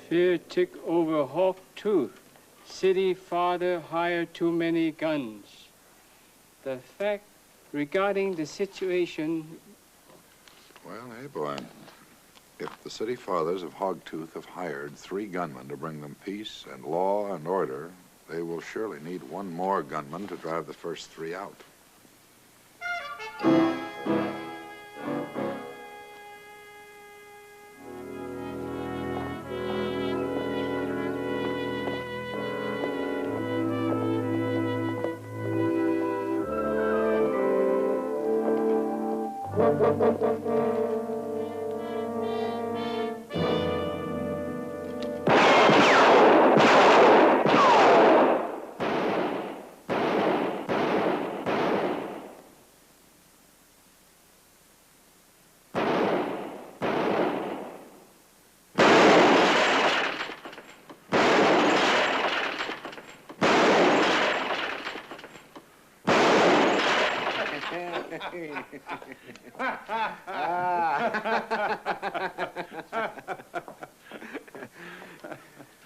Fear took over Hogtooth. City father hired too many guns. The fact regarding the situation... Well, hey, boy, if the city fathers of Hogtooth have hired 3 gunmen to bring them peace and law and order, they will surely need 1 more gunman to drive the first 3 out.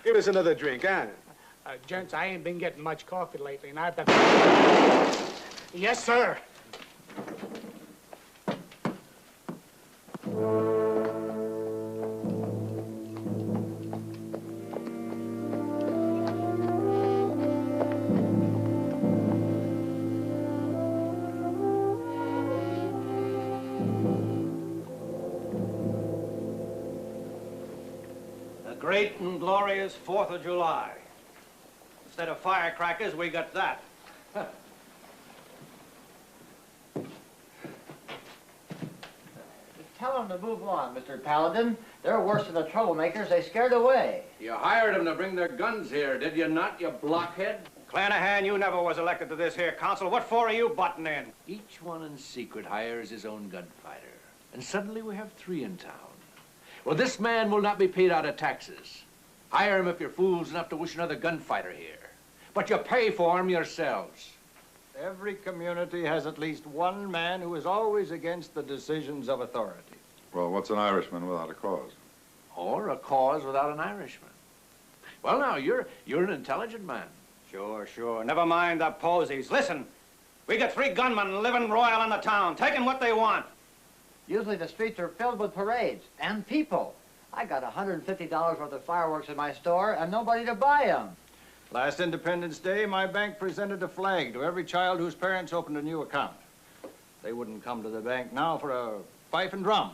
Give us another drink, huh? Gents, I ain't been getting much coffee lately, and I've been... Yes, sir. Great and glorious 4th of July. Instead of firecrackers, we got that. Tell them to move on, Mr. Paladin. They're worse than the troublemakers they scared away. You hired them to bring their guns here, did you not, you blockhead? Clanahan, you never was elected to this here council. What for are you butting in? Each one in secret hires his own gunfighter. And suddenly we have 3 in town. Well, this man will not be paid out of taxes. Hire him if you're fools enough to wish another gunfighter here. But you pay for him yourselves. Every community has at least one man who is always against the decisions of authority. Well, what's an Irishman without a cause? Or a cause without an Irishman. Well, now, you're an intelligent man. Sure, sure. Never mind the posies. Listen, we got 3 gunmen living royal in the town, taking what they want. Usually the streets are filled with parades and people. I got $150 worth of fireworks in my store and nobody to buy them. Last Independence Day, my bank presented a flag to every child whose parents opened a new account. They wouldn't come to the bank now for a fife and drum.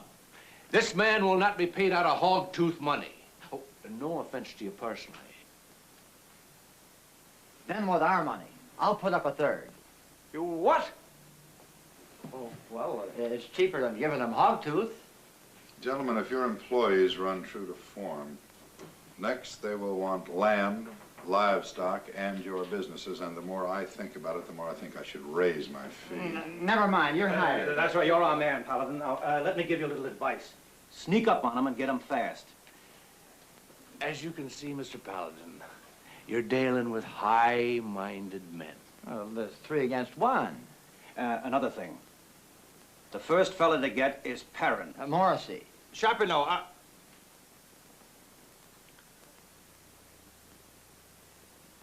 This man will not be paid out of Hogtooth money. Oh, and no offense to you personally. Then with our money, I'll put up a 1/3. You what? Oh, well, it's cheaper than giving them Hogtooth. Gentlemen, if your employees run true to form, next they will want land, livestock, and your businesses, and the more I think about it, the more I think I should raise my fee. Never mind, you're hired. That's right, you're our man, Paladin. Now, let me give you a little advice. Sneak up on them and get them fast. As you can see, Mr. Paladin, you're dealing with high-minded men. Well, there's 3 against 1. Another thing. The first fella to get is Perrin. Morrissey. Chapineau,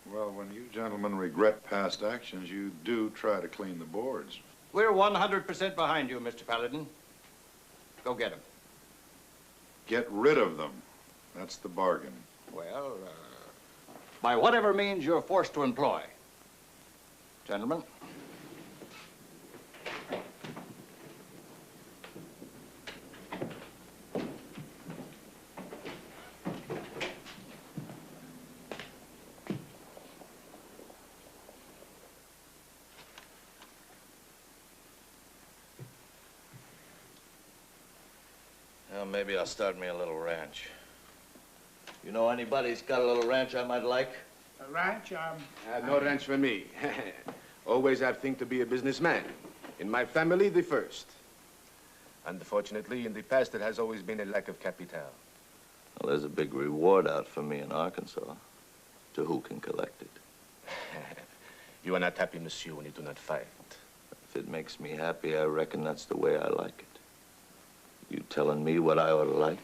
Well, when you gentlemen regret past actions, you do try to clean the boards. we're 100% behind you, Mr. Paladin. Go get them. Get rid of them. That's the bargain. Well, by whatever means you're forced to employ. Gentlemen. maybe I'll start me a little ranch. You know anybody's got a little ranch I might like? A ranch, No ranch for me. Always have think to be a businessman. In my family, the first. Unfortunately, in the past, it has always been a lack of capital. Well, there's a big reward out for me in Arkansas. To who can collect it? You are not happy, monsieur, when you do not fight. If it makes me happy, I reckon that's the way I like it. You telling me what I ought to like?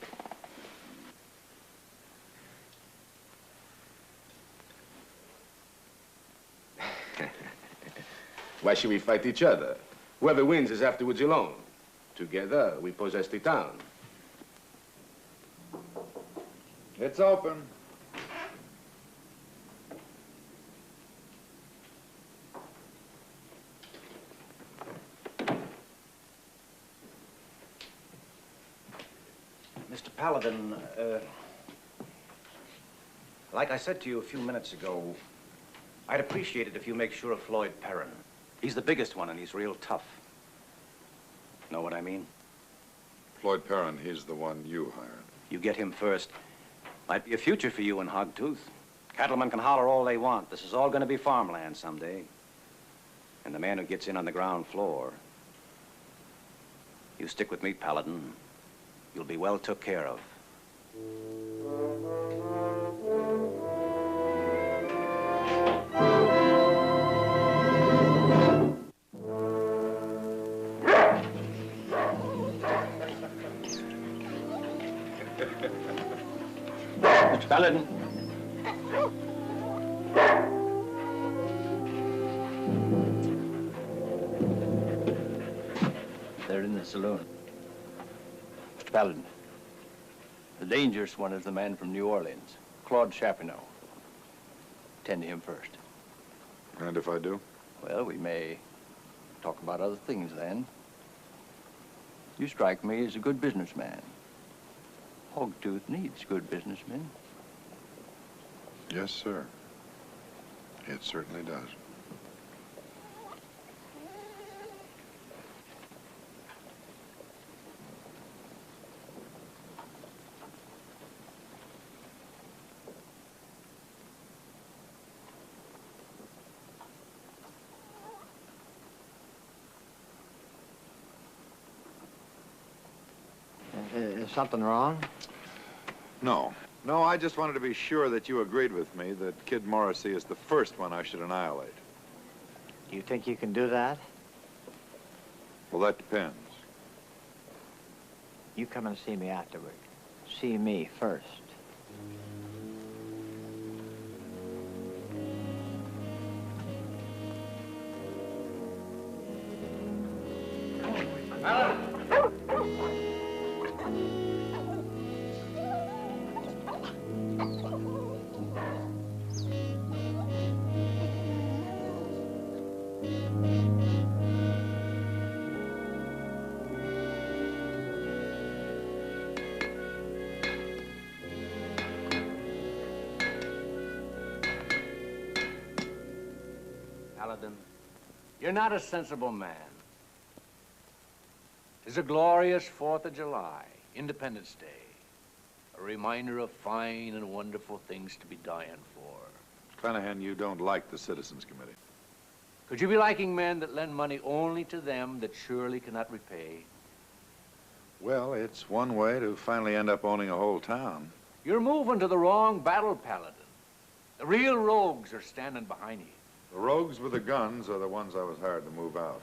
Why should we fight each other? Whoever wins is afterwards alone. Together, we possess the town. It's open. Mr. Paladin, like I said to you a few minutes ago, I'd appreciate it if you make sure of Floyd Perrin. He's the biggest one, and he's real tough. Know what I mean? Floyd Perrin, he's the one you hired. You get him first. Might be a future for you in Hogtooth. Cattlemen can holler all they want. This is all going to be farmland someday. And the man who gets in on the ground floor, you stick with me, Paladin, you'll be well took care of. Mr. Paladin. They're in the saloon. Mr. Paladin, the dangerous one is the man from New Orleans, Claude Chapinot. Tend to him first. And if I do? Well, we may talk about other things then. You strike me as a good businessman. Hogtooth needs good businessmen. Yes, sir. It certainly does. Is something wrong? No. No, I just wanted to be sure that you agreed with me that Kid Morrissey is the first one I should annihilate. Do you think you can do that? Well, that depends. You come and see me afterward. See me first. Paladin, you're not a sensible man. It's a glorious 4th of July, Independence Day. A reminder of fine and wonderful things to be dying for. Clanahan, you don't like the Citizens Committee. Could you be liking men that lend money only to them that surely cannot repay? Well, it's one way to finally end up owning a whole town. You're moving to the wrong battle, Paladin. The real rogues are standing behind you. The rogues with the guns are the ones I was hired to move out.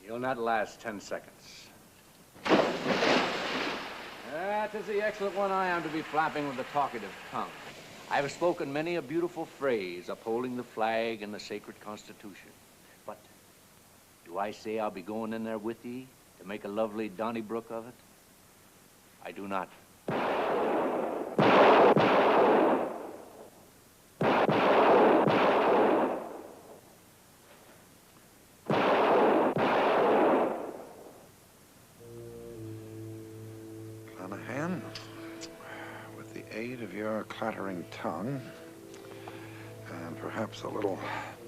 You'll not last 10 seconds. That is the excellent one I am to be flapping with the talkative tongue. I have spoken many a beautiful phrase upholding the flag and the sacred Constitution. But do I say I'll be going in there with ye to make a lovely Donnybrook of it? I do not. Clanahan, with the aid of your clattering tongue and perhaps a little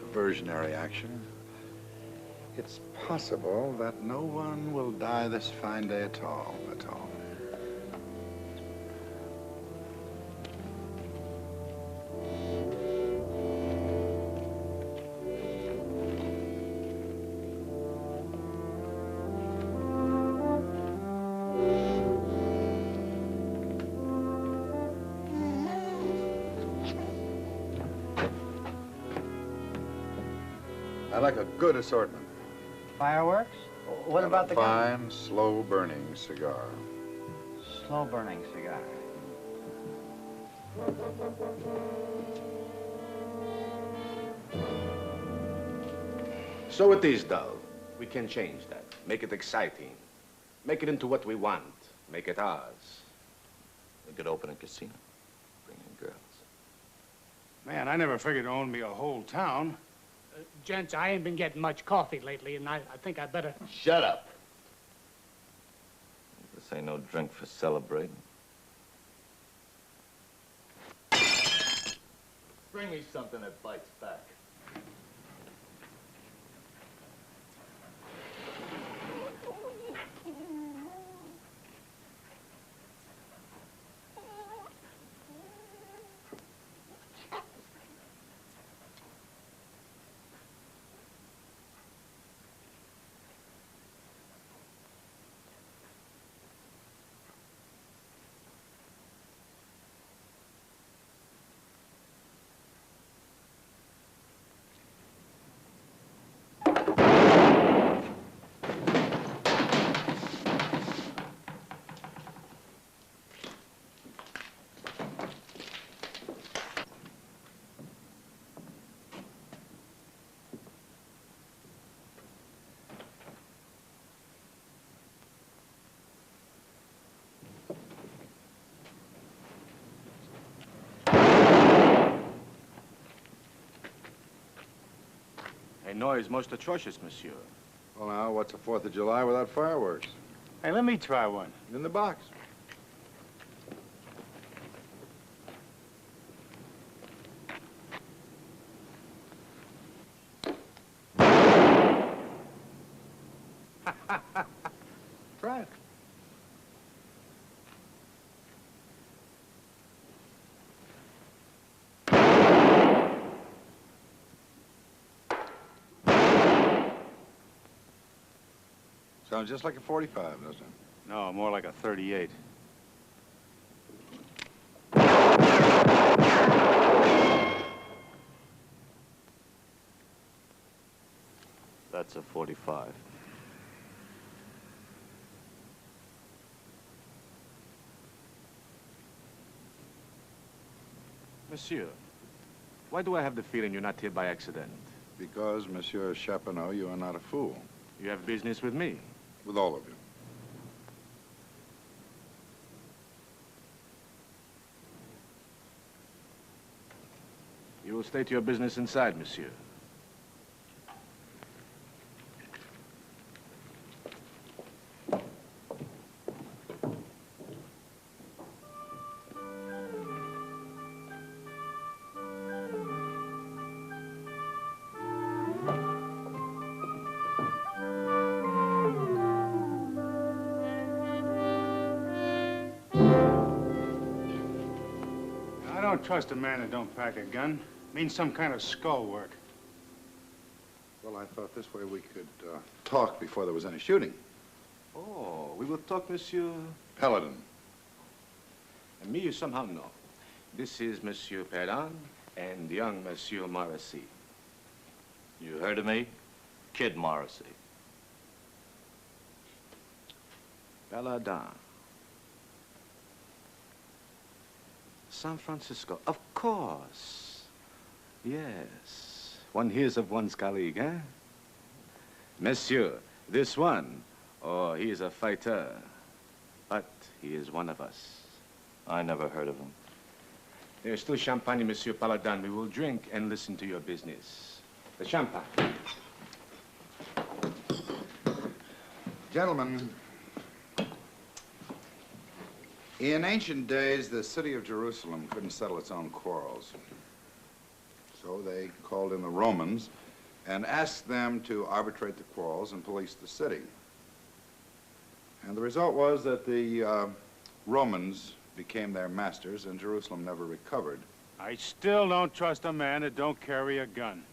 diversionary action, it's possible that no one will die this fine day at all, I like a good assortment. Fireworks? What And about a the gun? fine, slow-burning cigar. Slow-burning cigar. So it is, Dull. We can change that. Make it exciting. Make it into what we want. Make it ours. We could open a casino. Bring in girls. Man, I never figured to own me a whole town. Gents, I ain't been getting much coffee lately, and I think I better... Shut up. This ain't no drink for celebrating. Bring me something that bites back. A noise most atrocious, monsieur. Well, now, what's a 4th of July without fireworks? Hey, let me try one. In the box. Try it. Sounds just like a 45, doesn't it? No, more like a 38. That's a 45. Monsieur, why do I have the feeling you're not here by accident? Because, Monsieur Chapineau, you are not a fool. You have business with me. With all of you. You will state your business inside, monsieur. I don't trust a man that don't pack a gun. Means some kind of skull work. Well, I thought this way we could talk before there was any shooting. Oh, we will talk, monsieur. Paladin. And me you somehow know. This is Monsieur Perrin and young Monsieur Morrissey. You heard of me? Kid Morrissey. Paladin. San Francisco, of course. Yes. One hears of one's colleague, eh? Monsieur, this one, oh, he is a fighter. But he is one of us. I never heard of him. There's still champagne, Monsieur Paladin. We will drink and listen to your business. The champagne. Gentlemen, in ancient days, the city of Jerusalem couldn't settle its own quarrels. So they called in the Romans and asked them to arbitrate the quarrels and police the city. And the result was that the Romans became their masters and Jerusalem never recovered. I still don't trust a man that don't carry a gun.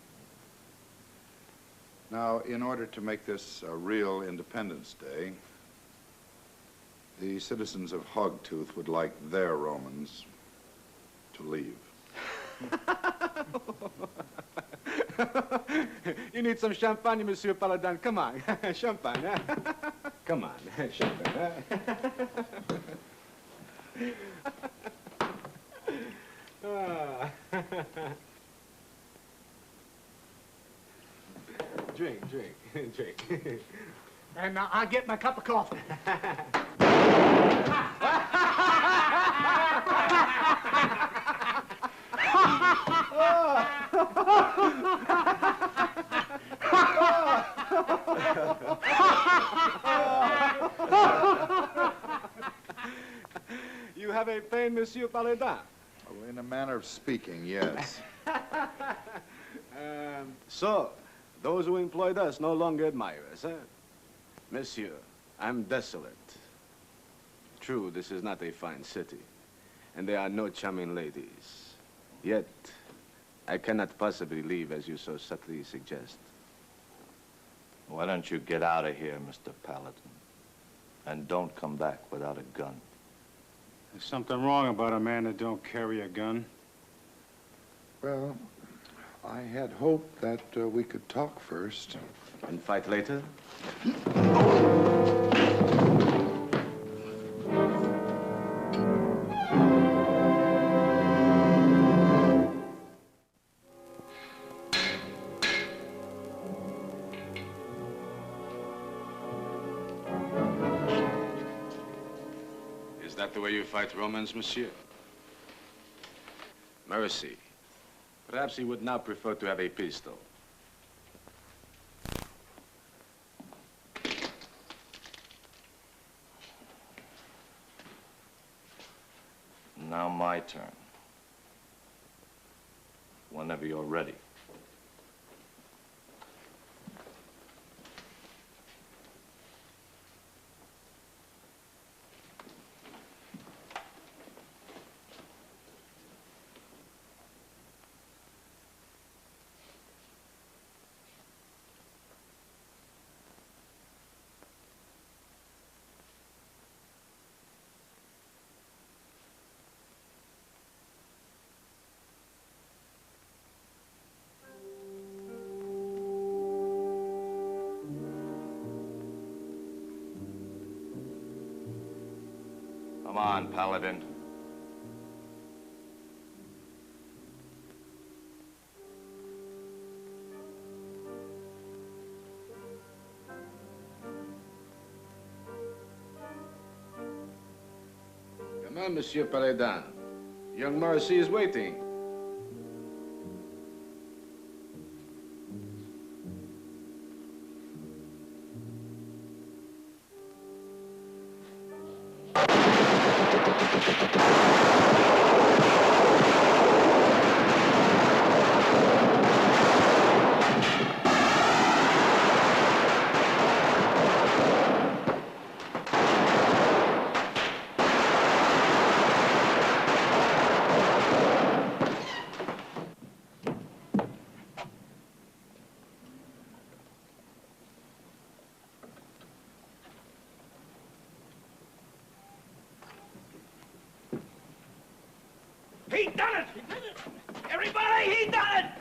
Now, in order to make this a real Independence Day, the citizens of Hogtooth would like their Romans to leave. You need some champagne, Monsieur Paladin. Come on. Champagne, huh? Come on. Champagne, huh? Drink. And I'll get my cup of coffee. You have a pain, Monsieur Paladin? Well, in a manner of speaking, yes. So, those who employed us no longer admire us, huh? Monsieur, I'm desolate. True, this is not a fine city, and there are no charming ladies. Yet, I cannot possibly leave as you so subtly suggest. Why don't you get out of here, Mr. Paladin? And don't come back without a gun. There's something wrong about a man that don't carry a gun. Well, I had hoped that we could talk first. And fight later? Is that the way you fight Romans, monsieur? Mercy. Perhaps he would now prefer to have a pistol. Now my turn. Whenever you're ready. Come on, Paladin. Come on, Monsieur Paladin. Young Mercy is waiting. He done it! Everybody, he done it!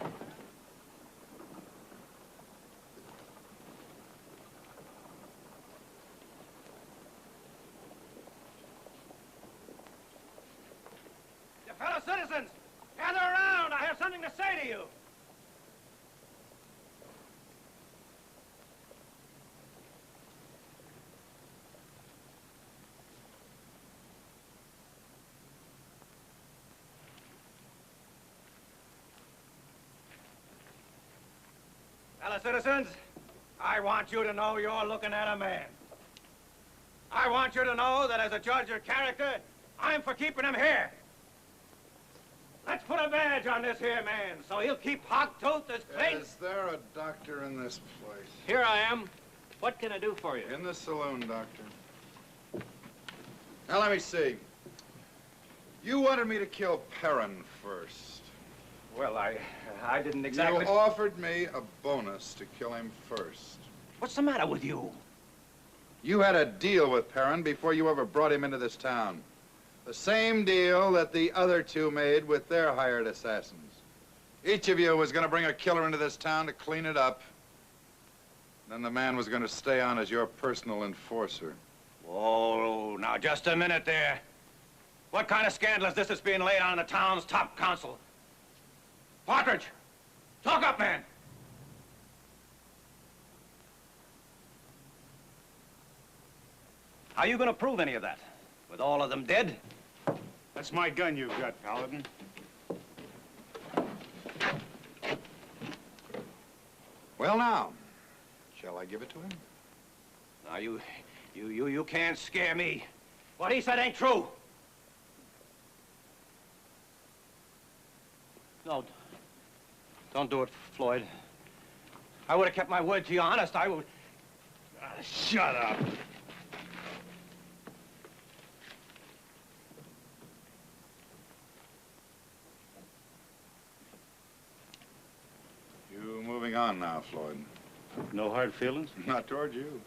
You fellow citizens, gather around. I have something to say to you. Fellow citizens, I want you to know you're looking at a man. I want you to know that as a judge of character, I'm for keeping him here. Let's put a badge on this here man so he'll keep Hogtooth as clean. Is there a doctor in this place? Here I am. What can I do for you? In the saloon, doctor. Now, let me see. You wanted me to kill Perrin first. Well, I didn't exactly... You offered me a bonus to kill him first. What's the matter with you? You had a deal with Perrin before you ever brought him into this town. The same deal that the other two made with their hired assassins. Each of you was going to bring a killer into this town to clean it up. Then the man was going to stay on as your personal enforcer. Whoa, now just a minute there. What kind of scandal is this that's being laid on the town's top council? Partridge, talk up, man. How are you going to prove any of that? With all of them dead? That's my gun you've got, Paladin. Well, now, shall I give it to him? Now, you can't scare me. What he said ain't true. No, don't do it, Floyd. I would have kept my word to you, honest. I would... Shut up. You moving on now, Floyd. No hard feelings? Not toward you.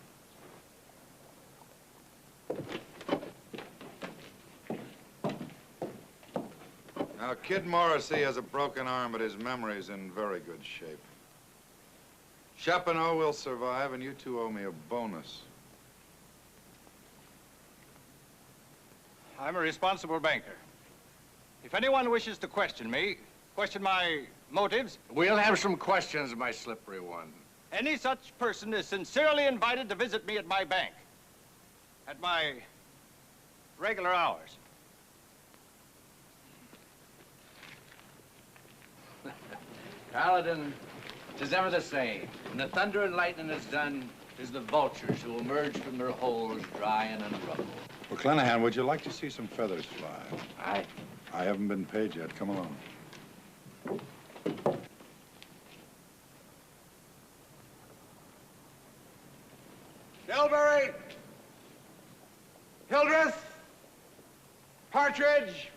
Now, Kid Morrissey has a broken arm, but his memory's in very good shape. Chapineau will survive, and you two owe me a bonus. I'm a responsible banker. If anyone wishes to question me, question my motives, We'll have some questions, my slippery one. any such person is sincerely invited to visit me at my bank at my regular hours. Paladin, 'tis ever the same. When the thunder and lightning is done, 'tis the vultures who emerge from their holes dry and unruffled. Well, Clenahan, would you like to see some feathers fly? Aye. I haven't been paid yet. Come along. Dilbury! Hildreth! Partridge!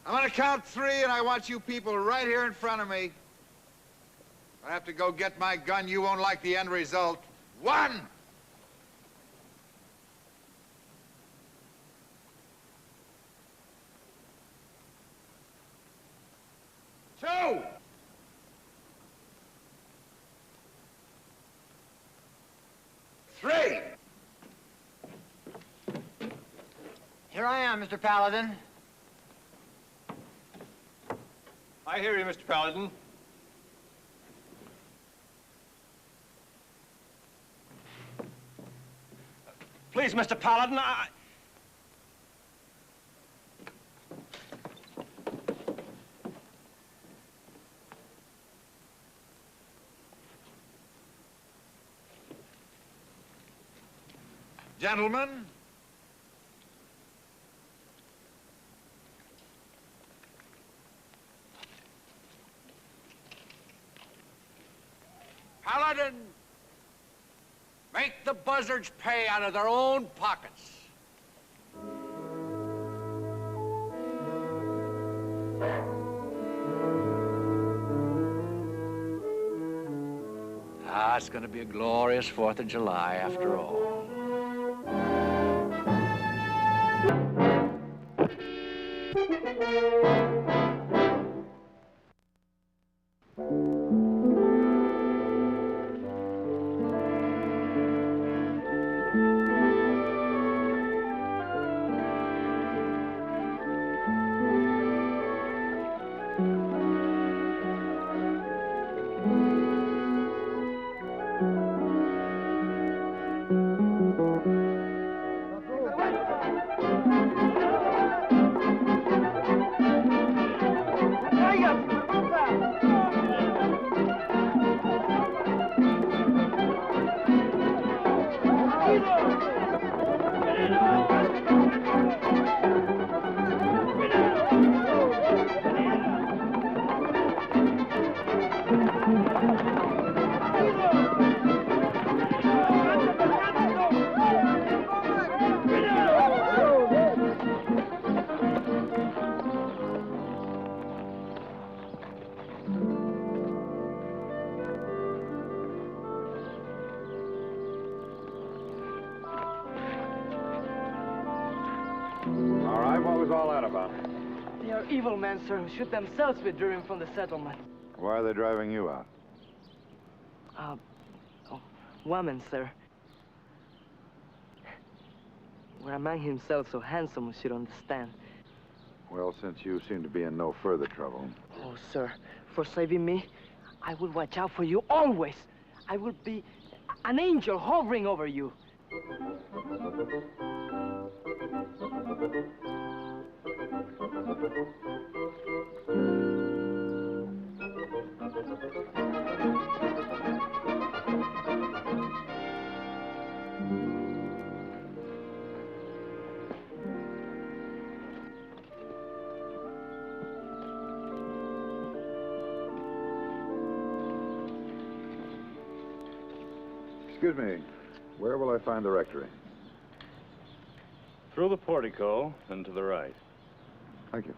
I'm gonna count 3, and I want you people right here in front of me. I have to go get my gun. You won't like the end result. 1! 2! 3! Here I am, Mr. Paladin. I hear you, Mr. Paladin. Please, Mr. Paladin, Gentlemen, Paladin, make the buzzards pay out of their own pockets. It's going to be a glorious 4th of July after all. All right, what was all that about? They are evil men, sir, who should themselves be driven from the settlement. Why are they driving you out? Woman, sir. Where a man himself so handsome should understand. Well, since you seem to be in no further trouble. Oh, sir, for saving me, I will watch out for you always. I will be an angel hovering over you. Excuse me, where will I find the rectory? Through the portico and to the right. Thank you.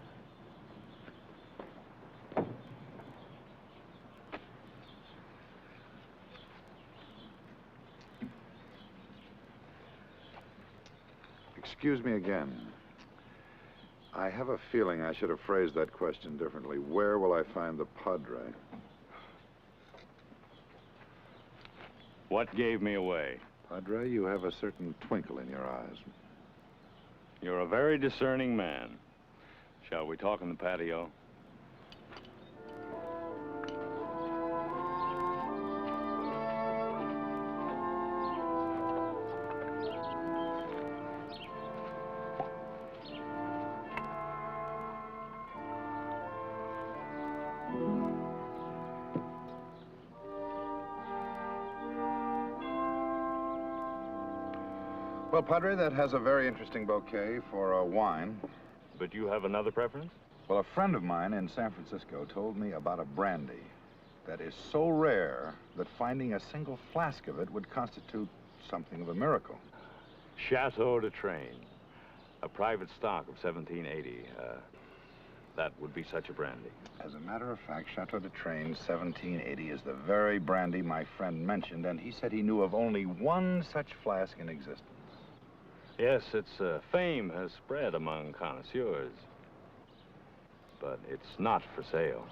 Excuse me again. I have a feeling I should have phrased that question differently. Where will I find the Padre? What gave me away? Padre, you have a certain twinkle in your eyes. You're a very discerning man. Shall we talk in the patio? Well, Padre, that has a very interesting bouquet for a wine. But you have another preference? Well, a friend of mine in San Francisco told me about a brandy that is so rare that finding a single flask of it would constitute something of a miracle. Chateau de Train, a private stock of 1780. That would be such a brandy. As a matter of fact, Chateau de Train 1780 is the very brandy my friend mentioned, and he said he knew of only one such flask in existence. Yes, its fame has spread among connoisseurs, but it's not for sale.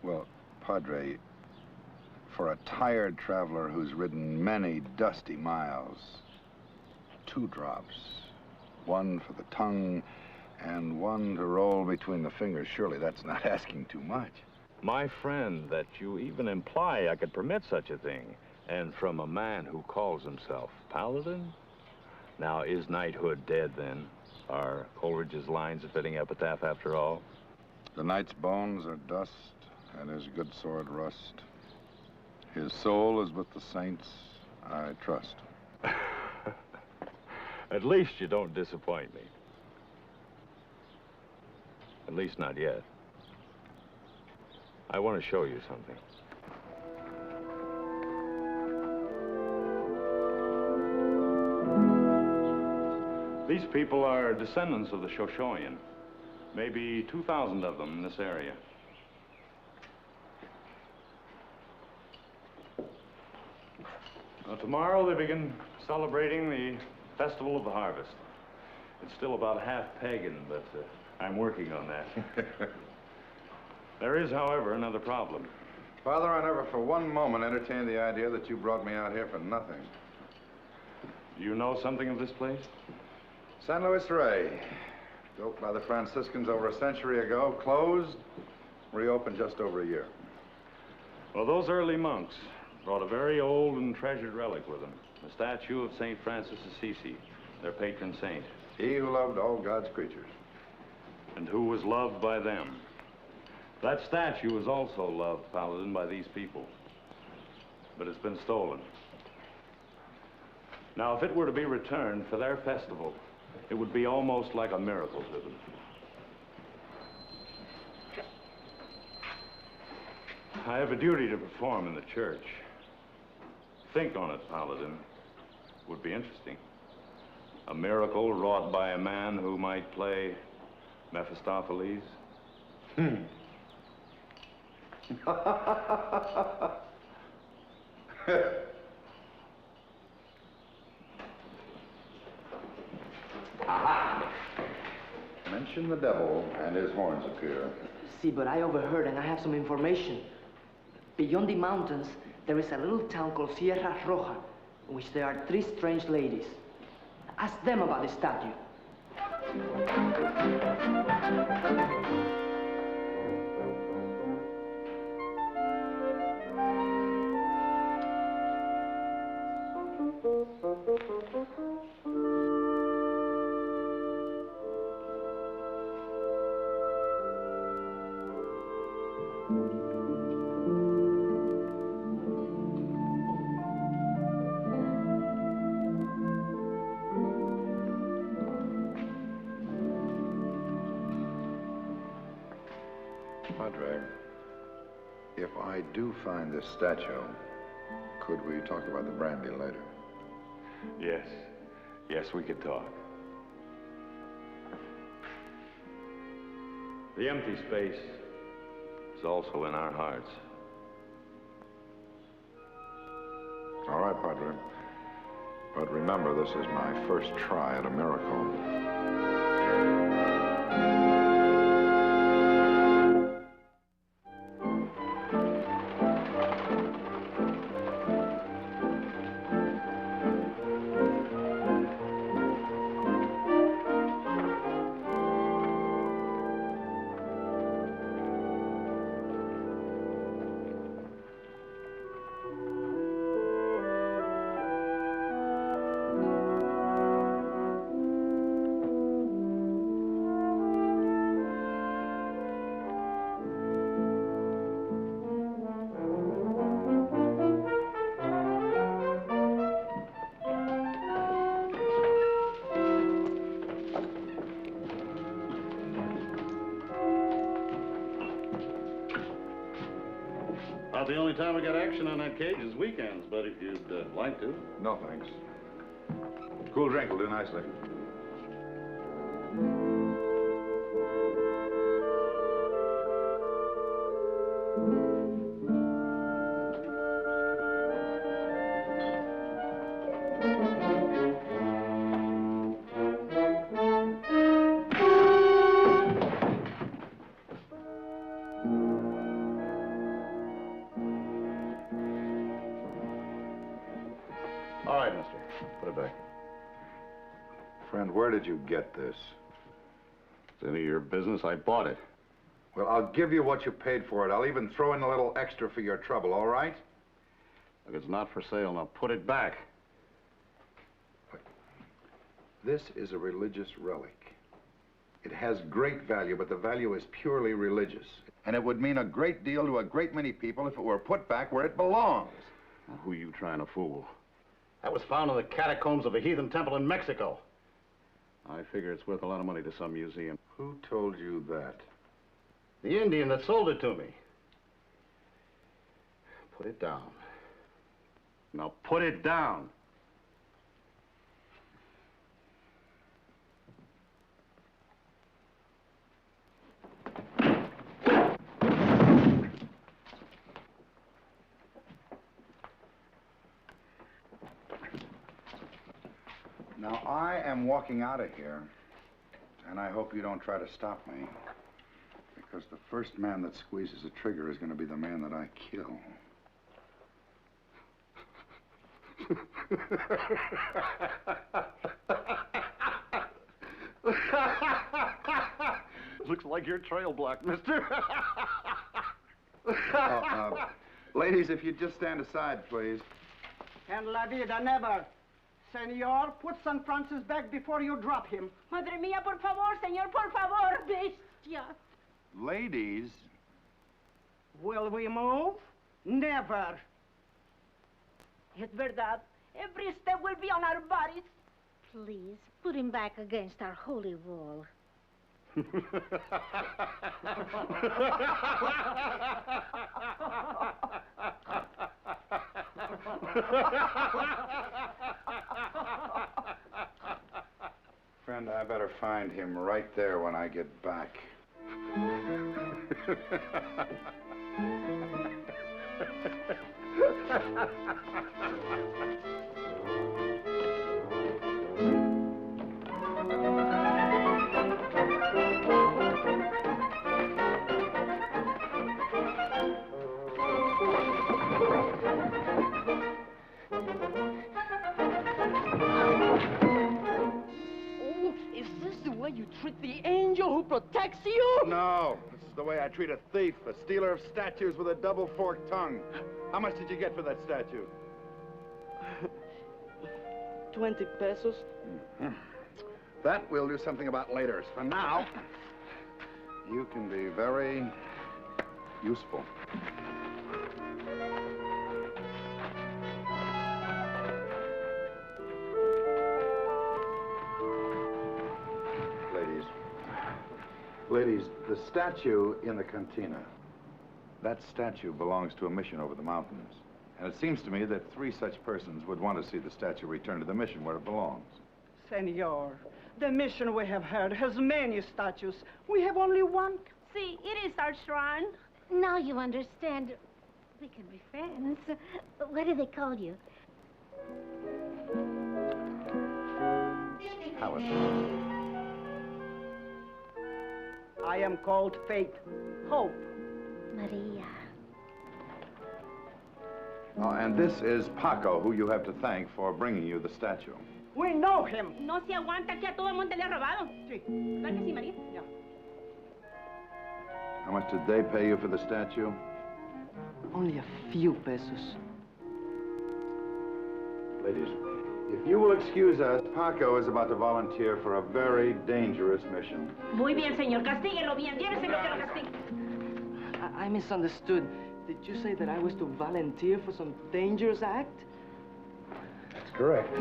Well, Padre, for a tired traveler who's ridden many dusty miles, 2 drops, one for the tongue and one to roll between the fingers, surely that's not asking too much. My friend, that you even imply I could permit such a thing. And from a man who calls himself Paladin? Now, is knighthood dead, then? Are Coleridge's lines a fitting epitaph, after all? The knight's bones are dust, and his good sword rust. His soul is with the saints, I trust. At least you don't disappoint me. At least not yet. I want to show you something. These people are descendants of the Shoshoyan. Maybe 2,000 of them in this area. Now, tomorrow they begin celebrating the Festival of the Harvest. It's still about half pagan, but I'm working on that. There is, however, another problem. Father, I never for one moment entertained the idea that you brought me out here for nothing. Do you know something of this place? San Luis Rey, built by the Franciscans over a century ago, closed, reopened just over a year. Well, those early monks brought a very old and treasured relic with them, a statue of St. Francis Assisi, their patron saint. He who loved all God's creatures. And who was loved by them. That statue was also loved, Paladin, by these people. But it's been stolen. Now, if it were to be returned for their festival, it would be almost like a miracle to them. I have a duty to perform in the church. Think on it, Paladin. Would be interesting. A miracle wrought by a man who might play Mephistopheles. Aha! Mention the devil, and his horns appear. See, but I overheard and I have some information. Beyond the mountains, there is a little town called Sierra Roja, in which there are 3 strange ladies. Ask them about the statue. Padre, if I do find this statue, could we talk about the brandy later? Yes. Yes, we could talk. The empty space is also in our hearts. All right, Padre. But remember, this is my first try at a miracle. About the only time we got action on that cage is weekends, but if you'd like to. No, thanks. Cool drink will do nicely. All right, mister. Put it back. Friend, where did you get this? It's any of your business. I bought it. Well, I'll give you what you paid for it. I'll even throw in a little extra for your trouble, all right? Look, it's not for sale. Now put it back. This is a religious relic. It has great value, but the value is purely religious. And it would mean a great deal to a great many people if it were put back where it belongs. Now, who are you trying to fool? That was found in the catacombs of a heathen temple in Mexico. I figure it's worth a lot of money to some museum. Who told you that? The Indian that sold it to me. Put it down. Now put it down. Now, I am walking out of here, and I hope you don't try to stop me, because the first man that squeezes the trigger is going to be the man that I kill. Looks like you're trail blocked, mister. Ladies, if you'd just stand aside, please. And la vida, never. Senor, put San Francis back before you drop him. Madre mía, por favor, señor, por favor, bestia. Ladies. Will we move? Never. Es verdad. Every step will be on our bodies. Please, put him back against our holy wall. Friend, I better find him right there when I get back. law protects you? No, this is the way I treat a thief, a stealer of statues with a double-forked tongue. How much did you get for that statue? 20 pesos. That we'll do something about later. For now, you can be very useful. Ladies, the statue in the cantina, that statue belongs to a mission over the mountains. And it seems to me that 3 such persons would want to see the statue returned to the mission where it belongs. Senor, the mission we have heard has many statues. We have only one. See, it is our shrine. Now you understand. We can be friends. What do they call you? Howard. I am called Faith, Hope. Maria. Oh, and this is Paco, who you have to thank for bringing you the statue. We know him. No se aguanta que a todo el mundo le ha robado. Sí. ¿Verdad que sí, María? Yeah. How much did they pay you for the statue? Only a few pesos. Ladies, if you will excuse us, Paco is about to volunteer for a very dangerous mission. Muy bien, señor. Castíguelo bien. Lléveselo que lo castigue. I misunderstood. Did you say that I was to volunteer for some dangerous act? That's correct.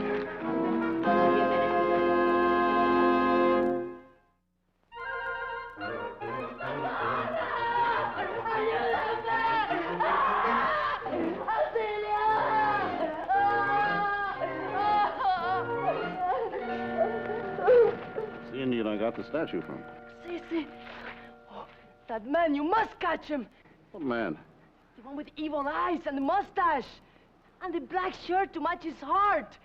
The Indian I got the statue from. See. Oh, that man, you must catch him. What man? The one with evil eyes and the mustache. And the black shirt to match his heart.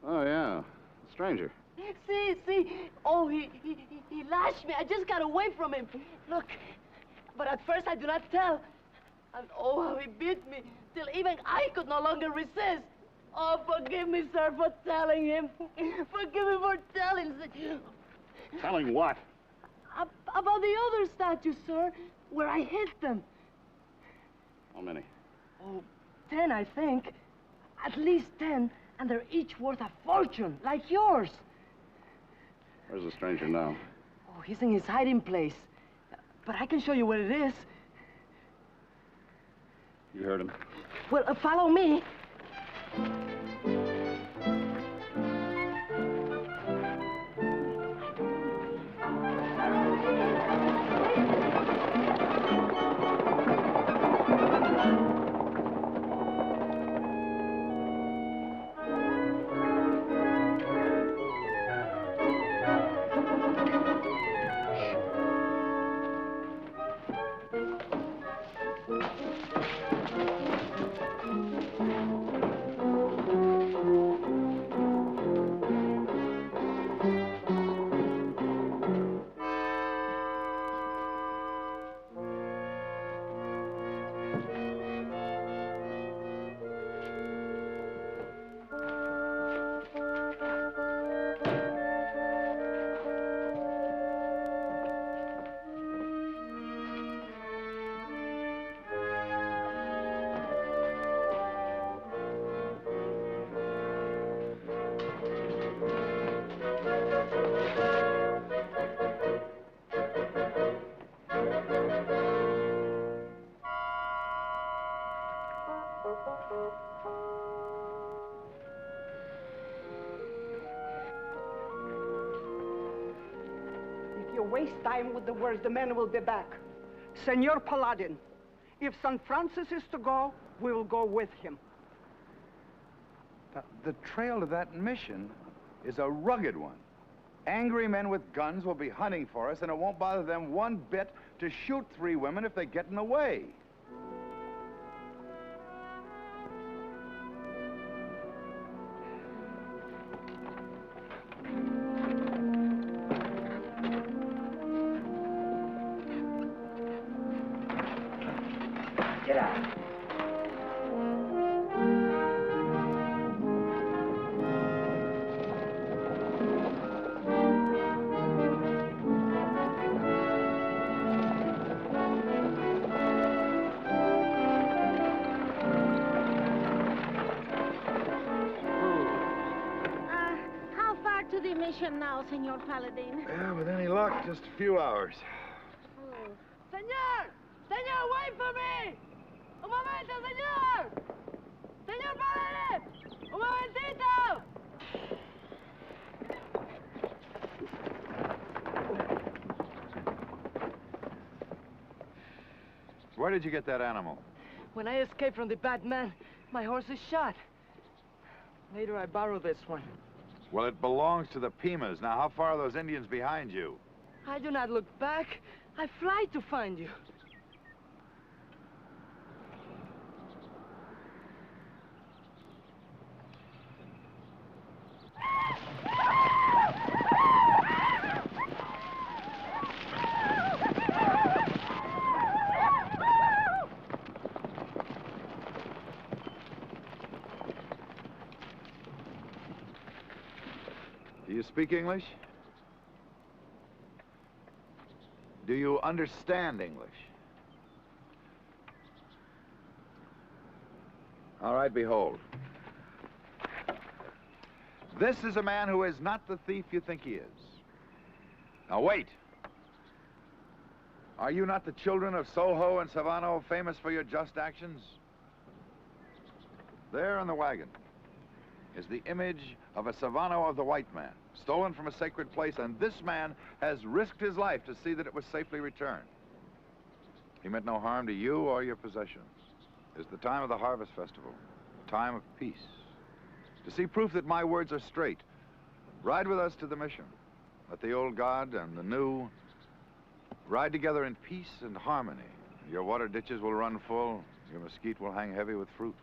Oh, yeah. A stranger. See. Oh, he lashed me. I just got away from him. Look. But at first I do not tell. And oh, how he beat me. Till even I could no longer resist. Oh, forgive me, sir, for telling him. Forgive me for telling. Telling what? About the other statues, sir. Where I hid them. How many? Oh, 10, I think. At least 10. And they're each worth a fortune, like yours. Where's the stranger now? Oh, he's in his hiding place. But I can show you where it is. You heard him. Well, follow me. If you waste time with the words, the men will be back. Senor Paladin, if St. Francis is to go, we will go with him. The trail to that mission is a rugged one. Angry men with guns will be hunting for us, and it won't bother them one bit to shoot 3 women if they get in the way. Get out. mission now, Senor Paladin? Yeah, with any luck, just a few hours. Oh. Senor! Senor, wait for me! Un momento, señor! Señor Paladin! Un momentito! Where did you get that animal? When I escaped from the bad man, my horse is shot. Later, I borrowed this one. Well, it belongs to the Pimas. Now, how far are those Indians behind you? I do not look back. I fly to find you. Do you speak English? Do you understand English? All right, behold. This is a man who is not the thief you think he is. Now, wait. Are you not the children of Soho and Savano, famous for your just actions? There in the wagon is the image of a Savano of the white man, stolen from a sacred place, and this man has risked his life to see that it was safely returned. He meant no harm to you or your possessions. It's the time of the harvest festival, a time of peace. To see proof that my words are straight, ride with us to the mission. Let the old God and the new ride together in peace and harmony. Your water ditches will run full, your mesquite will hang heavy with fruit.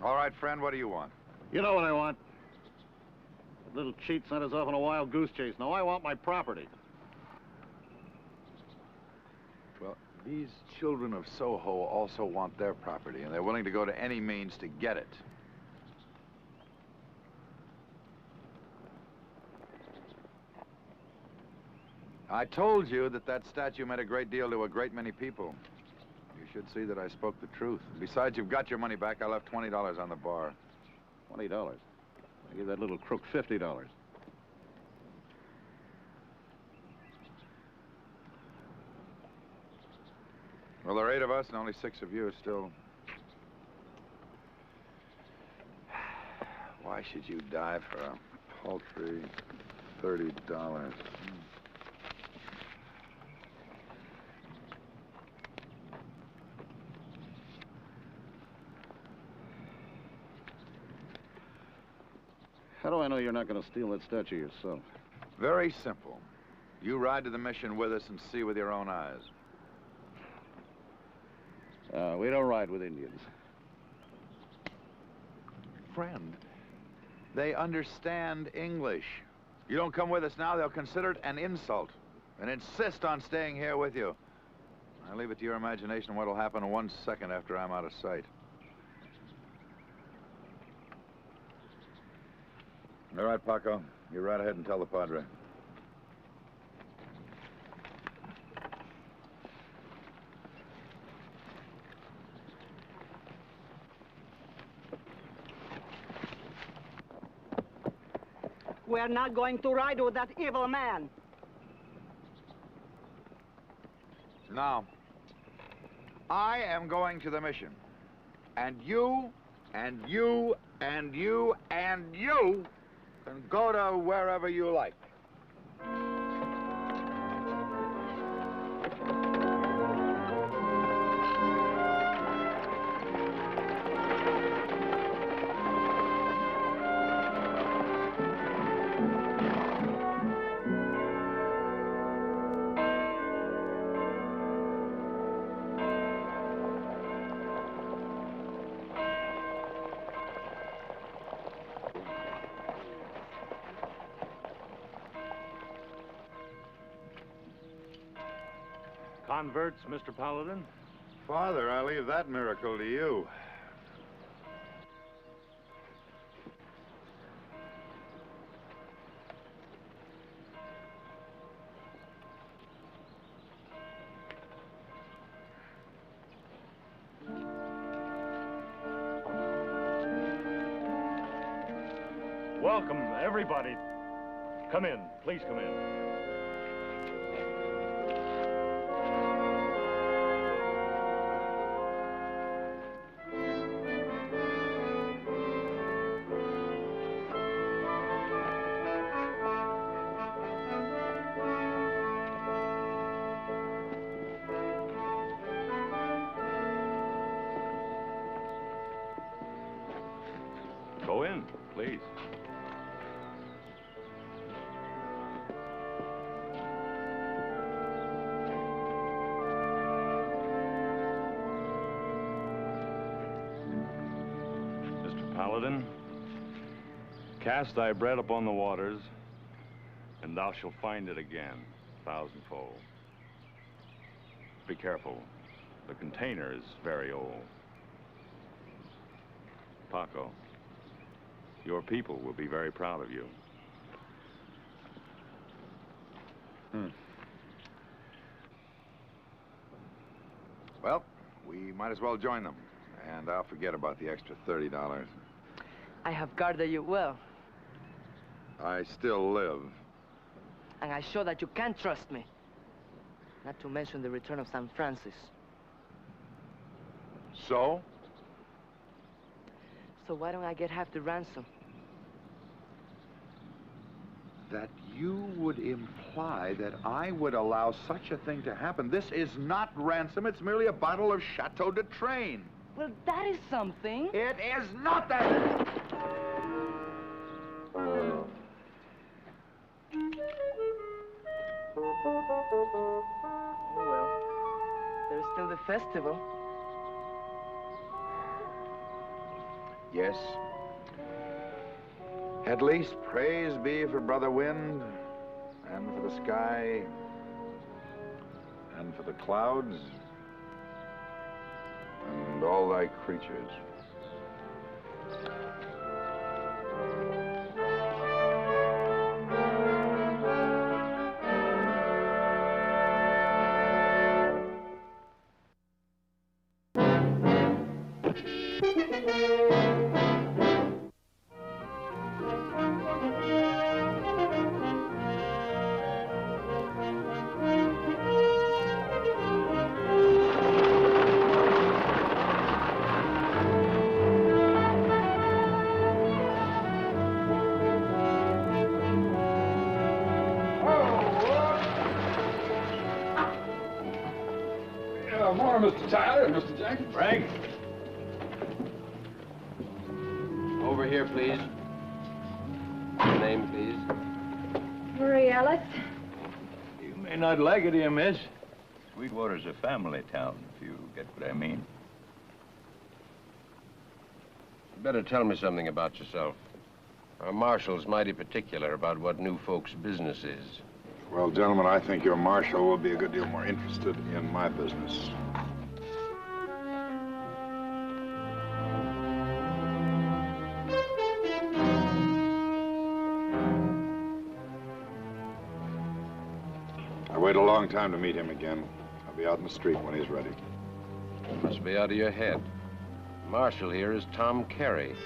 All right, friend, what do you want? You know what I want. That little cheat sent us off on a wild goose chase. Now I want my property. Well, these children of Soho also want their property, and they're willing to go to any means to get it. I told you that that statue meant a great deal to a great many people. You should see that I spoke the truth. Besides, you've got your money back. I left $20 on the bar. $20? I gave that little crook $50. Well, there are 8 of us and only 6 of you still. Why should you die for a paltry $30? How do I know you're not going to steal that statue yourself? Very simple. You ride to the mission with us and see with your own eyes. We don't ride with Indians. Friend, they understand English. You don't come with us now, they'll consider it an insult and insist on staying here with you. I leave it to your imagination what'll happen in 1 second after I'm out of sight. All right, Paco. You ride ahead and tell the Padre. We're not going to ride with that evil man. Now, I am going to the mission. And you, and you, and you, and you can go to wherever you like. Converts, Mr. Paladin? Father, I leave that miracle to you. welcome, everybody. Come in. Please come in. Go in, please. Mr. Paladin, cast thy bread upon the waters, and thou shalt find it again, thousandfold. Be careful. The container is very old. Paco, your people will be very proud of you. Well, we might as well join them. And I'll forget about the extra $30. I have guarded you well, I still live. and I show that you can trust me. Not to mention the return of San Francis. So? So why don't I get half the ransom? That you would imply that I would allow such a thing to happen. This is not ransom. It's merely a bottle of Chateau de Train. Well, that is something. It is not that. Oh, well. There's still the festival. Yes. At least praise be for Brother Wind, and for the sky, and for the clouds, and all thy creatures. More, Mr. Tyler, Mr. Jenkins. Frank. Over here, please. Your name, please. Marie Ellis. You may not like it here, miss. Sweetwater's a family town, if you get what I mean. You better tell me something about yourself. Our marshal's mighty particular about what new folks' business is. Well, gentlemen, I think your marshal will be a good deal more interested in my business. I wait a long time to meet him again. I'll be out in the street when he's ready. You must be out of your head. The marshal here is Tom Carey.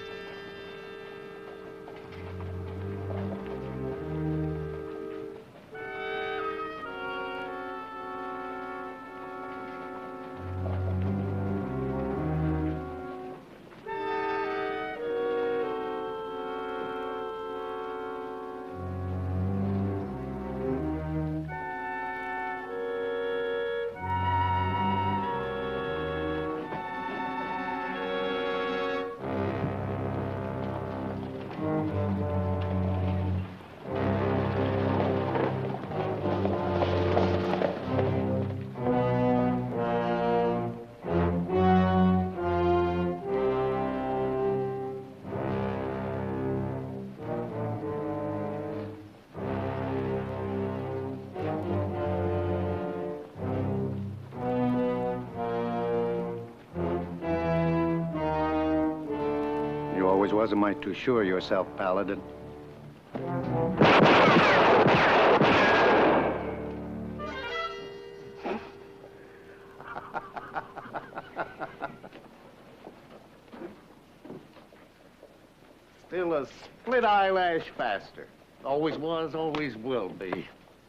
Always was a mite too sure of yourself, Paladin. Still a split eyelash faster. Always was, always will be.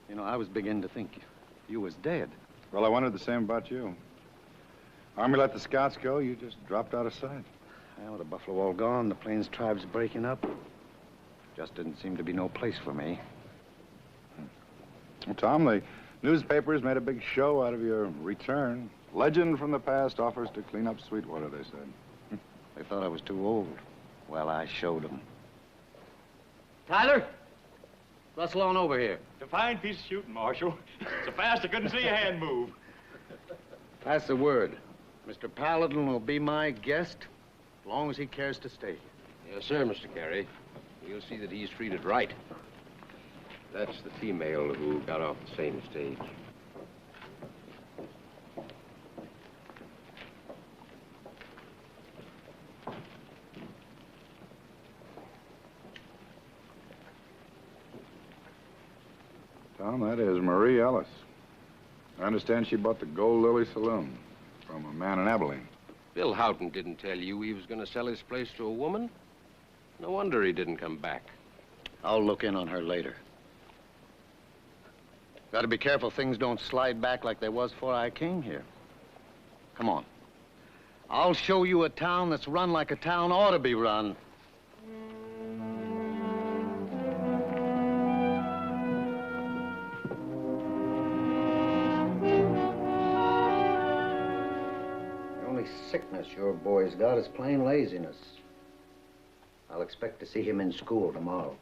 You know, I was beginning to think you was dead. Well, I wondered the same about you. Army let the scouts go, you just dropped out of sight. Well, with the buffalo all gone, the Plains tribes breaking up, just didn't seem to be no place for me. Well, Tom, the newspapers made a big show out of your return. Legend from the past offers to clean up Sweetwater, they said. They thought I was too old. Well, I showed them. Tyler, rustle on over here. It's a fine piece of shooting, Marshal. So fast I couldn't see a hand move. Pass the word. Mr. Paladin will be my guest as long as he cares to stay. Yes, sir, Mr. Carey. We'll see that he's treated right. That's the female who got off the same stage. Tom, that is Marie Ellis. I understand she bought the Gold Lily Saloon from a man in Abilene. Bill Houghton didn't tell you he was going to sell his place to a woman? No wonder he didn't come back. I'll look in on her later. Gotta be careful things don't slide back like they was before I came here. Come on. I'll show you a town that's run like a town ought to be run. The only sickness your boy's got is plain laziness. I'll expect to see him in school tomorrow.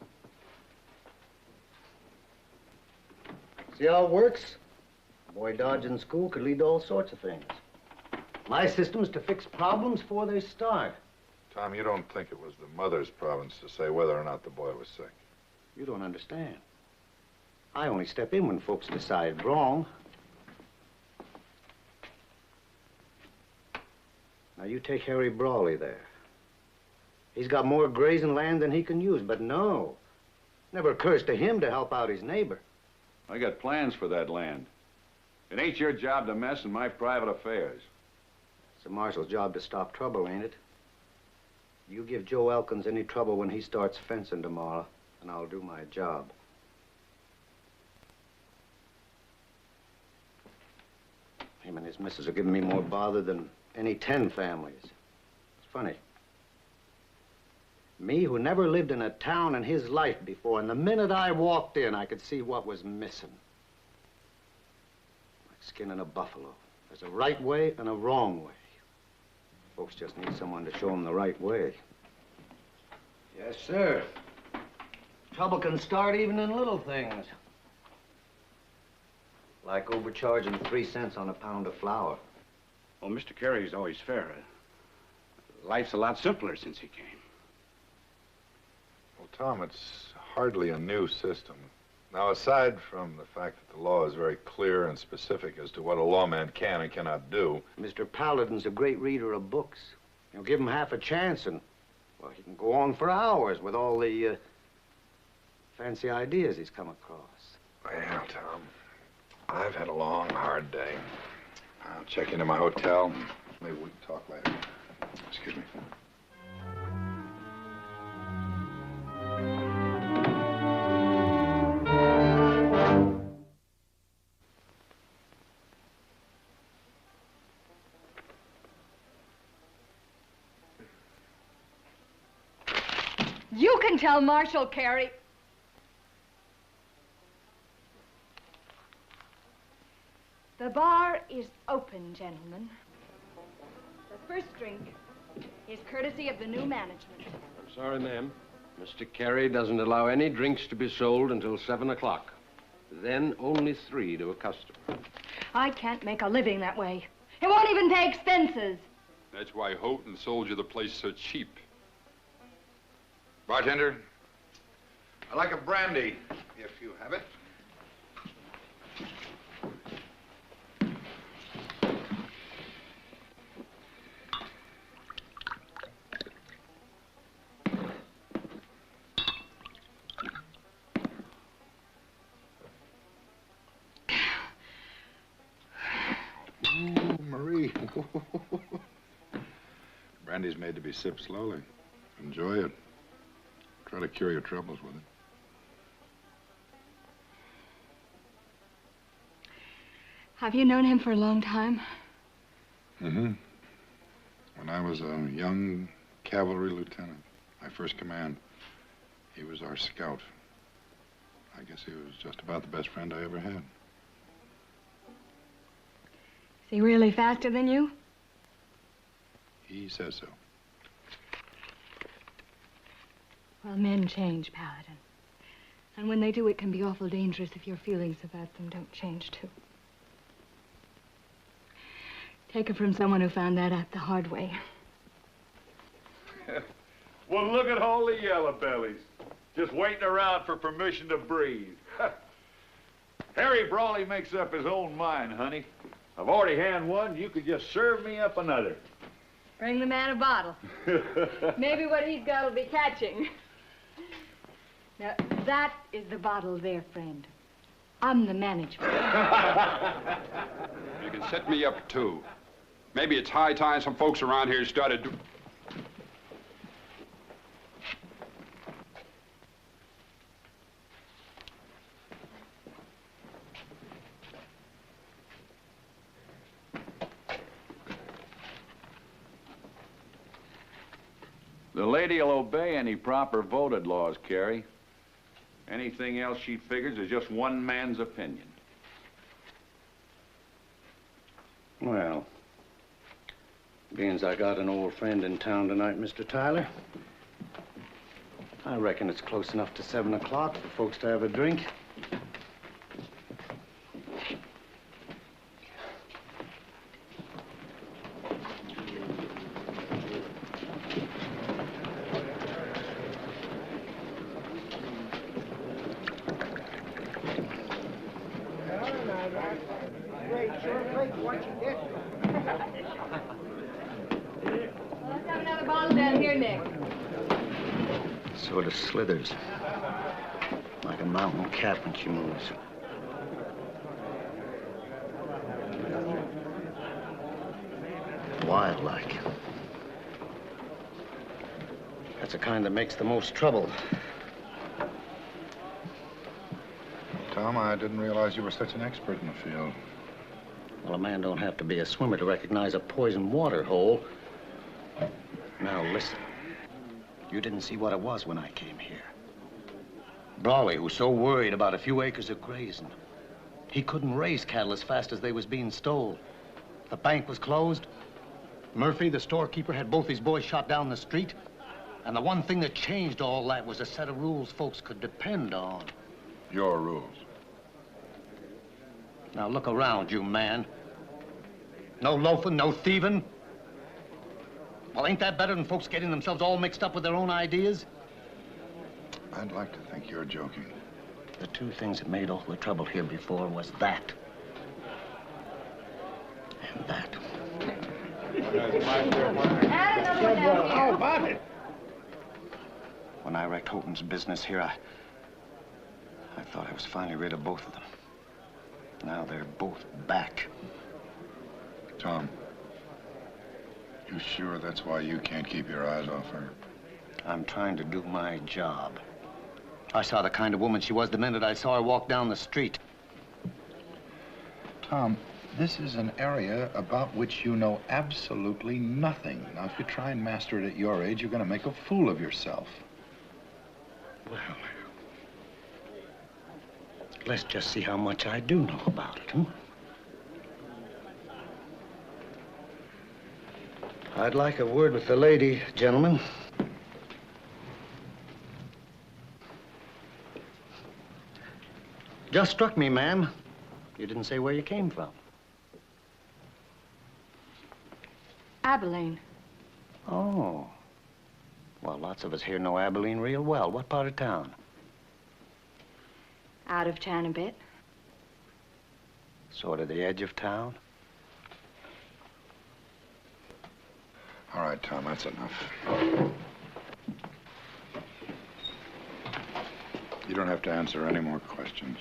See how it works? A boy dodging school could lead to all sorts of things. My system's to fix problems before they start. Tom, you don't think it was the mother's province to say whether or not the boy was sick? You don't understand. I only step in when folks decide wrong. Now, you take Harry Brawley there. He's got more grazing land than he can use, but no. Never occurs to him to help out his neighbor. I got plans for that land. It ain't your job to mess in my private affairs. It's the marshal's job to stop trouble, ain't it? You give Joe Elkins any trouble when he starts fencing tomorrow, and I'll do my job. Him and his missus are giving me more bother than any 10 families. It's funny. Me, who never lived in a town in his life before, and the minute I walked in, I could see what was missing. Like skinning a buffalo. There's a right way and a wrong way. Folks just need someone to show them the right way. Yes, sir. Trouble can start even in little things. Like overcharging 3 cents on a pound of flour. Well, Mr. Carey's always fair. Life's a lot simpler since he came. Well, Tom, it's hardly a new system. Now, aside from the fact that the law is very clear and specific as to what a lawman can and cannot do... Mr. Paladin's a great reader of books. You give him half a chance and, well, he can go on for hours with all the, fancy ideas he's come across. Well, Tom, I've had a long, hard day. I'll check into my hotel. Maybe we can talk later. Excuse me. You can tell Marshal Carey. The bar is open, gentlemen. The first drink is courtesy of the new management. I'm sorry, ma'am. Mr. Carey doesn't allow any drinks to be sold until 7 o'clock. Then only 3 to a customer. I can't make a living that way. It won't even pay expenses. That's why Houghton sold you the place so cheap. Bartender, I'd like a brandy, if you have it. Ooh, Marie. Brandy's made to be sipped slowly. Enjoy it. Try to cure your troubles with it. Have you known him for a long time? Mm-hmm. When I was a young cavalry lieutenant, my first command, he was our scout. I guess he was just about the best friend I ever had. Is he really faster than you? He says so. Well, men change, Paladin. And when they do, it can be awful dangerous if your feelings about them don't change, too. Take it from someone who found that out the hard way. Well, look at all the yellow bellies. Just waiting around for permission to breathe. Harry Brawley makes up his own mind, honey. I've already had one. You could just serve me up another. Bring the man a bottle. Maybe what he's got will be catching. Now, that is the bottle there, friend. I'm the manager. You can set me up, too. Maybe it's high time some folks around here started do... The lady'll obey any proper voted laws, Carrie. Anything else she figures is just one man's opinion. Well, being as I got an old friend in town tonight, Mr. Tyler, I reckon it's close enough to 7 o'clock for folks to have a drink. Let's have another bottle down here, Nick. Sort of slithers. Like a mountain cat when she moves. Wild-like. That's the kind that makes the most trouble. Tom, I didn't realize you were such an expert in the field. Well, a man don't have to be a swimmer to recognize a poisoned water hole. Now, listen. You didn't see what it was when I came here. Brawley was so worried about a few acres of grazing. He couldn't raise cattle as fast as they was being stole. The bank was closed. Murphy, the storekeeper, had both his boys shot down the street. And the one thing that changed all that was a set of rules folks could depend on. Your rules. Now, look around, you man. No loafing, no thieving. Well, ain't that better than folks getting themselves all mixed up with their own ideas? I'd like to think you're joking. The two things that made all the trouble here before was that. And that. How about it? When I wrecked Houghton's business here, I thought I was finally rid of both of them. Now they're both back. Tom, you sure that's why you can't keep your eyes off her? I'm trying to do my job. I saw the kind of woman she was the minute I saw her walk down the street. Tom, this is an area about which you know absolutely nothing. Now, if you try and master it at your age, you're going to make a fool of yourself. Well, let's just see how much I do know about it, huh? I'd like a word with the lady, gentlemen. Just struck me, ma'am. You didn't say where you came from. Abilene. Oh. Well, lots of us here know Abilene real well. What part of town? Out of town a bit. Sort of the edge of town? All right, Tom, that's enough. You don't have to answer any more questions.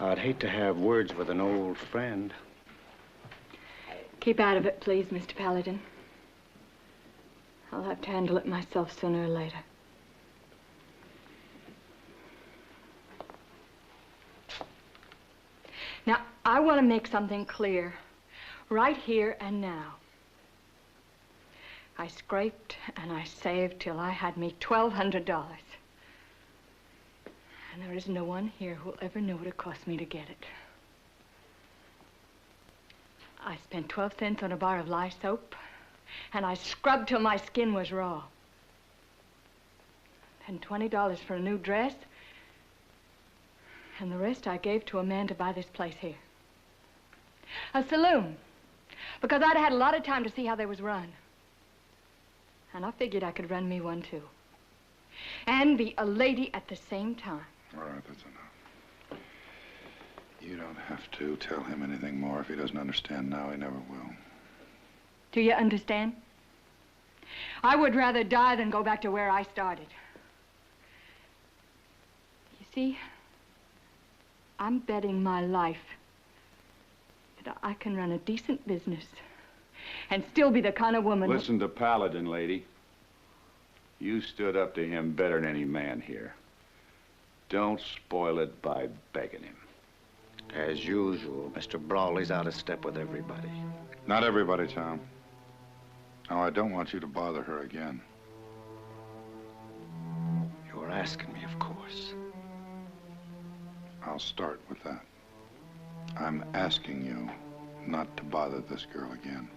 I'd hate to have words with an old friend. Keep out of it, please, Mr. Paladin. I'll have to handle it myself sooner or later. Now, I want to make something clear, right here and now. I scraped and I saved till I had me $1,200. And there is no one here who'll ever know what it cost me to get it. I spent 12 cents on a bar of lye soap, and I scrubbed till my skin was raw. And $20 for a new dress, and the rest I gave to a man to buy this place here. A saloon, because I'd had a lot of time to see how they was run. And I figured I could run me one too. And be a lady at the same time. All right, that's enough. You don't have to tell him anything more. If he doesn't understand now, he never will. Do you understand? I would rather die than go back to where I started. You see, I'm betting my life that I can run a decent business and still be the kind of woman... Listen to Paladin, lady. You stood up to him better than any man here. Don't spoil it by begging him. As usual, Mr. Brawley's out of step with everybody. Not everybody, Tom. Now, I don't want you to bother her again. You're asking me, of course. I'll start with that. I'm asking you not to bother this girl again.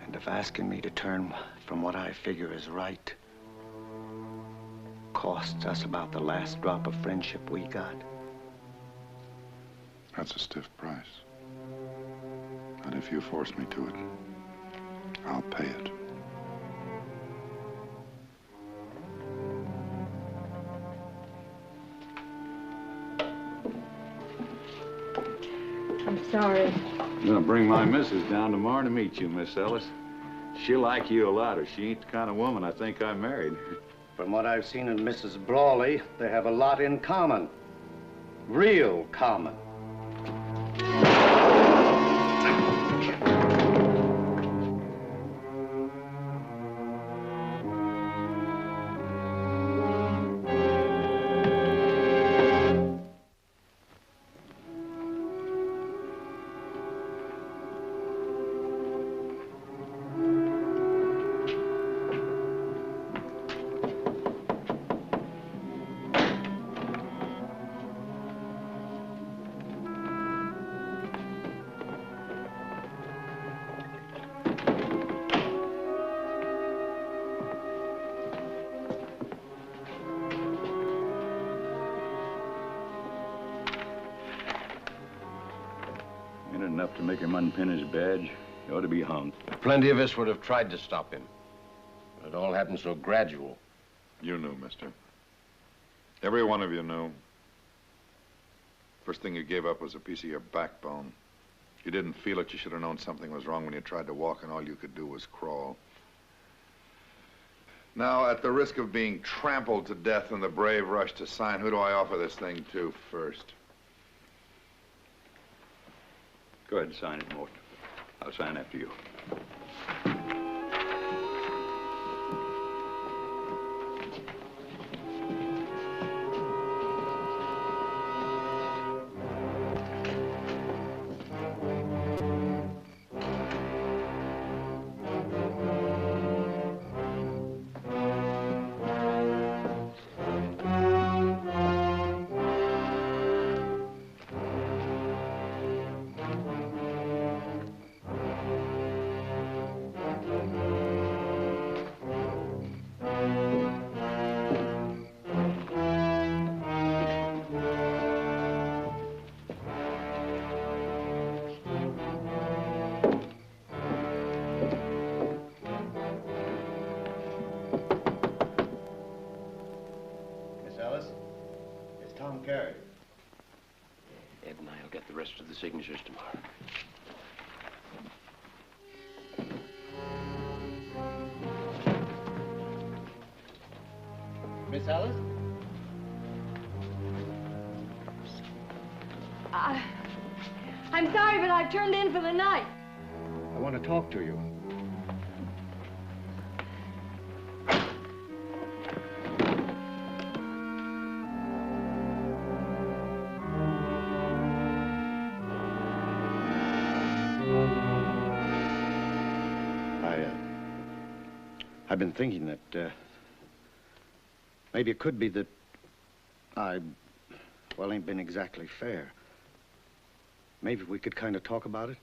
And if asking me to turn from what I figure is right costs us about the last drop of friendship we got. That's a stiff price. But if you force me to it, I'll pay it. I'm sorry. I'm gonna bring my missus down tomorrow to meet you, Miss Ellis. She'll like you a lot, or she ain't the kind of woman I think I married. From what I've seen in Mrs. Brawley, they have a lot in common. Real common. Enough to make him unpin his badge. He ought to be hung. Plenty of us would have tried to stop him. But it all happened so gradual. You knew, mister. Every one of you knew. First thing you gave up was a piece of your backbone. You didn't feel it. You should have known something was wrong when you tried to walk, and all you could do was crawl. Now, at the risk of being trampled to death in the brave rush to sign, who do I offer this thing to first? Go ahead and sign it, Mort. I'll sign after you. Ed and I'll get the rest of the signatures tomorrow. Miss Ellis? I'm sorry, but I've turned in for the night. I want to talk to you. I've been thinking that maybe it could be that well, ain't been exactly fair. Maybe we could kind of talk about it.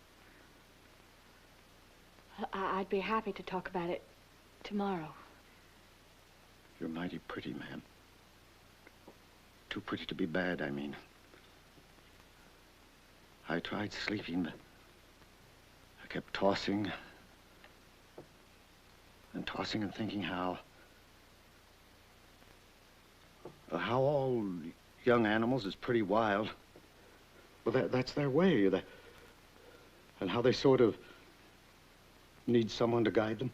I'd be happy to talk about it tomorrow. You're mighty pretty, ma'am. Too pretty to be bad, I mean. I tried sleeping, but I kept tossing and thinking how all young animals is pretty wild. Well, that's their way. And how they sort of need someone to guide them.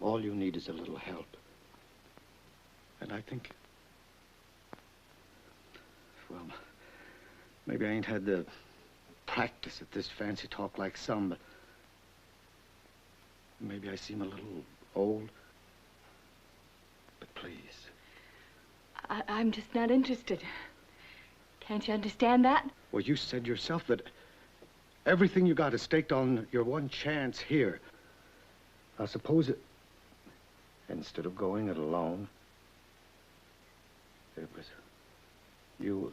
All you need is a little help. And I think, well, maybe I ain't had the practice at this fancy talk like some, but maybe I seem a little old. But please. I'm just not interested. Can't you understand that? Well, you said yourself that everything you got is staked on your one chance here. Now, suppose it, instead of going it alone, it was you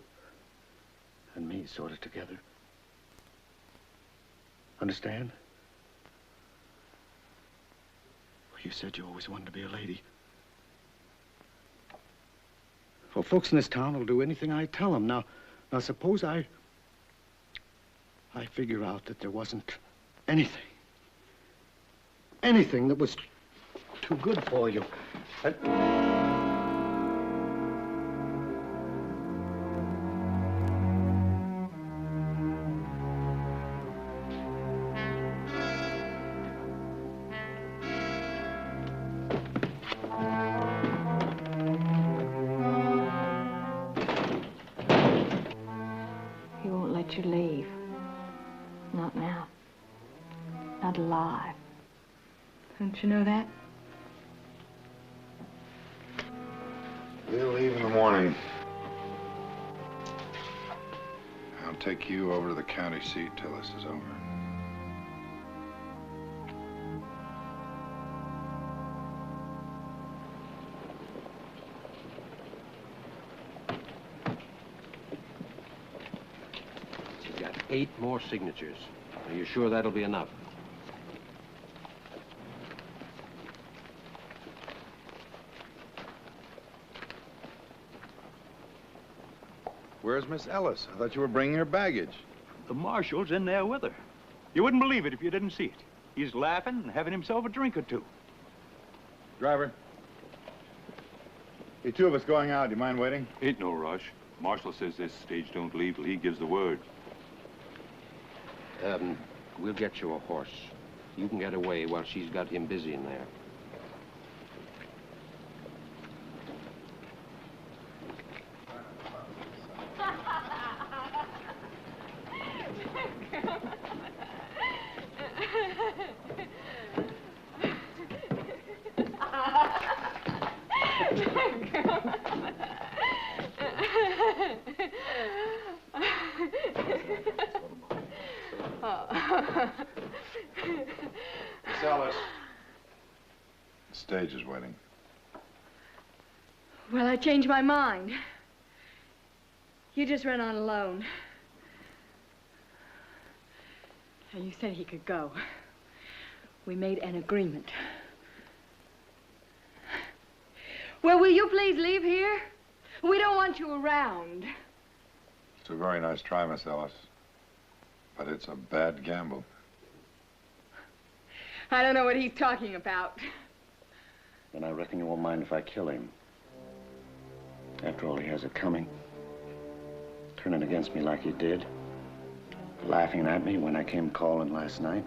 and me sort of together. Understand? Well, you said you always wanted to be a lady. Well, folks in this town will do anything I tell them. Now, suppose I figure out that there wasn't anything that was too good for you. He won't let you leave. Not now. Not alive. Don't you know that? We'll leave in the morning. I'll take you over to the county seat till this is over. You've got 8 more signatures. Are you sure that'll be enough? Where's Miss Ellis? I thought you were bringing her baggage. The marshal's in there with her. You wouldn't believe it if you didn't see it. He's laughing and having himself a drink or two. Driver. The 2 of us going out. Do you mind waiting? Ain't no rush. Marshal says this stage don't leave till he gives the word. We'll get you a horse. You can get away while she's got him busy in there. Miss Ellis. The stage is waiting. Well, I changed my mind. You just run on alone. Now, you said he could go. We made an agreement. Well, will you please leave here? We don't want you around. It's a very nice try, Miss Ellis. But it's a bad gamble. I don't know what he's talking about. Then I reckon you won't mind if I kill him. After all, he has it coming. Turning against me like he did. Laughing at me when I came calling last night.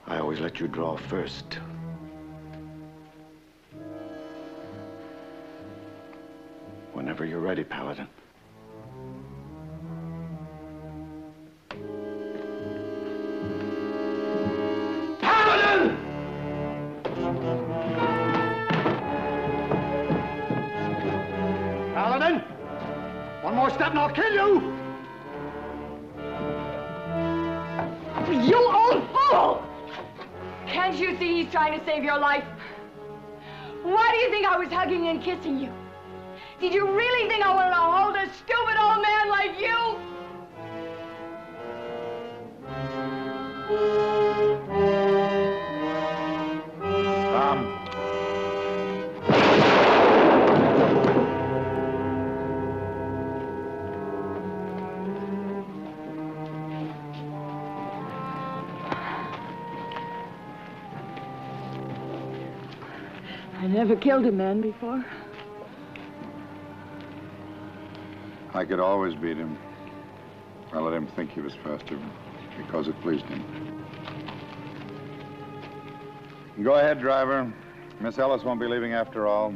I always let you draw first. Whenever you're ready, Paladin. Paladin! Paladin! One more step and I'll kill you! You old fool! Can't you see he's trying to save your life? Why do you think I was hugging and kissing you? Did you really think I wanted to hold a stupid old man like you? I never killed a man before. I could always beat him. I let him think he was faster because it pleased him. Go ahead, driver. Miss Ellis won't be leaving after all.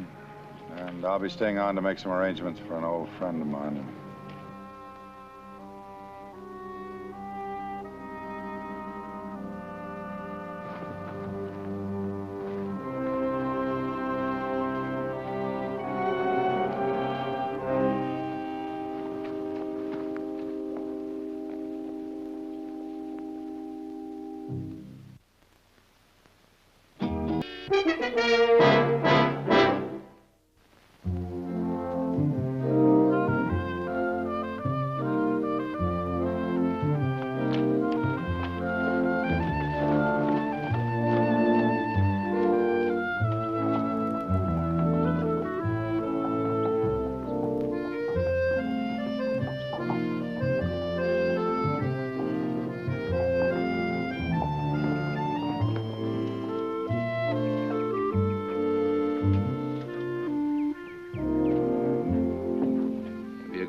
And I'll be staying on to make some arrangements for an old friend of mine.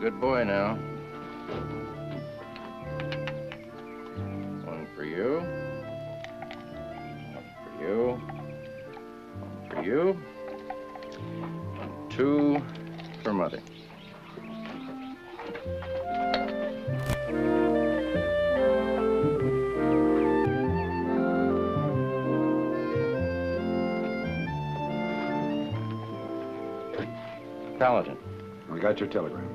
Good boy now. One for you. One for you. One for you. And two for Mother. Paladin. I got your telegram.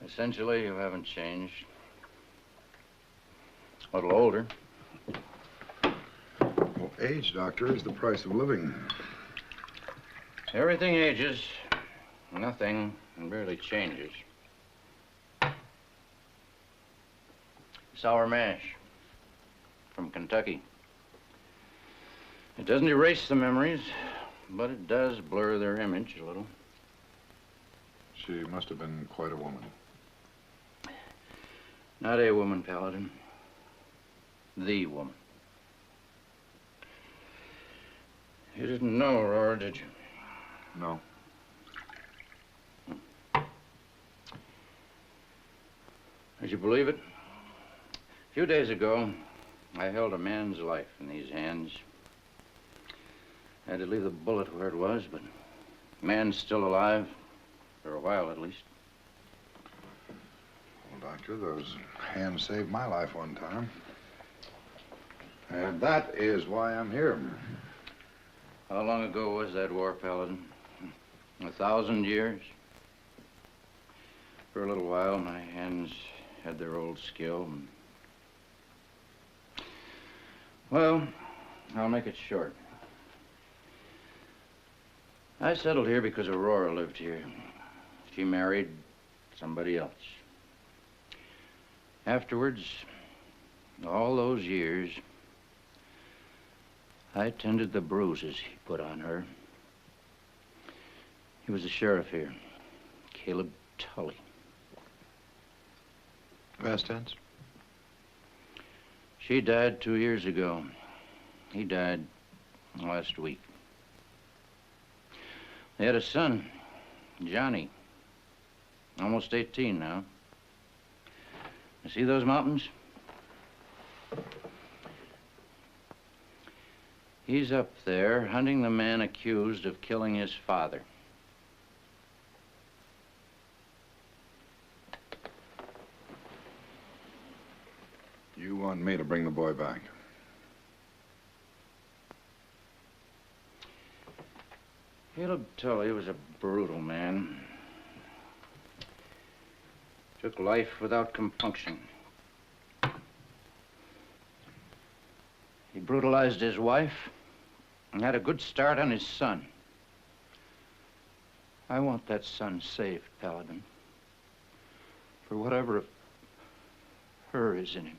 Essentially, you haven't changed. A little older. Well, age, Doctor, is the price of living. Everything ages. Nothing really changes. Sour mash from Kentucky. It doesn't erase the memories, but it does blur their image a little. She must have been quite a woman. Not a woman, Paladin. The woman. You didn't know Aurora, did you? No. Would you believe it? A few days ago, I held a man's life in these hands. I had to leave the bullet where it was, but the man's still alive, for a while at least. Well, Doctor, those hands saved my life one time. And that is why I'm here. How long ago was that war, Paladin? 1,000 years? For a little while, my hands had their old skill. Well, I'll make it short. I settled here because Aurora lived here. She married somebody else. Afterwards, all those years, I tended the bruises he put on her. He was the sheriff here, Caleb Tully. Past tense? She died 2 years ago. He died last week. They had a son, Johnny, almost 18 now. You see those mountains? He's up there hunting the man accused of killing his father. You want me to bring the boy back? Caleb Tully was a brutal man. Took life without compunction. He brutalized his wife and had a good start on his son. I want that son saved, Paladin. For whatever of her is in him.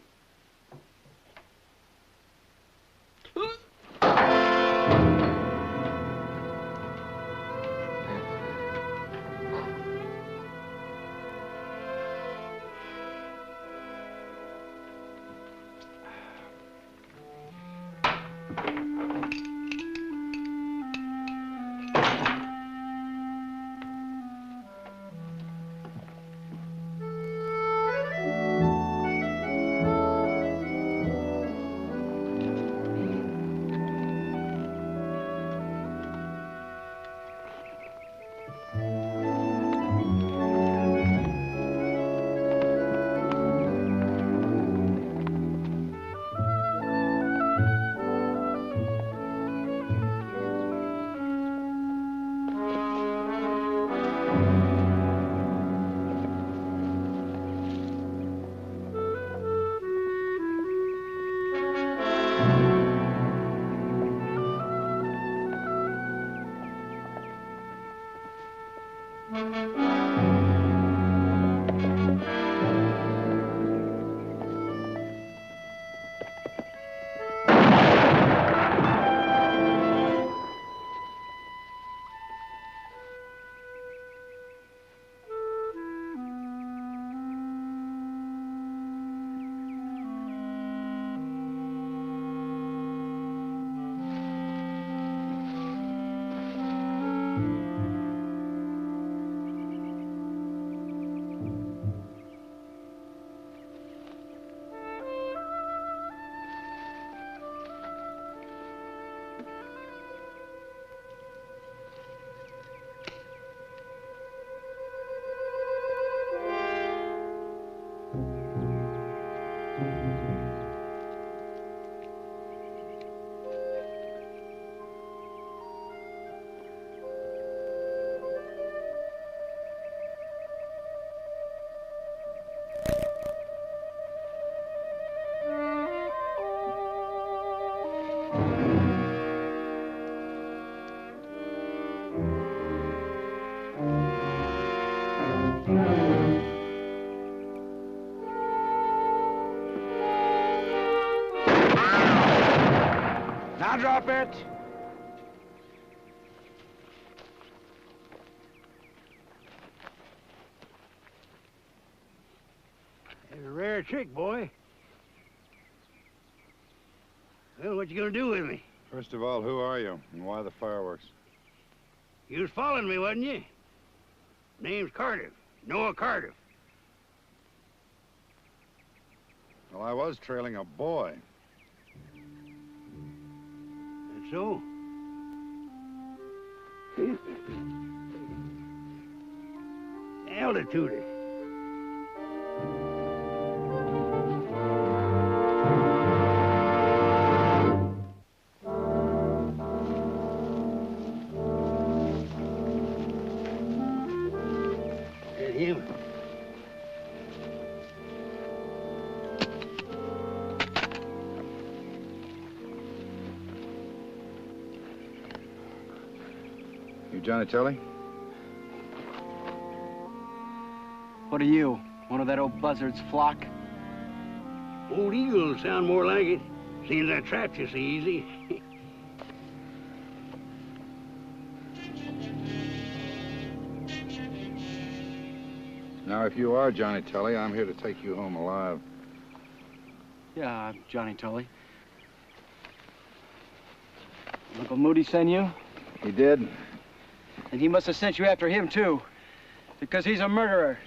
Now drop it. It's a rare trick, boy. Well, what you gonna do with me? First of all, who are you, and why the fireworks? You was following me, wasn't you? Name's Cardiff. Noah Cardiff. Well, I was trailing a boy. And so? Altitude. That him? You Johnny Tully? What are you? One of that old buzzard's flock? Old Eagle sound more like it. Seems I trapped you so easy. Now, if you are Johnny Tully, I'm here to take you home alive. Yeah, I'm Johnny Tully. Uncle Moody sent you? He did. And he must have sent you after him, too. Because he's a murderer.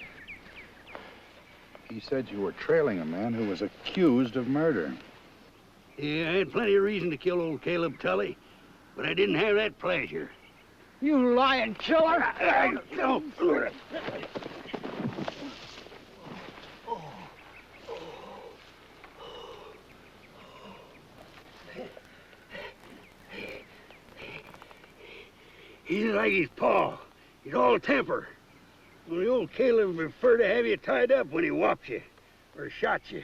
He said you were trailing a man who was accused of murder. Yeah, I had plenty of reason to kill old Caleb Tully, but I didn't have that pleasure. You lying killer! He's like his paw. He's all temper. Only old Caleb would prefer to have you tied up when he whopped you or shot you.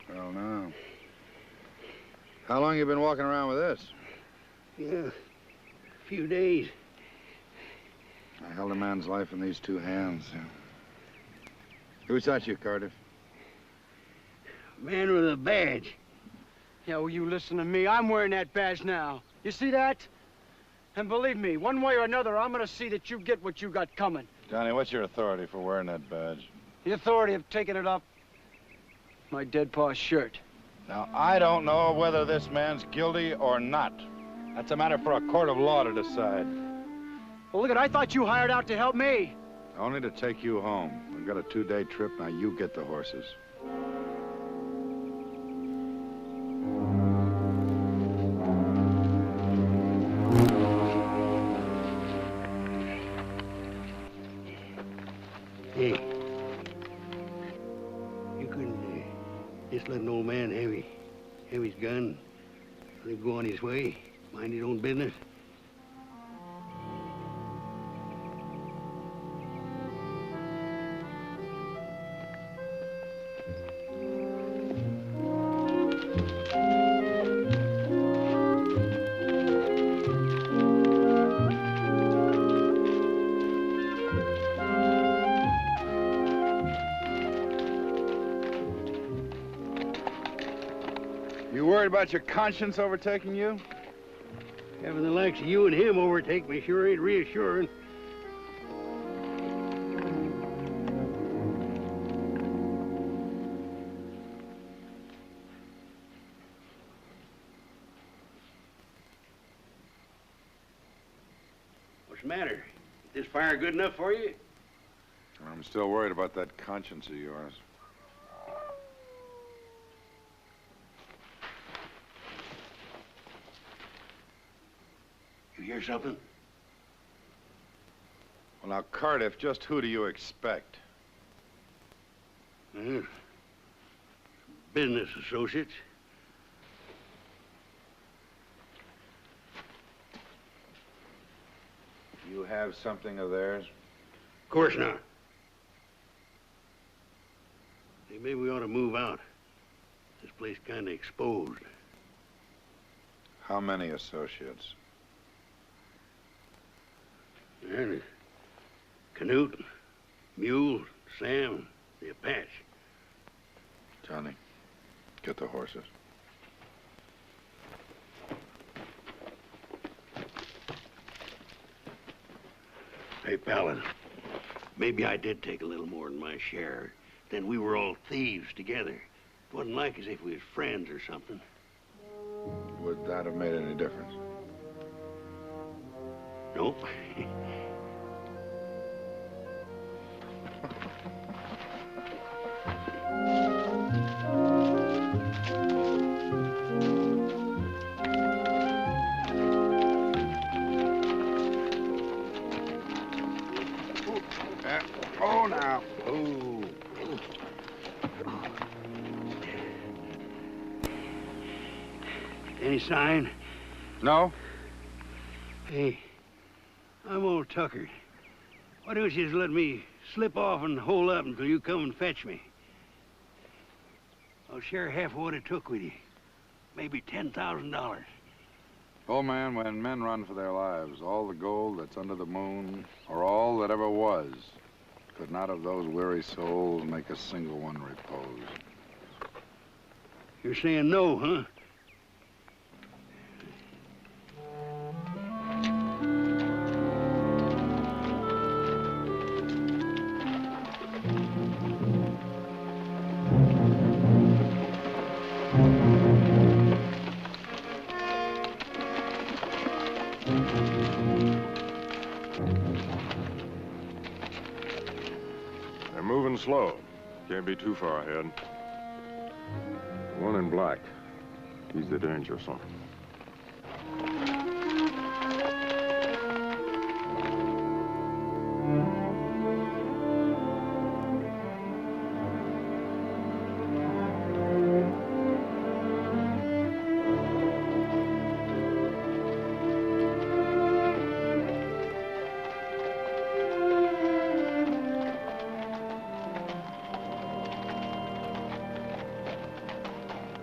Well, now. How long you been walking around with this? Yeah, a few days. I held a man's life in these two hands. Who shot you, Cardiff? Man with a badge. Yeah, well, you listen to me. I'm wearing that badge now. You see that? And believe me, one way or another, I'm gonna see that you get what you got coming. Johnny, what's your authority for wearing that badge? The authority of taking it off my dead pa's shirt. Now, I don't know whether this man's guilty or not. That's a matter for a court of law to decide. Well, look I thought you hired out to help me. Only to take you home. We've got a 2-day trip. Now you get the horses. Hey, you couldn't just let an old man have his gun, let him go on his way, mind his own business? You worried about your conscience overtaking you? Having the likes of you and him overtake me sure ain't reassuring. What's the matter? Is this fire good enough for you? I'm still worried about that conscience of yours. You hear something? Well, now, Cardiff, just who do you expect? Business associates. You have something of theirs? Of course not. Hey, maybe we ought to move out. This place kind of exposed. How many associates? And Canute, Mule, Sam, the Apache. Johnny, get the horses. Hey, Paladin, maybe I did take a little more than my share. Then we were all thieves together. It wasn't like as if we was friends or something. Would that have made any difference? Nope. Oh, now. Oh. Any sign? No. Hey, I'm all tuckered. Why don't you just let me slip off and hole up until you come and fetch me? I'll share half of what it took with you. Maybe $10,000. Old man, when men run for their lives, all the gold that's under the moon, or all that ever was, could not of those weary souls make a single one repose. You're saying no, huh? They're moving slow. Can't be too far ahead. One in black. He's the danger, son.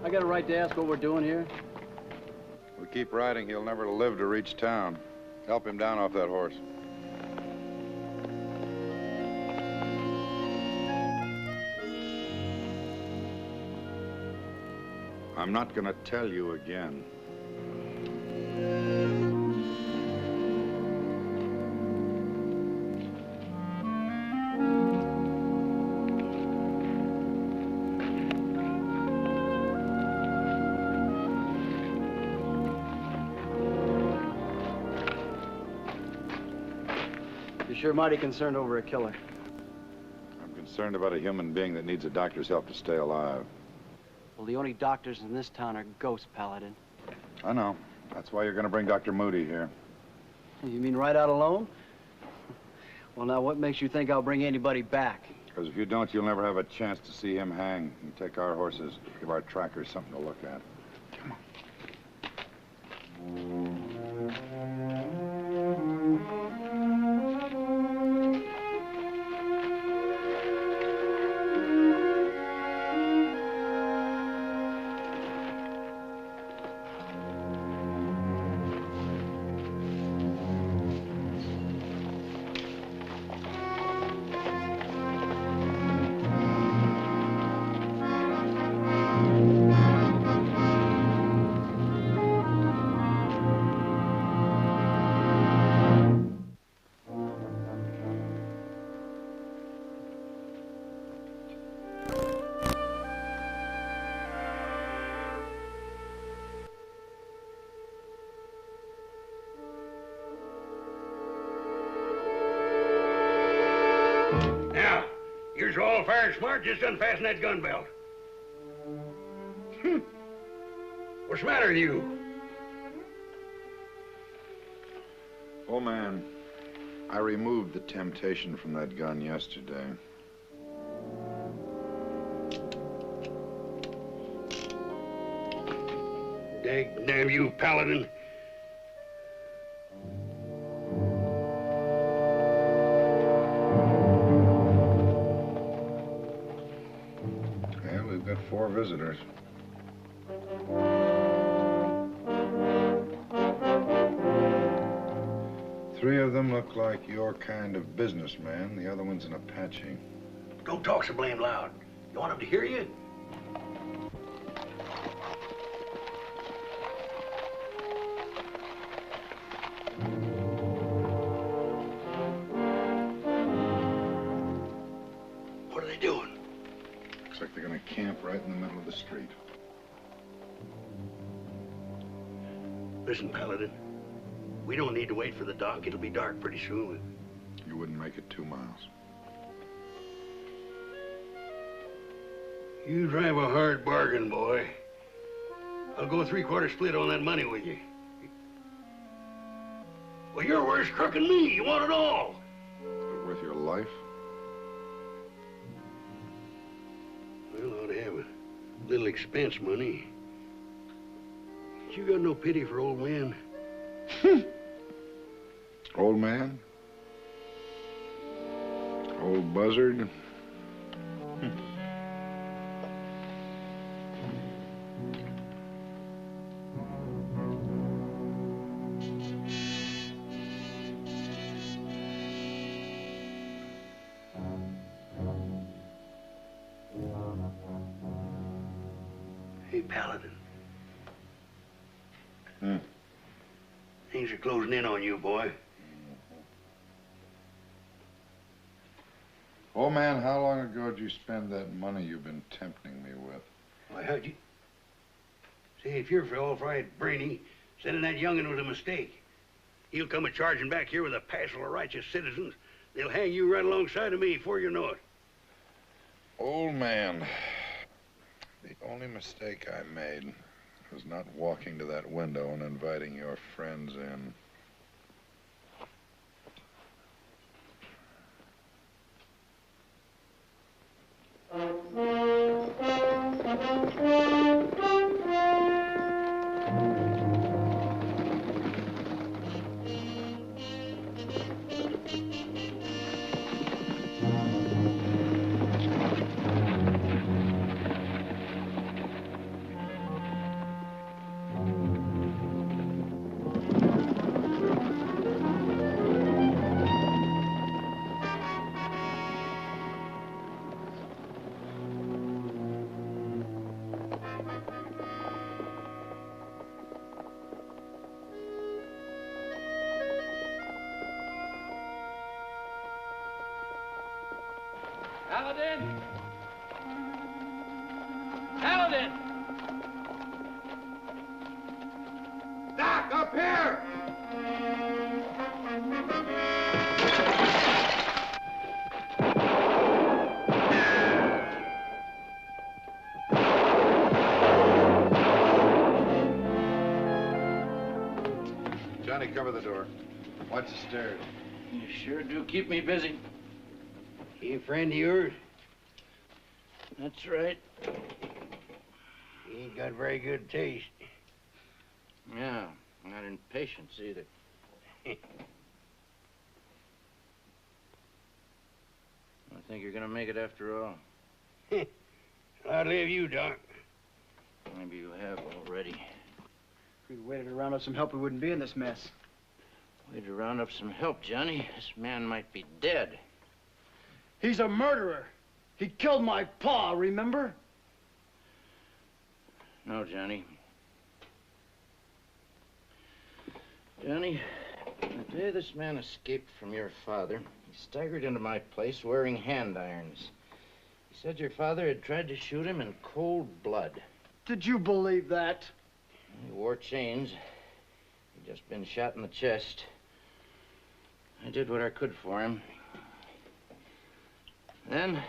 I got a right to ask what we're doing here? We keep riding, he'll never live to reach town. Help him down off that horse. I'm not gonna tell you again. You're sure mighty concerned over a killer. I'm concerned about a human being that needs a doctor's help to stay alive. Well, the only doctors in this town are ghosts, Paladin. I know. That's why you're gonna bring Dr. Moody here. You mean right out alone? Well, now, what makes you think I'll bring anybody back? Because if you don't, you'll never have a chance to see him hang and take our horses, give our trackers something to look at. Come on. Now, you're all fair and smart. Just unfasten that gun belt. What's the matter with you? Old man, I removed the temptation from that gun yesterday. Damn you, Paladin. Yeah, we've got 4 visitors. Three of them look like your kind of businessman. The other one's an Apache. Don't talk so blame loud. You want them to hear you? What are they doing? Looks like they're gonna camp right in the middle of the street. Listen, Paladin. We don't need to wait for the dock. It'll be dark pretty soon. You wouldn't make it 2 miles. You drive a hard bargain, boy. I'll go 3/4 split on that money with you. Well, you're worse crook than me. You want it all. Is it worth your life? Well, I ought to have a little expense money. But you got no pity for old men. Old man? Old buzzard? Hey, Paladin. Things are closing in on you, boy. Old man, how long ago did you spend that money you've been tempting me with? Why, how'd you... Say, if you're all right, brainy, sending that young'un was a mistake. He'll come a-charging back here with a passel of righteous citizens. They'll hang you right alongside of me before you know it. Old man, the only mistake I made is not walking to that window and inviting your friends in. Paladin! Paladin! Doc, up here! Johnny, cover the door. Watch the stairs. You sure do keep me busy. He a friend of yours? That's right. He ain't got very good taste. Yeah, not in patience either. I think you're gonna make it after all. Hardly have you, Doc. Maybe you have already. If we'd waited to round up some help, we wouldn't be in this mess. Wait to round up some help, Johnny. This man might be dead. He's a murderer. He killed my pa, remember? No, Johnny. Johnny, the day this man escaped from your father, he staggered into my place wearing hand irons. He said your father had tried to shoot him in cold blood. Did you believe that? He wore chains. He'd just been shot in the chest. I did what I could for him. Then,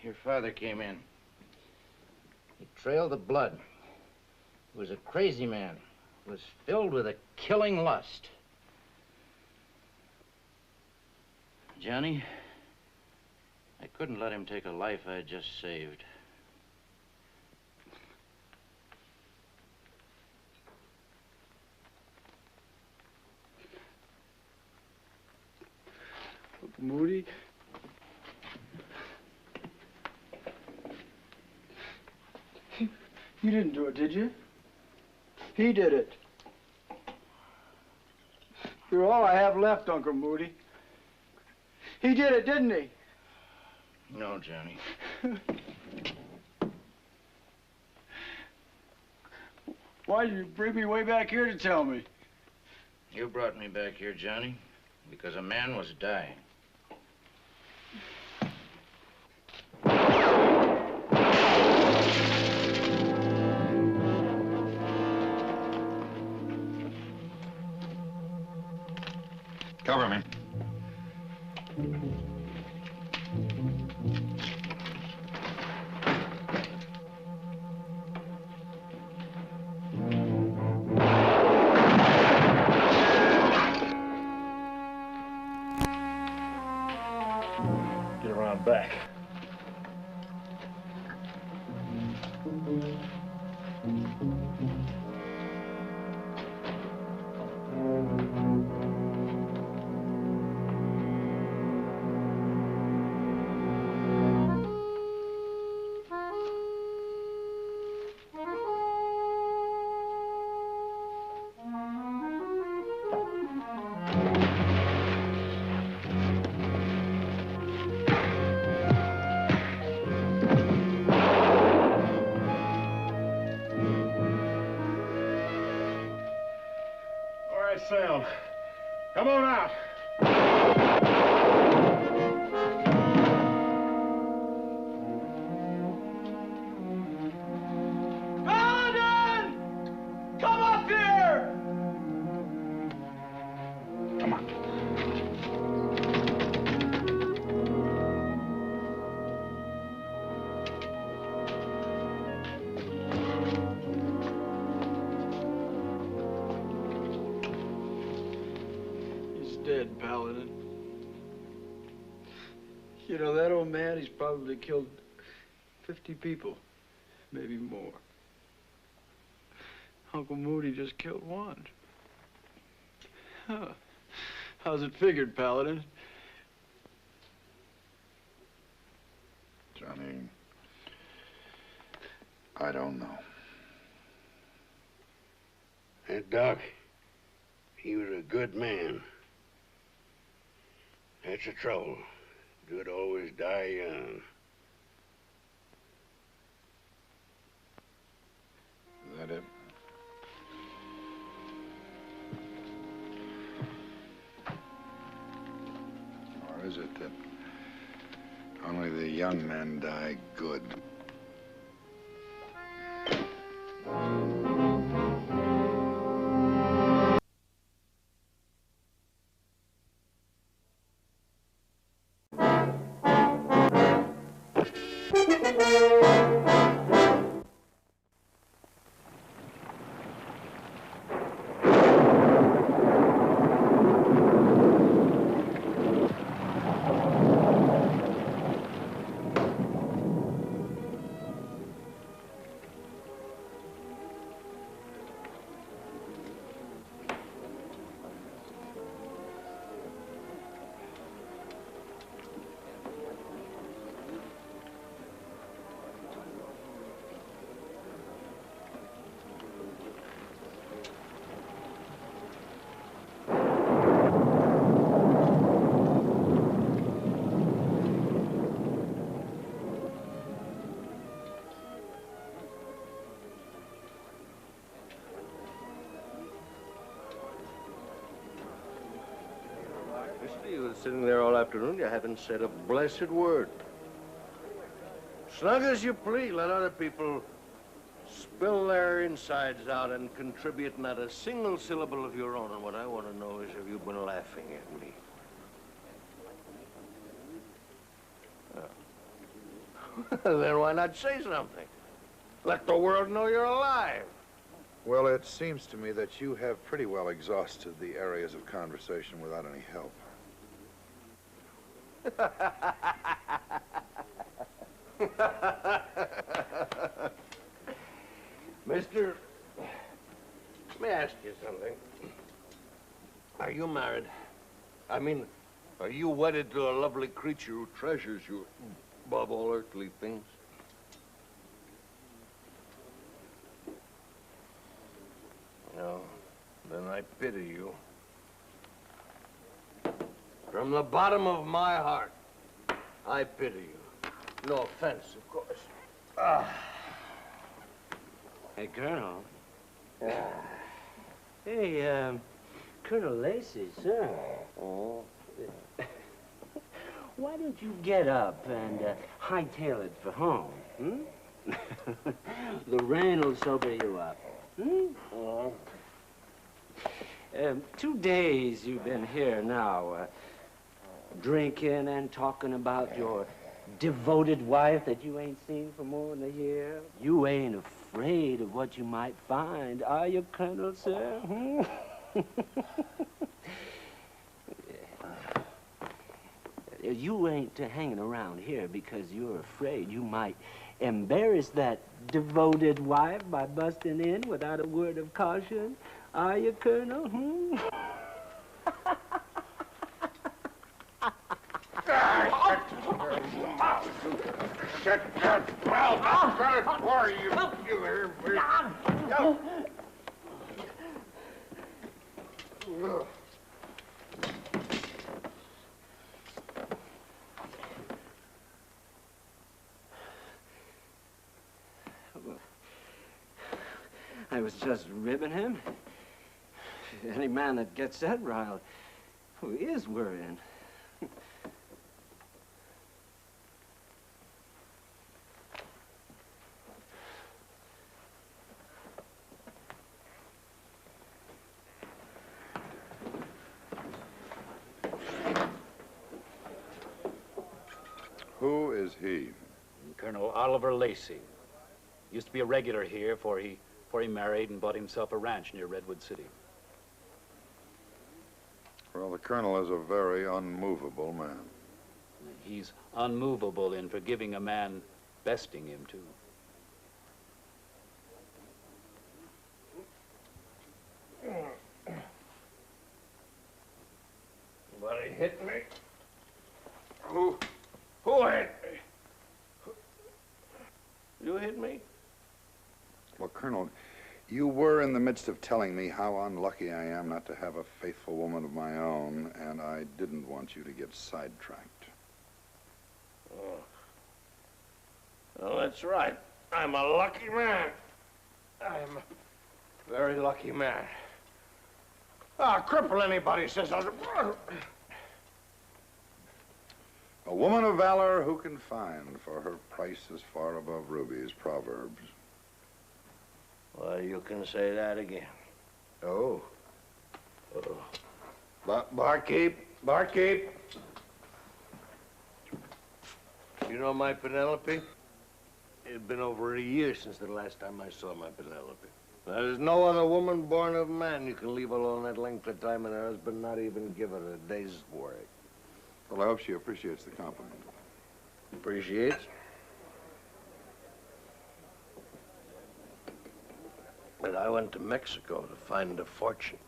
your father came in. He trailed the blood. He was a crazy man. He was filled with a killing lust. Johnny, I couldn't let him take a life I had just saved. Moody? You didn't do it, did you? He did it. You're all I have left, Uncle Moody. He did it, didn't he? No, Johnny. Why did you bring me way back here to tell me? You brought me back here, Johnny, because a man was dying. Cover me. Get around back. Sam, come on out. Paladin! Come up here! Come on. dead, Paladin. You know, that old man, he's probably killed 50 people, maybe more. Uncle Moody just killed one. Huh. How's it figured, Paladin? Johnny, I don't know. That Doc, he was a good man. That's the trouble. Good always die young. Is that it? Or is it that only the young men die good? You were sitting there all afternoon. You haven't said a blessed word. Snug as you please, let other people spill their insides out and contribute not a single syllable of your own. And what I want to know is, have you been laughing at me? Then why not say something? Let the world know you're alive. Well, it seems to me that you have pretty well exhausted the areas of conversation without any help. Mister, let me ask you something. Are you married? I mean, are you wedded to a lovely creature who treasures you above all earthly things? No, then I pity you. From the bottom of my heart, I pity you. No offense, of course. Hey, Colonel. Hey, Colonel Lacey, sir. Oh. Why don't you get up and hightail it for home, hmm? The rain will sober you up, hmm? 2 days you've been here now, drinking and talking about your devoted wife that you ain't seen for more than a year. You ain't afraid of what you might find, are you, Colonel, sir? Hmm? You ain't hanging around here because you're afraid you might embarrass that devoted wife by busting in without a word of caution, are you, Colonel? Hmm? Shut that mouth! Where are you? I was just ribbing him. Any man that gets that riled, who is worrying. Who is he? Colonel Oliver Lacey. Used to be a regular here before he married and bought himself a ranch near Redwood City. Well, the colonel is a very unmovable man. He's unmovable in forgiving a man besting him, too. Somebody hit me? Who hit me? You hit me? Well, Colonel, you were in the midst of telling me how unlucky I am not to have a faithful woman of my own, and I didn't want you to get sidetracked. Oh. Well, that's right. I'm a lucky man. I'm a very lucky man. I'll cripple anybody who says I... A woman of valor who can find, for her price is far above rubies, Proverbs. Well, you can say that again. Oh. Barkeep. You know my Penelope? It'd been over a year since the last time I saw my Penelope. There's no other woman born of man you can leave alone that length of time and her husband not even give her a day's work. Well, I hope she appreciates the compliment. Appreciates? But I went to Mexico to find a fortune.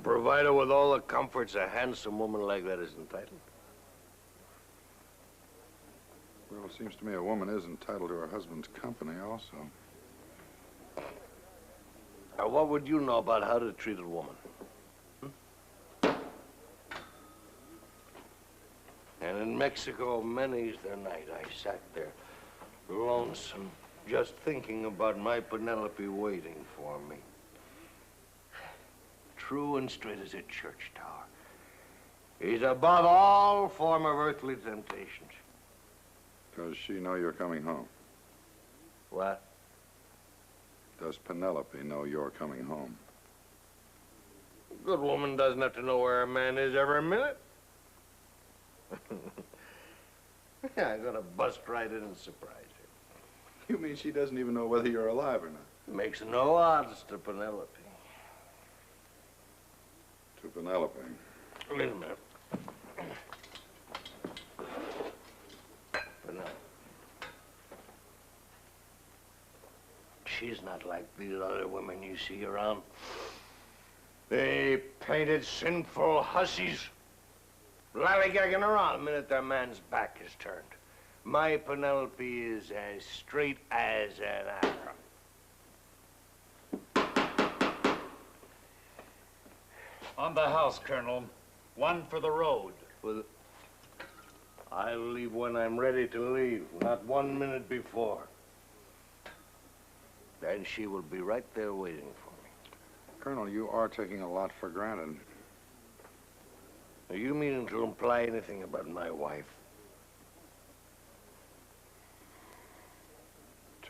Provide her with all the comforts a handsome woman like that is entitled. Well, it seems to me a woman is entitled to her husband's company also. Now, what would you know about how to treat a woman? And in Mexico, many's the night I sat there, lonesome, just thinking about my Penelope waiting for me. True and straight as a church tower. He's above all form of earthly temptations. Does she know you're coming home? What? Does Penelope know you're coming home? A good woman doesn't have to know where a man is every minute. I'm gonna bust right in and surprise her. You mean she doesn't even know whether you're alive or not? Makes no odds to Penelope. To Penelope? Wait a minute. Penelope. She's not like these other women you see around. They painted sinful hussies. Lollygagging around the minute their man's back is turned. My Penelope is as straight as an arrow. On the house, Colonel. One for the road. Well, I'll leave when I'm ready to leave, not 1 minute before. Then she will be right there waiting for me. Colonel, you are taking a lot for granted. Are you meaning to imply anything about my wife?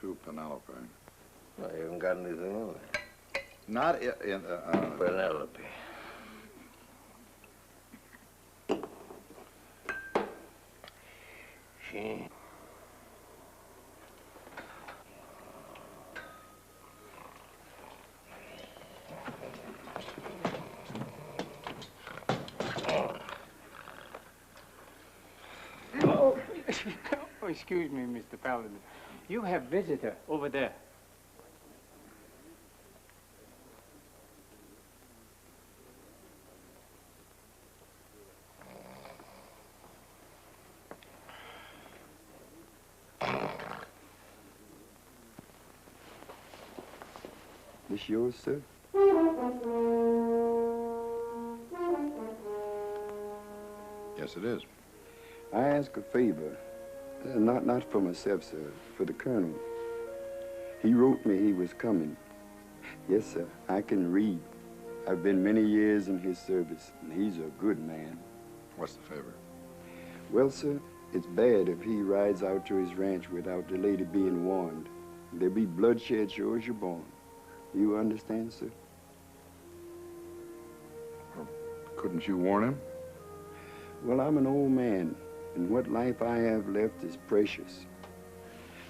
To Penelope. I haven't got anything on it. Not in Penelope. She... Oh, excuse me, Mr. Paladin. You have visitor over there. This yours, sir? Yes, it is. I ask a favor. Not for myself, sir, for the colonel. He wrote me he was coming. Yes, sir, I can read. I've been many years in his service, and he's a good man. What's the favor? Well, sir, it's bad if he rides out to his ranch without the lady being warned. There'll be bloodshed sure as you're born. You understand, sir? Couldn't you warn him? Well, I'm an old man, and what life I have left is precious.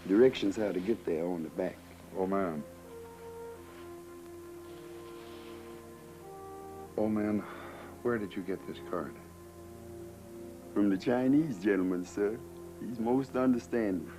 Directions how to get there on the back. Old man. Old man, Where did you get this card? From the Chinese gentleman, sir. He's most understanding.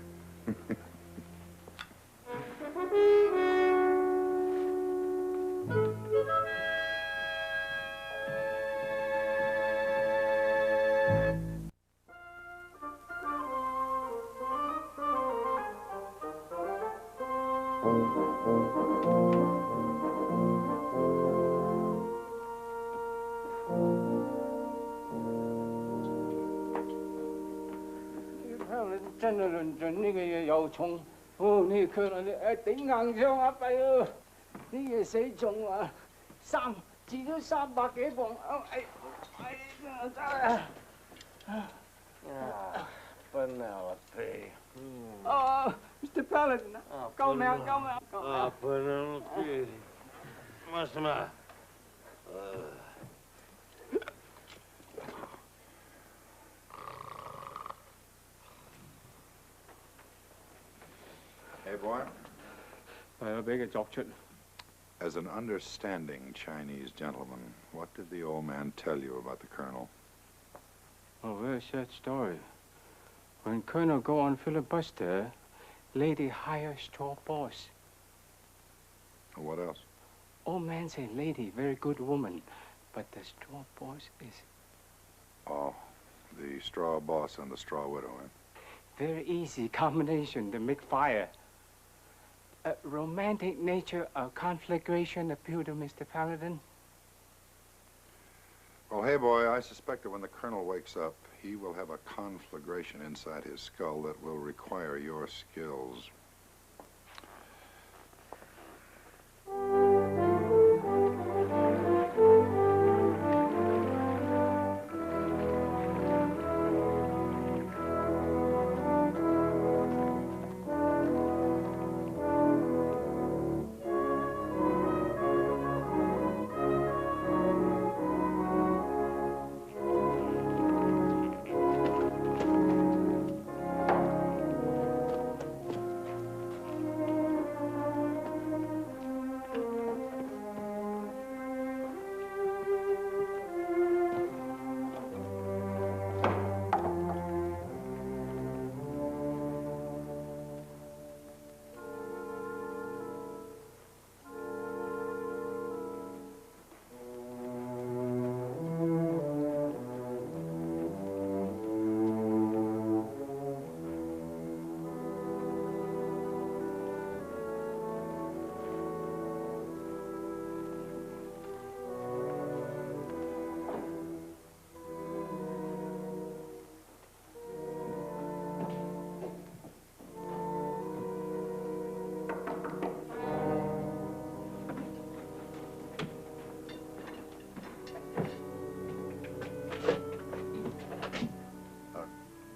Penelope. Oh, Mr. Paladin. Go now, go now. Oh, Penelope. What's the matter? Hey, boy. I beg it, Doctor. As an understanding Chinese gentleman, what did the old man tell you about the colonel? Oh, very sad story. When Colonel go on filibuster, lady hire straw boss. What else? Old man say lady, very good woman, but the straw boss is... Oh, the straw boss and the straw widow, eh? Very easy combination to make fire. A romantic nature of conflagration appeal to Mr. Paladin? Well, hey, boy, I suspect that when the colonel wakes up, he will have a conflagration inside his skull that will require your skills.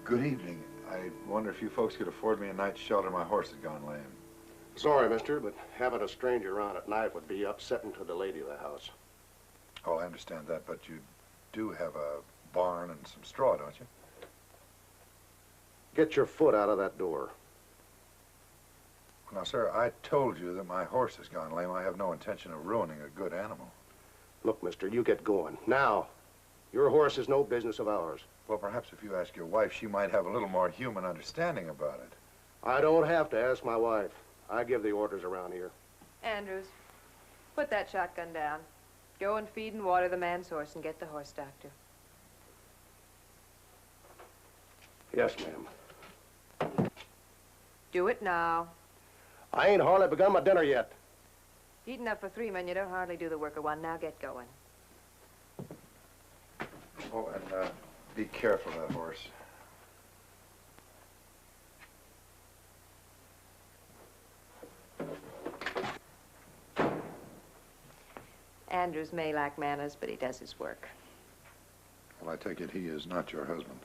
Good evening. I wonder if you folks could afford me a night's shelter. My horse has gone lame. Sorry, mister, but having a stranger around at night would be upsetting to the lady of the house. Oh, I understand that, but you do have a barn and some straw, don't you? Get your foot out of that door. Now, sir, I told you that my horse has gone lame. I have no intention of ruining a good animal. Look, mister, you get going. Now, your horse is no business of ours. Well, perhaps if you ask your wife, she might have a little more human understanding about it. I don't have to ask my wife. I give the orders around here. Andrews, put that shotgun down. Go and feed and water the man's horse and get the horse doctor. Yes, ma'am. Do it now. I ain't hardly begun my dinner yet. Eat enough for 3 men, you don't hardly do the work of one. Now get going. Oh, and be careful of that horse. Andrews may lack manners, but he does his work. Well, I take it he is not your husband.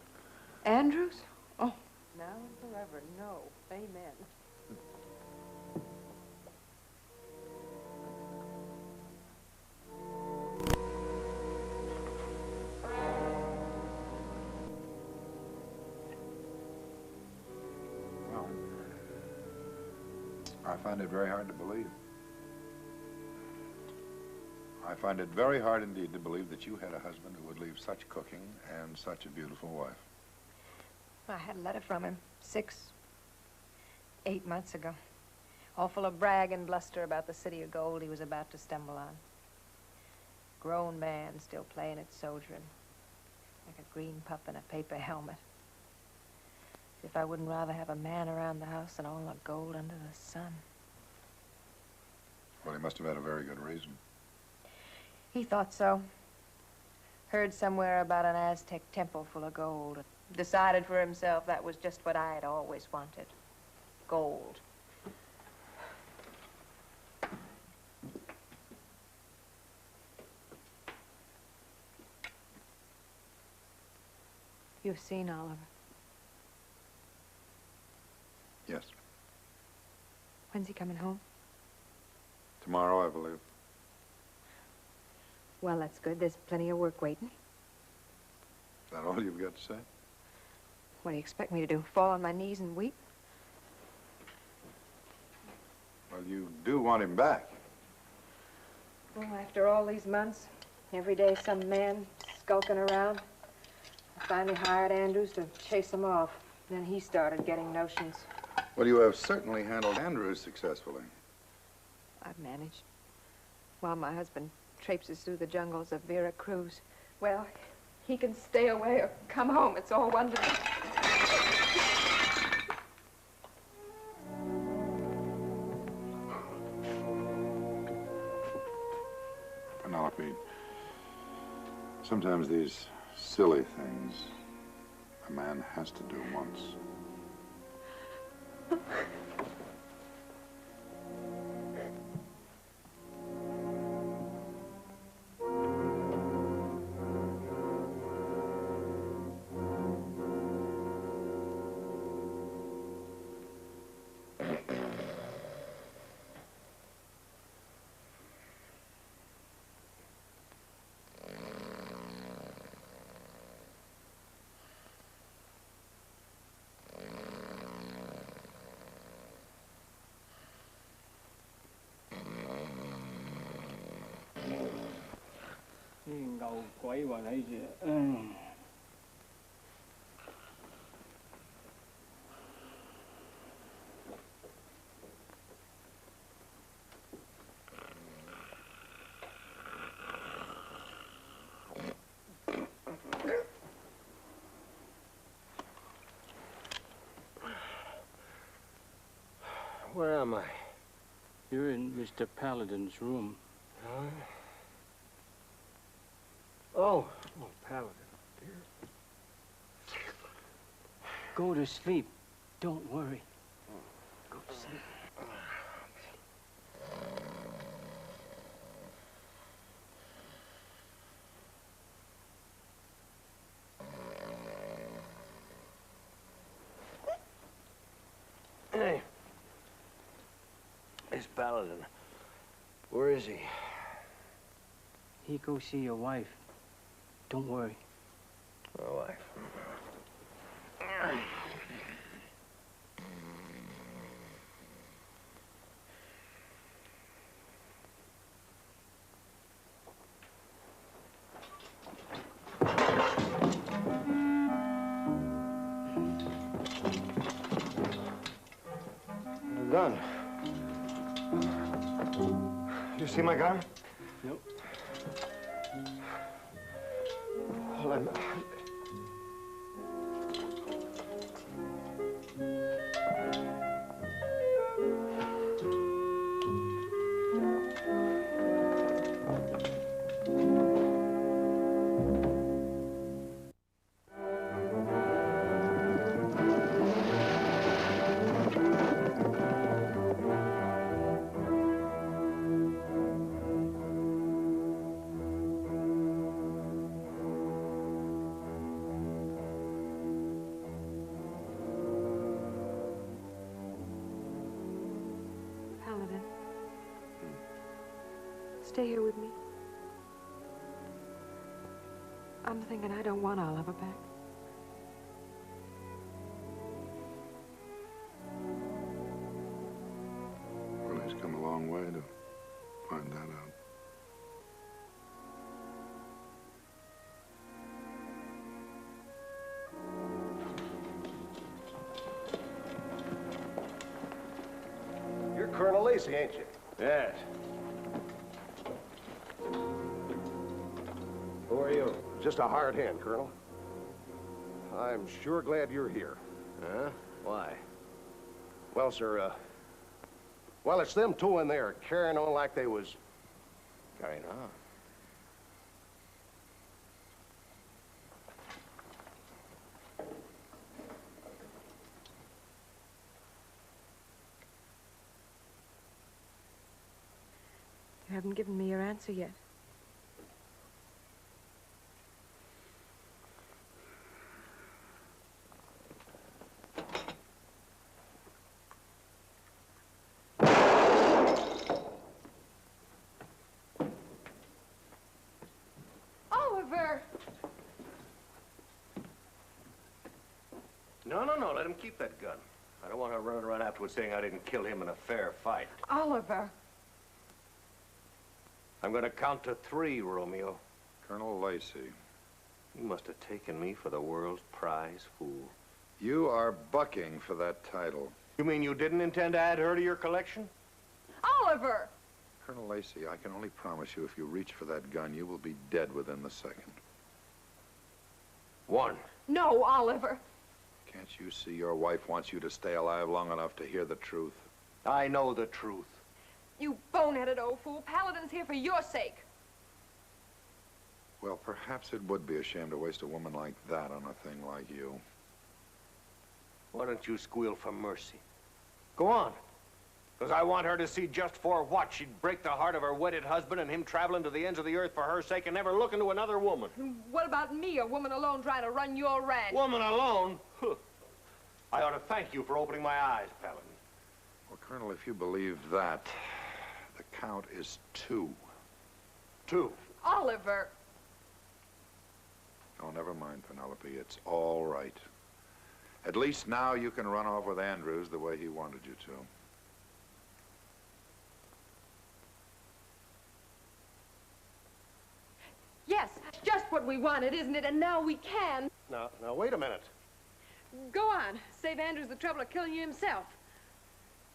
Andrews? Oh, now and forever, no. Amen. Well, I find it very hard to believe. I find it very hard indeed to believe that you had a husband who would leave such cooking and such a beautiful wife. I had a letter from him 8 months ago. All full of brag and bluster about the city of gold he was about to stumble on. Grown man still playing at soldiering, like a green pup in a paper helmet. As if I wouldn't rather have a man around the house than all the gold under the sun. Well, he must have had a very good reason. He thought so. Heard somewhere about an Aztec temple full of gold. Decided for himself that was just what I had always wanted. Gold. You've seen Oliver? Yes. When's he coming home? Tomorrow, I believe. Well, that's good. There's plenty of work waiting. Is that all you've got to say? What do you expect me to do? Fall on my knees and weep? Well, you do want him back. Well, after all these months, every day some man skulking around. I finally hired Andrews to chase him off. Then he started getting notions. Well, you have certainly handled Andrews successfully. I've managed. While my husband traipses through the jungles of Veracruz. Well, he can stay away or come home. It's all one to me. Penelope, sometimes these silly things a man has to do once. Ngầu quậy vào đây gì? Where am I? You're in Mr. Paladin's room. Huh? Oh, Paladin, dear. Go to sleep. Don't worry. Go to sleep. Hey. It's Paladin. Where is he? He go see your wife. Don't worry. My wife. A gun. You see my gun? Nope. Well, I'm... Stay here with me. I'm thinking I don't want Oliver back. Well, he's come a long way to find that out. Lacey, ain't you? Yes. Who are you? Just a hired hand, Colonel. I'm sure glad you're here. Huh? Why? Well, sir, well, it's them two in there carrying on like they was... Carrying on? You haven't given me your answer yet. Oliver! No, let him keep that gun. I don't want her running around afterwards saying I didn't kill him in a fair fight. Oliver! I'm gonna count to 3, Romeo. Colonel Lacey. You must have taken me for the world's prize fool. You are bucking for that title. You mean you didn't intend to add her to your collection? Oliver! Colonel Lacey, I can only promise you if you reach for that gun, you will be dead within the second. 1. No, Oliver. Can't you see your wife wants you to stay alive long enough to hear the truth? I know the truth. You boneheaded old fool. Paladin's here for your sake. Well, perhaps it would be a shame to waste a woman like that on a thing like you. Why don't you squeal for mercy? Go on. Because I want her to see just for what she'd break the heart of her wedded husband and him traveling to the ends of the earth for her sake and never looking to another woman. What about me, a woman alone trying to run your ranch? Woman alone? Huh. I ought to thank you for opening my eyes, Paladin. Well, Colonel, if you believe that, the count is 2. 2? Oliver! Oh, never mind, Penelope. It's all right. At least now you can run off with Andrews the way he wanted you to. Yes, just what we wanted, isn't it? And now we can. Now, wait a minute. Go on. Save Andrews the trouble of killing you himself.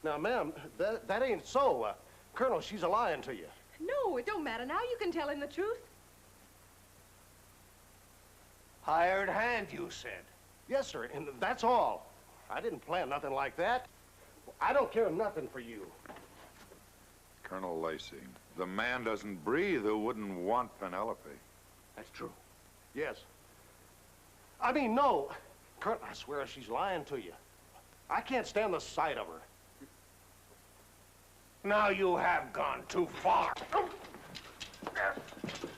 Now, ma'am, that ain't so. Colonel, she's a lying to you. No, it don't matter now. You can tell him the truth. Hired hand, you said. Yes, sir, and that's all. I didn't plan nothing like that. I don't care nothing for you. Colonel Lacey, the man doesn't breathe who wouldn't want Penelope. That's true. Yes. I mean, no. Colonel, I swear she's lying to you. I can't stand the sight of her. Now you have gone too far.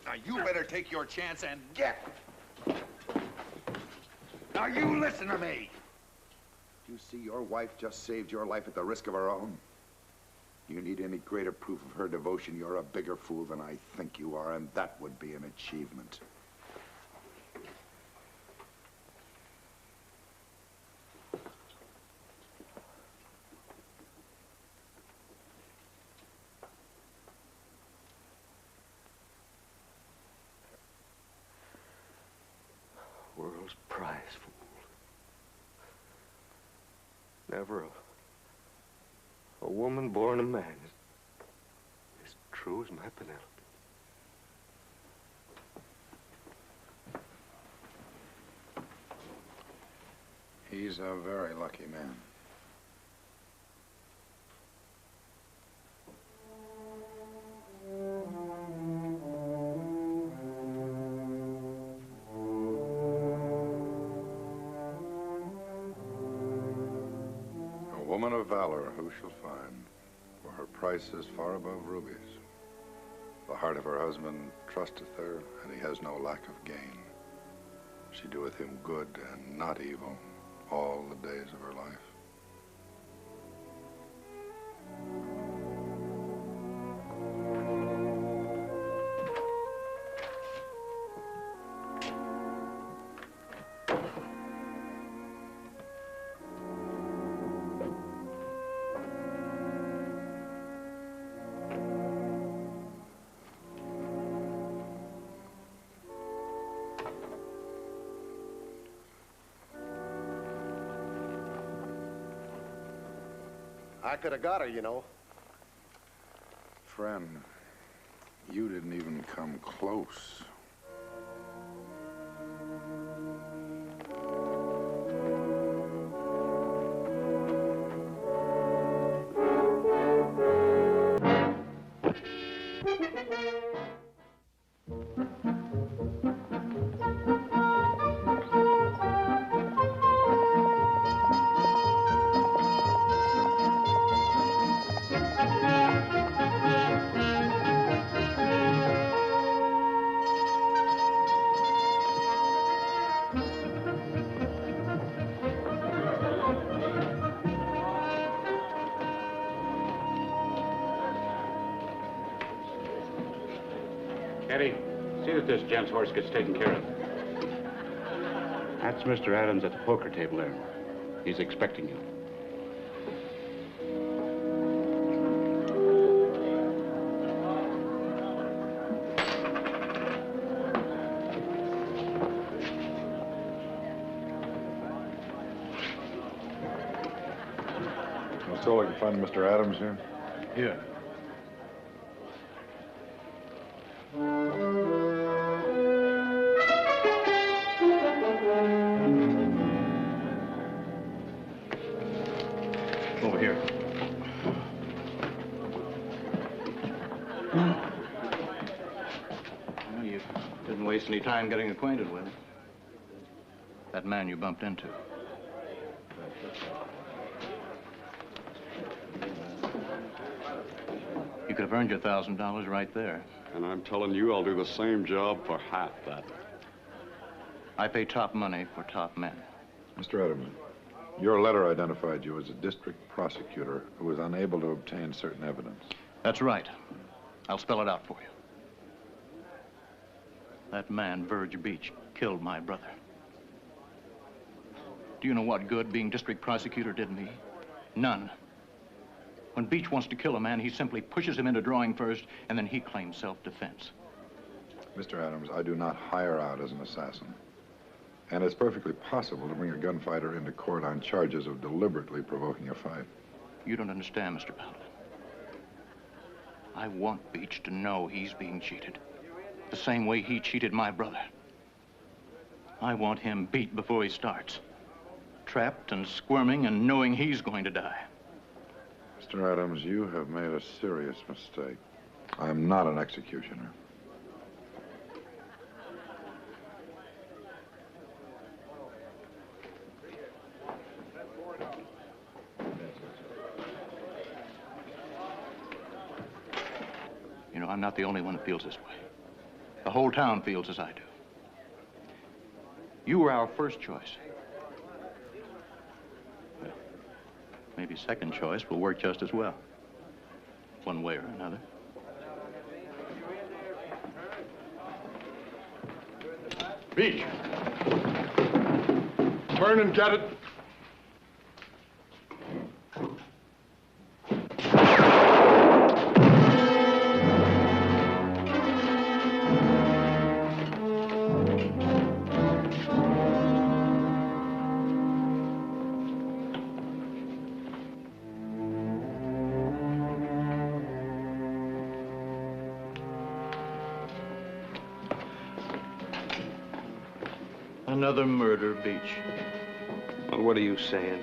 Now you better take your chance and get. Now you listen to me. You see, your wife just saved your life at the risk of her own. You need any greater proof of her devotion, you're a bigger fool than I think you are, and that would be an achievement. World's prize fool. Never a woman born a man as true as my Penelope. He's a very lucky man. A woman of valor, who shall find? For her price is far above rubies. The heart of her husband trusteth her, and he has no lack of gain. She doeth him good and not evil all the days of her life. I could have got her, you know. friend, you didn't even come close. Eddie, see that this gent's horse gets taken care of. That's Mr. Adams at the poker table there. He's expecting you. That's all I can find Mr. Adams here? Here. Over here. Well, you didn't waste any time getting acquainted with him. That man you bumped into. You could have earned your $1,000 right there. And I'm telling you, I'll do the same job for half that. I pay top money for top men. Mr. Adams, your letter identified you as a district prosecutor who was unable to obtain certain evidence. That's right. I'll spell it out for you. That man, Verge Beach, killed my brother. Do you know what good being district prosecutor did me? None. When Beach wants to kill a man, he simply pushes him into drawing first, and then he claims self-defense. Mr. Adams, I do not hire out as an assassin. And it's perfectly possible to bring a gunfighter into court on charges of deliberately provoking a fight. You don't understand, Mr. Paladin. I want Beach to know he's being cheated. The same way he cheated my brother. I want him beat before he starts. Trapped and squirming and knowing he's going to die. Mr. Adams, you have made a serious mistake. I am not an executioner. You know, I'm not the only one that feels this way. The whole town feels as I do. You were our first choice. Well, maybe second choice will work just as well. One way or another. Beach. Turn and get it. Another murder, Beach. Well, what are you saying?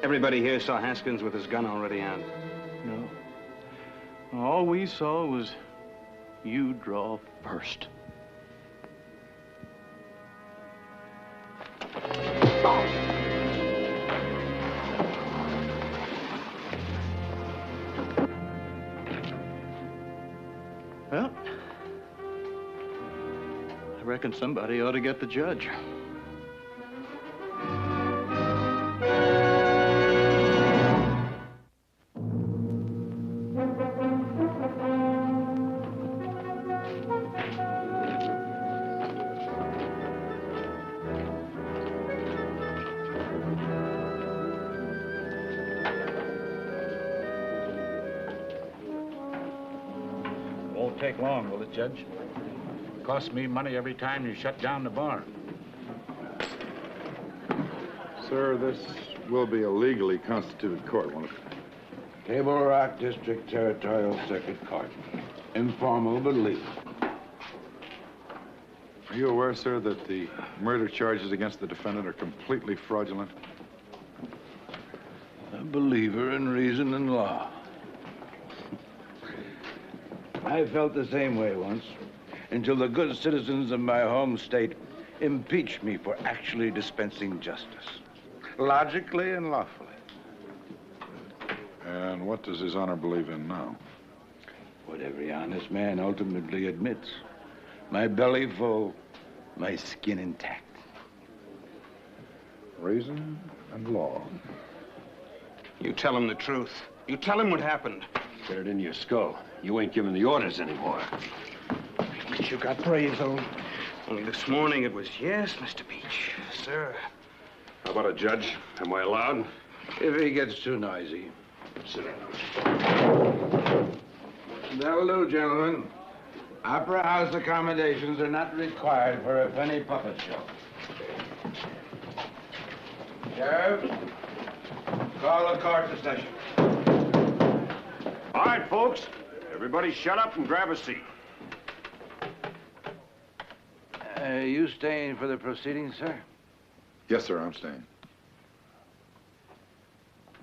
Everybody here saw Haskins with his gun already on. No. All we saw was you draw first. Well, I reckon somebody ought to get the judge. Won't take long, will it, Judge? Costs me money every time you shut down the barn. Sir, this will be a legally constituted court, won't it? Table Rock District Territorial Circuit Court. Informal but legal. Are you aware, sir, that the murder charges against the defendant are completely fraudulent? A believer in reason and law. I felt the same way once, until the good citizens of my home state impeached me for actually dispensing justice, logically and lawfully. And what does His Honor believe in now? What every honest man ultimately admits. My belly full, my skin intact. Reason and law. You tell him the truth. You tell him what happened. Get it in your skull. You ain't giving the orders anymore. But you got brave, though. Only this morning it was, yes, Mr. Beach, sir. How about a judge? Am I allowed? If he gets too noisy. Sit down. That'll do, gentlemen. Opera house accommodations are not required for a penny puppet show. Sheriff, call the court to session. All right, folks. Everybody shut up and grab a seat. You staying for the proceedings, sir? Yes, sir, I'm staying.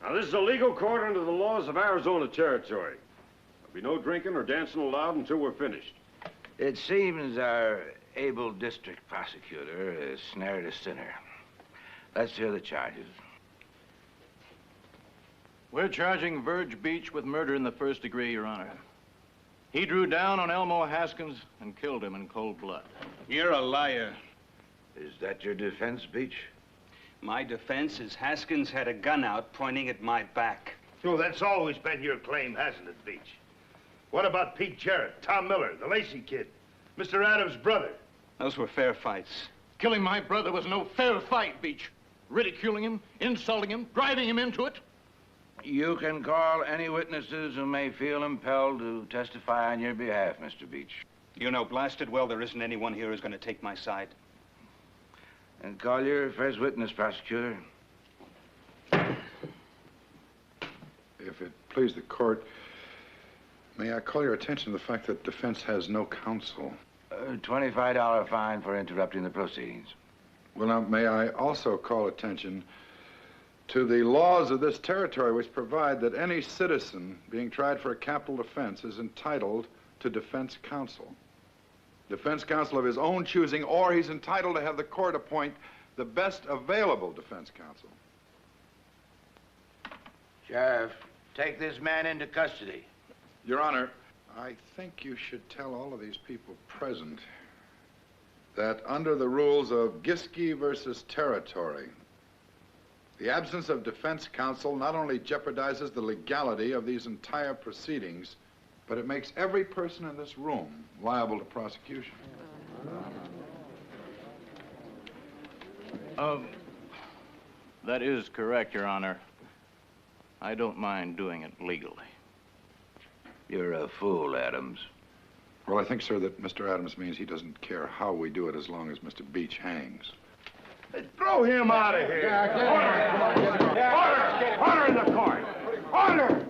Now, this is a legal court under the laws of Arizona Territory. There'll be no drinking or dancing allowed until we're finished. It seems our able district prosecutor has snared a sinner. Let's hear the charges. We're charging Verge Beach with murder in the first degree, Your Honor. He drew down on Elmo Haskins and killed him in cold blood. You're a liar. Is that your defense, Beach? My defense is Haskins had a gun out pointing at my back. Oh, that's always been your claim, hasn't it, Beach? What about Pete Jarrett, Tom Miller, the Lacey kid, Mr. Adams' brother? Those were fair fights. Killing my brother was no fair fight, Beach. Ridiculing him, insulting him, driving him into it. You can call any witnesses who may feel impelled to testify on your behalf, Mr. Beach. You know blasted well there isn't anyone here who's going to take my side. And call your first witness, prosecutor. If it please the court, may I call your attention to the fact that defense has no counsel? $25 fine for interrupting the proceedings. Well, now, may I also call attention to the laws of this territory which provide that any citizen being tried for a capital offense is entitled to defense counsel. Defense counsel of his own choosing, or he's entitled to have the court appoint the best available defense counsel. Sheriff, take this man into custody. Your Honor, I think you should tell all of these people present that under the rules of Giske versus Territory, the absence of defense counsel not only jeopardizes the legality of these entire proceedings, but it makes every person in this room liable to prosecution. That is correct, Your Honor. I don't mind doing it legally. You're a fool, Adams. Well, I think, sir, that Mr. Adams means he doesn't care how we do it as long as Mr. Beach hangs. Hey, throw him out of here. Order! Order in the court! Order!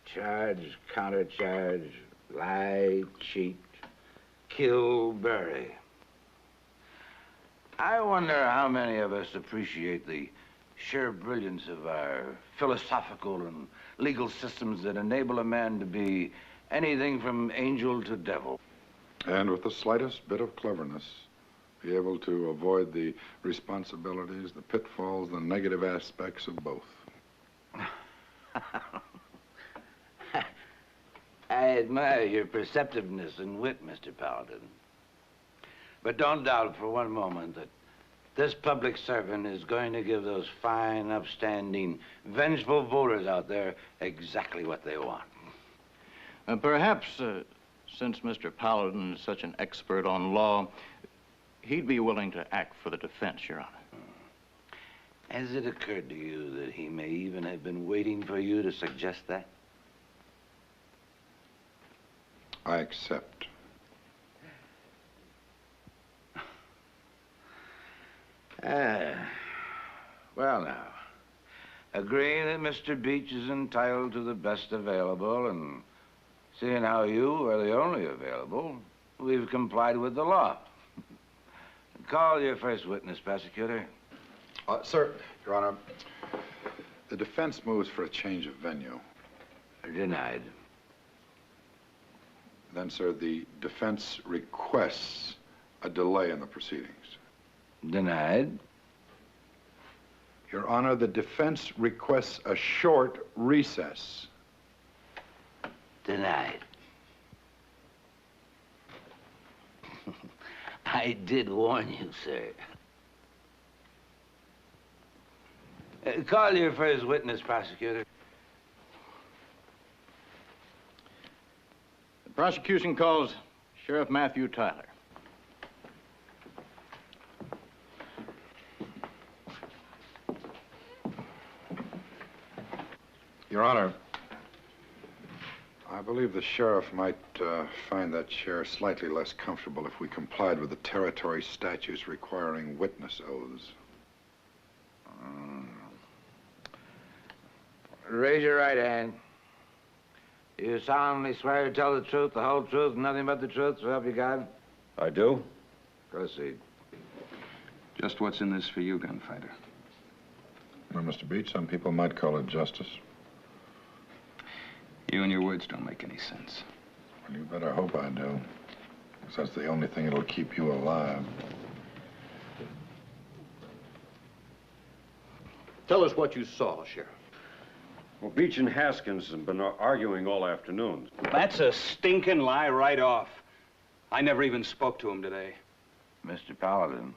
Charge, countercharge, lie, cheat, kill, bury. I wonder how many of us appreciate the sheer brilliance of our philosophical and legal systems that enable a man to be anything from angel to devil. And with the slightest bit of cleverness, be able to avoid the responsibilities, the pitfalls, the negative aspects of both. I admire your perceptiveness and wit, Mr. Paladin. But don't doubt for one moment that this public servant is going to give those fine, upstanding, vengeful voters out there exactly what they want. Perhaps, since Mr. Paladin is such an expert on law, he'd be willing to act for the defense, Your Honor. Has it occurred to you that he may even have been waiting for you to suggest that? I accept. Well now, agreeing that Mr. Beach is entitled to the best available, and seeing how you are the only available, we've complied with the law. Call your first witness, prosecutor. Sir, Your Honor, the defense moves for a change of venue. Denied. Then, sir, the defense requests a delay in the proceedings. Denied. Your Honor, the defense requests a short recess. Denied. I did warn you, sir. Call your first witness, prosecutor. The prosecution calls Sheriff Matthew Tyler. Your Honor, I believe the sheriff might find that chair slightly less comfortable if we complied with the territory statutes requiring witness oaths. Raise your right hand. You solemnly swear to tell the truth, the whole truth, and nothing but the truth, so help you God? I do. Proceed. Just what's in this for you, gunfighter? Well, Mr. Beach, some people might call it justice. You and your words don't make any sense. Well, you better hope I do. Because that's the only thing that'll keep you alive. Tell us what you saw, Sheriff. Well, Beach and Haskins have been arguing all afternoon. That's a stinking lie right off. I never even spoke to him today. Mr. Paladin,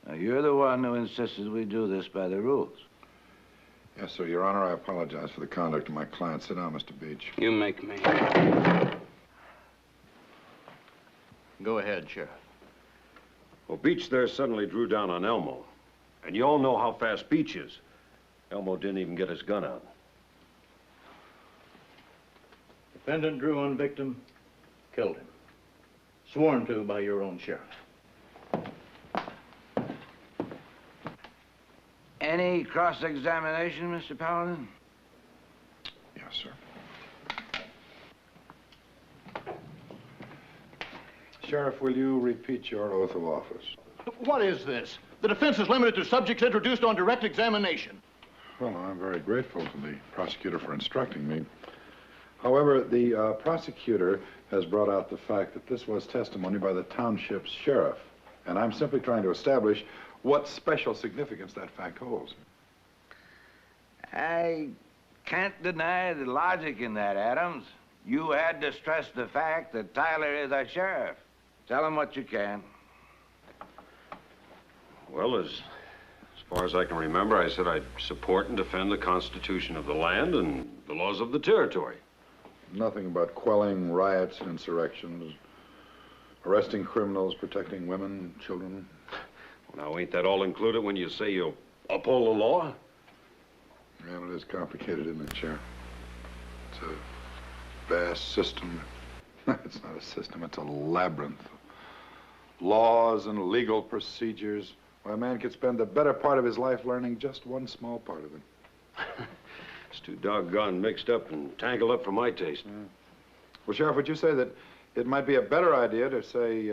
now you're the one who insisted we do this by the rules. Yes, sir. Your Honor, I apologize for the conduct of my client. Sit down, Mr. Beach. You make me. Go ahead, Sheriff. Well, Beach there suddenly drew down on Elmo. And you all know how fast Beach is. Elmo didn't even get his gun out. Defendant drew on victim, killed him. Sworn to by your own sheriff. Any cross-examination, Mr. Paladin? Yes, sir. Sheriff, will you repeat your oath of office? What is this? The defense is limited to subjects introduced on direct examination. Well, I'm very grateful to the prosecutor for instructing me. However, the prosecutor has brought out the fact that this was testimony by the township's sheriff, and I'm simply trying to establish what special significance that fact holds. I can't deny the logic in that, Adams. You had to stress the fact that Tyler is our sheriff. Tell him what you can. Well, as far as I can remember, I said I'd support and defend the Constitution of the land and the laws of the territory. Nothing about quelling riots and insurrections, arresting criminals, protecting women, children. Well, now, ain't that all included when you say you uphold the law? Well, it is complicated, isn't it, Sheriff? It's a vast system. It's not a system, it's a labyrinth. Laws and legal procedures. Why, a man could spend the better part of his life learning just one small part of it. It's too doggone mixed up and tangled up for my taste. Yeah. Well, Sheriff, would you say that it might be a better idea to, say,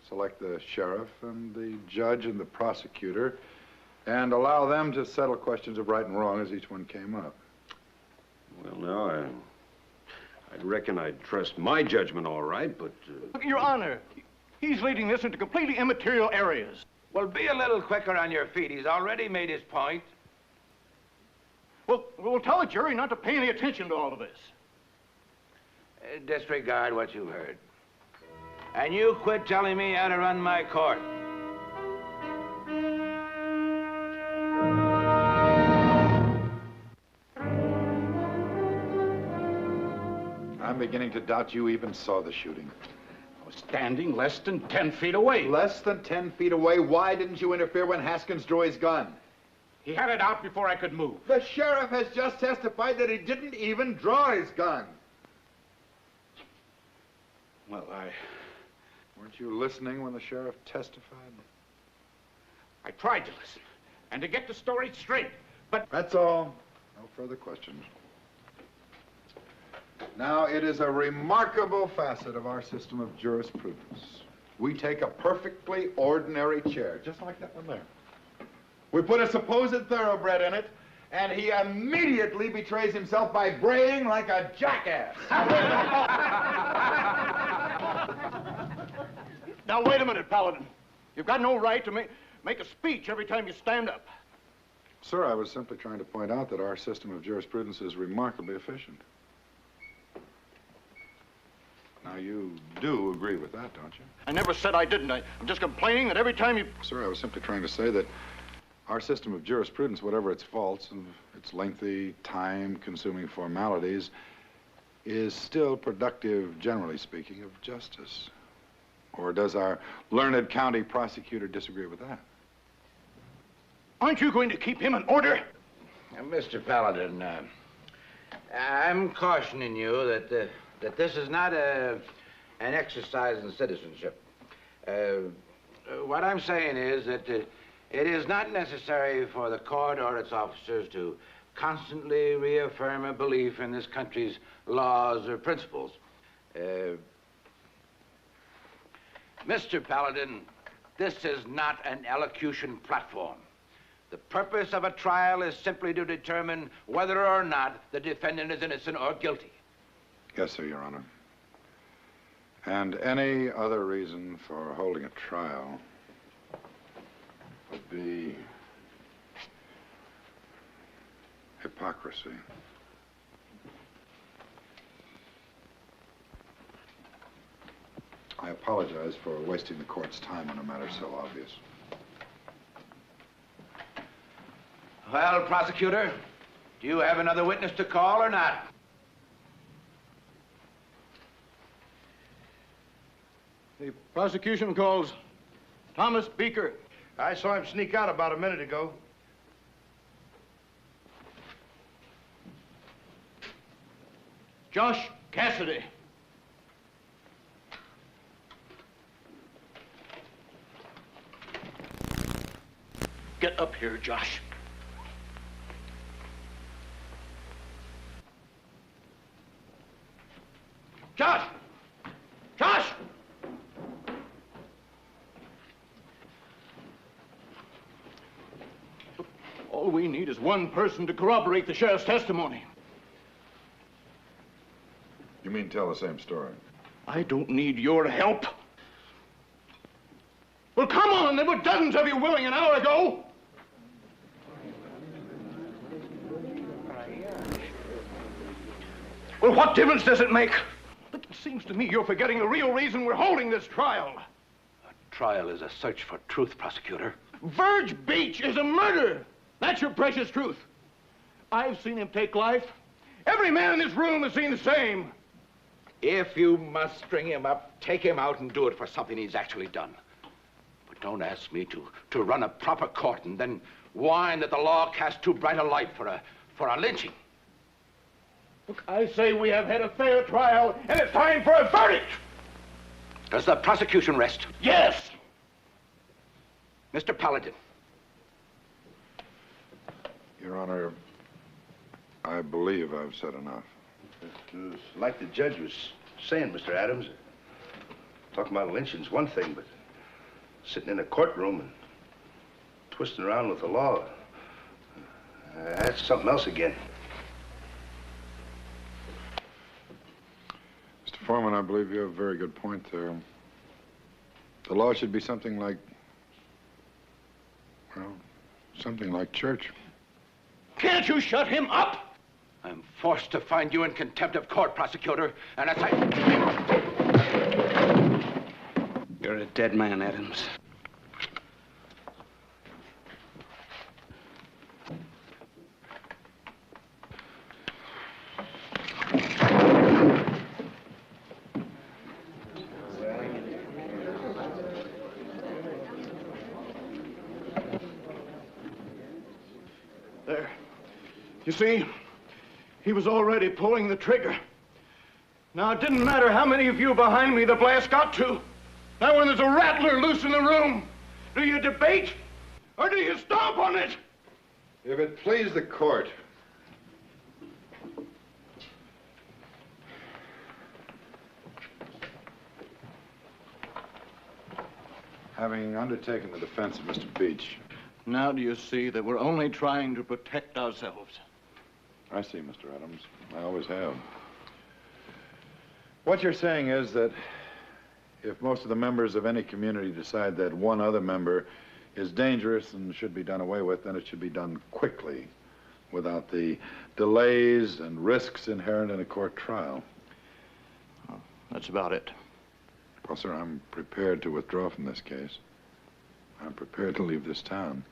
select the sheriff and the judge and the prosecutor and allow them to settle questions of right and wrong as each one came up? Well, now, I reckon I'd trust my judgment all right, but... Your Honor, he's leading this into completely immaterial areas. Well, be a little quicker on your feet. He's already made his point. Well, we'll tell the jury not to pay any attention to all of this. Disregard what you heard. And you quit telling me how to run my court. I'm beginning to doubt you even saw the shooting. I was standing less than 10 feet away. Less than 10 feet away? Why didn't you interfere when Haskins drew his gun? He had it out before I could move. The sheriff has just testified that he didn't even draw his gun. Well, Weren't you listening when the sheriff testified? I tried to listen and to get the story straight, but... That's all. No further questions. Now, it is a remarkable facet of our system of jurisprudence. We take a perfectly ordinary chair, just like that one there. We put a supposed thoroughbred in it, and he immediately betrays himself by braying like a jackass. Now, wait a minute, Paladin. You've got no right to make a speech every time you stand up. Sir, I was simply trying to point out that our system of jurisprudence is remarkably efficient. Now, you do agree with that, don't you? I never said I didn't. I'm just complaining that every time you... Sir, I was simply trying to say that our system of jurisprudence, whatever its faults and its lengthy, time-consuming formalities, is still productive, generally speaking, of justice. Or does our learned county prosecutor disagree with that? Aren't you going to keep him in order? Mr. Paladin, I'm cautioning you that this is not an exercise in citizenship. What I'm saying is that it is not necessary for the court or its officers to constantly reaffirm a belief in this country's laws or principles. Mr. Paladin, this is not an elocution platform. The purpose of a trial is simply to determine whether or not the defendant is innocent or guilty. Yes, sir, Your Honor. And any other reason for holding a trial would be hypocrisy. I apologize for wasting the court's time on a matter so obvious. Well, prosecutor, do you have another witness to call or not? The prosecution calls Thomas Beaker. I saw him sneak out about a minute ago. Josh Cassidy. Get up here, Josh. Josh! Josh! All we need is one person to corroborate the sheriff's testimony. You mean tell the same story? I don't need your help. Well, come on. There were dozens of you willing an hour ago. Well, what difference does it make? Look, it seems to me you're forgetting the real reason we're holding this trial. A trial is a search for truth, prosecutor. Verge Beach is a murder. That's your precious truth. I've seen him take life. Every man in this room has seen the same. If you must string him up, take him out and do it for something he's actually done. But don't ask me to run a proper court and then whine that the law casts too bright a light for a lynching. Look, I say we have had a fair trial, and it's time for a verdict. Does the prosecution rest? Yes. Mr. Paladin. Your Honor, I believe I've said enough. Like the judge was saying, Mr. Adams, talking about lynching's one thing, but sitting in a courtroom and twisting around with the law, that's something else again. Mr. Foreman, I believe you have a very good point there. The law should be something like, well, something like church. Can't you shut him up? I'm forced to find you in contempt of court, prosecutor, and as You're a dead man, Adams. There. You see? He was already pulling the trigger. Now, it didn't matter how many of you behind me the blast got to. Now, when there's a rattler loose in the room, do you debate or do you stomp on it? If it please the court, having undertaken the defense of Mr. Beach. Now do you see that we're only trying to protect ourselves? I see, Mr. Adams. I always have. What you're saying is that if most of the members of any community decide that one other member is dangerous and should be done away with, then it should be done quickly, without the delays and risks inherent in a court trial. Oh, that's about it. Well, sir, I'm prepared to withdraw from this case. I'm prepared to leave this town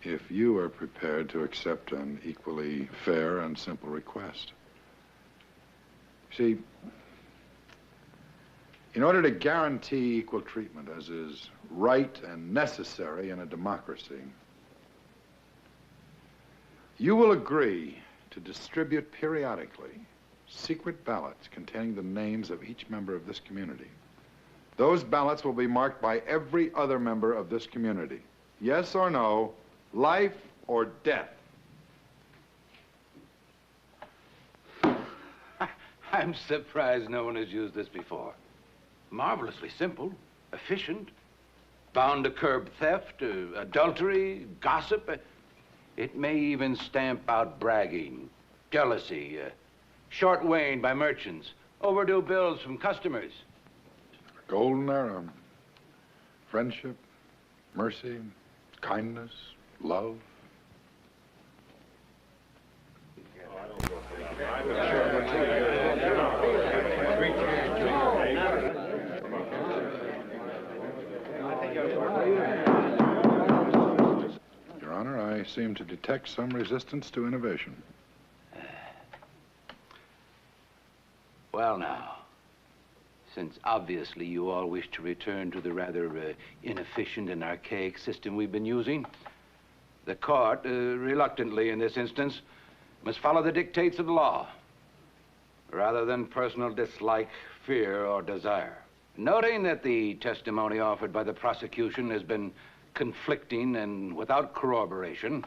if you are prepared to accept an equally fair and simple request. See, in order to guarantee equal treatment, as is right and necessary in a democracy, you will agree to distribute periodically secret ballots containing the names of each member of this community. Those ballots will be marked by every other member of this community. Yes or no, life or death. I'm surprised no one has used this before. Marvelously simple, efficient, bound to curb theft, adultery, gossip. It may even stamp out bragging, jealousy, short weighing by merchants, overdue bills from customers. Golden era. Friendship, mercy, kindness, love. Your Honor, I seem to detect some resistance to innovation. Well, now, since obviously you all wish to return to the rather inefficient and archaic system we've been using, the court, reluctantly in this instance, must follow the dictates of the law, rather than personal dislike, fear, or desire. Noting that the testimony offered by the prosecution has been conflicting and without corroboration,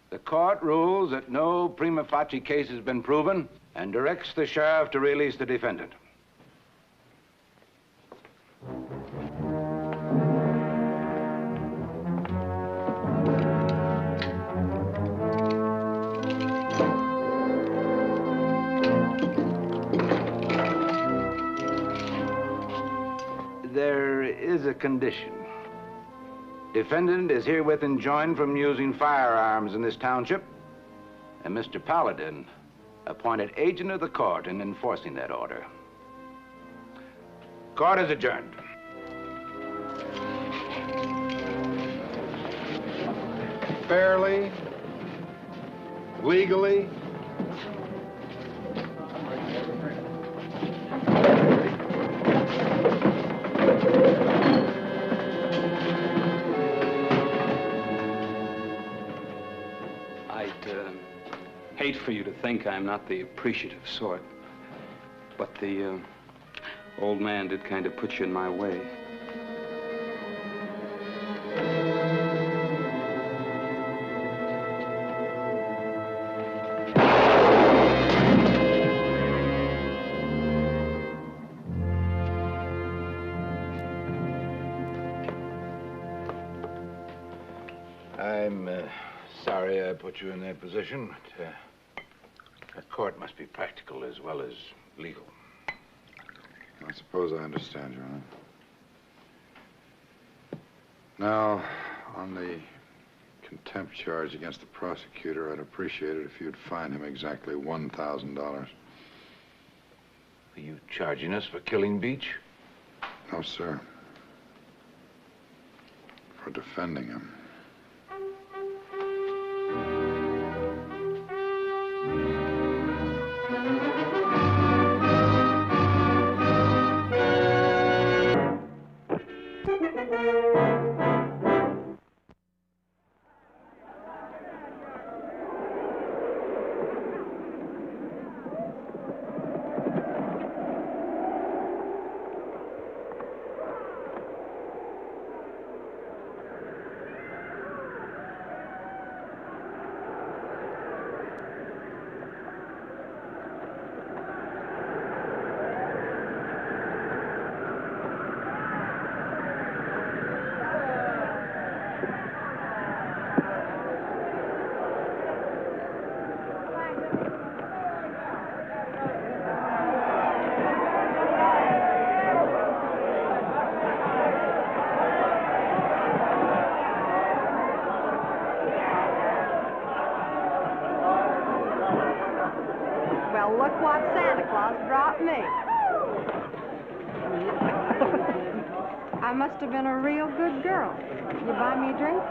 the court rules that no prima facie case has been proven and directs the sheriff to release the defendant. There is a condition. Defendant is herewith enjoined from using firearms in this township, and Mr. Paladin appointed agent of the court in enforcing that order. Court is adjourned. Fairly, legally. Hate for you to think I'm not the appreciative sort, but the old man did kind of put you in my way. I'm sorry I put you in that position, but the court must be practical as well as legal. I suppose I understand, Your Honor. Now, on the contempt charge against the prosecutor, I'd appreciate it if you'd fine him exactly $1,000. Are you charging us for killing Beach? No, sir. For defending him. Santa Claus brought me. I must have been a real good girl. You buy me a drink?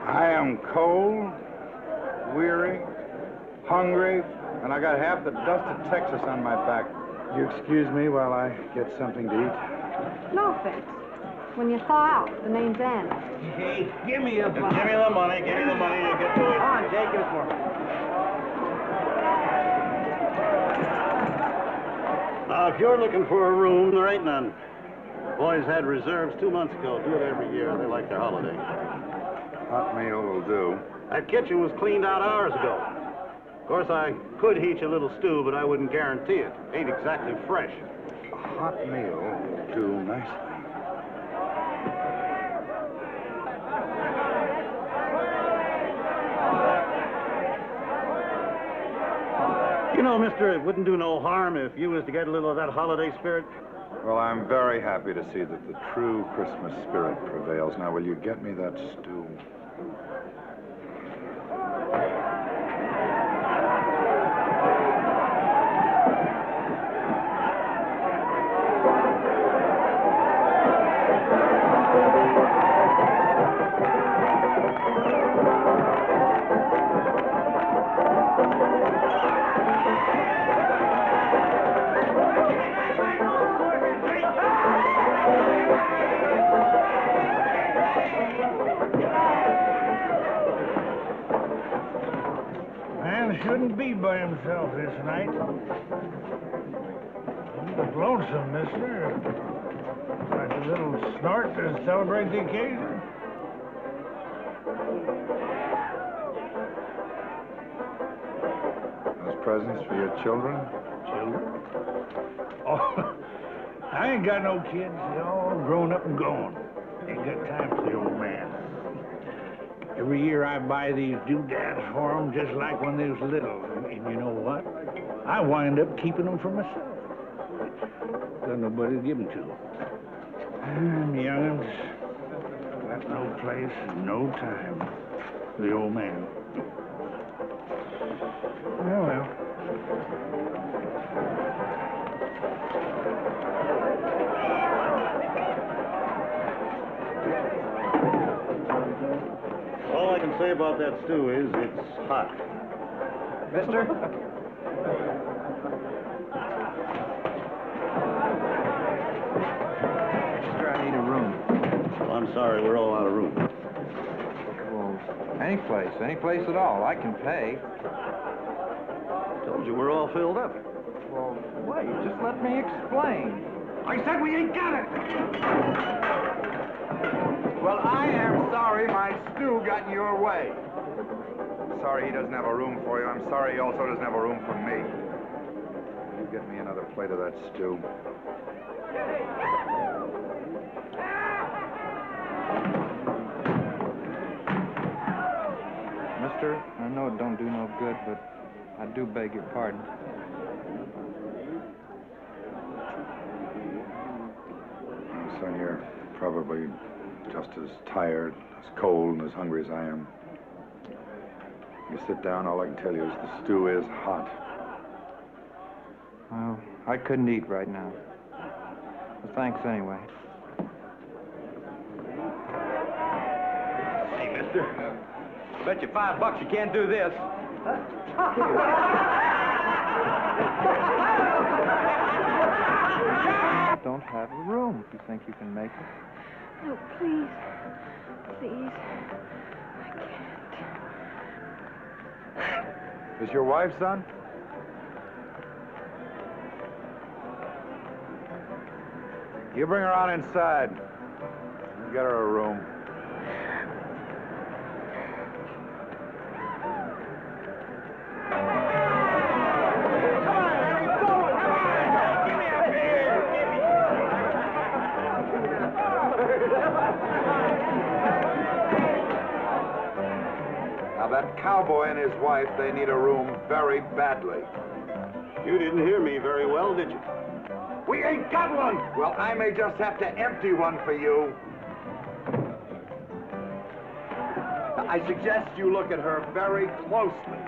I am cold, weary, hungry, and I got half the dust of Texas on my back. You excuse me while I get something to eat? No offense. When you thaw out, the name's Anna. Hey, give me the money. Give me the money. Give me the money to get to it. Come on, Jake, give us more. If you're looking for a room, there ain't none. Boys had reserves 2 months ago. Do it every year. They like their holiday. Hot meal will do. That kitchen was cleaned out hours ago. Of course, I could heat you a little stew, but I wouldn't guarantee it. Ain't exactly fresh. A hot meal will do nicely. You know, mister, it wouldn't do no harm if you was to get a little of that holiday spirit. Well, I'm very happy to see that the true Christmas spirit prevails. Now, will you get me that stew? Man shouldn't be by himself this night. He's lonesome, mister. Like a little snort to celebrate the occasion. Those presents for your children? Children? Oh, I ain't got no kids. They're all grown up and gone. Ain't got time for the old man. Every year I buy these doodads for them just like when they was little. And you know what? I wind up keeping them for myself. Got nobody to give them to. And young'uns got no place, no time for the old man. Oh, well. All I can say about that stew is it's hot. Mister? Mister, I need a room. Well, I'm sorry, we're all out of room. Well, any place at all. I can pay. Told you we're all filled up. Well, wait, just let me explain. I said we ain't got it! Well, I am sorry my stew got in your way. I'm sorry he doesn't have a room for you. I'm sorry he also doesn't have a room for me. You get me another plate of that stew. Mister, I know it don't do no good, but I do beg your pardon. Son, you're probably just as tired, as cold, and as hungry as I am. You sit down, all I can tell you is the stew is hot. Well, I couldn't eat right now. Well, thanks anyway. Hey, mister. Bet you $5 you can't do this. Don't have a room if you think you can make it. No, please. Please. Is your wife, son? You bring her on inside. Get her a room. Now, that cowboy and his wife, they need a room very badly. You didn't hear me very well, did you? We ain't got one! Well, I may just have to empty one for you. I suggest you look at her very closely.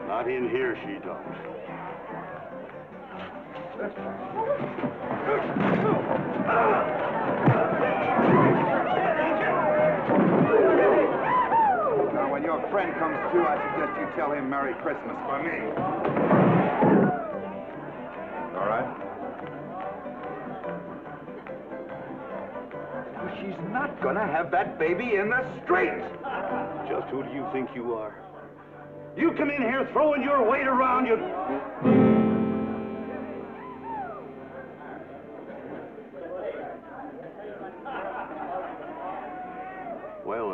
Not in here, she don't. Now, when your friend comes to, I suggest you tell him Merry Christmas for me. All right? She's not gonna have that baby in the street. Just who do you think you are? You come in here throwing your weight around, you... Well,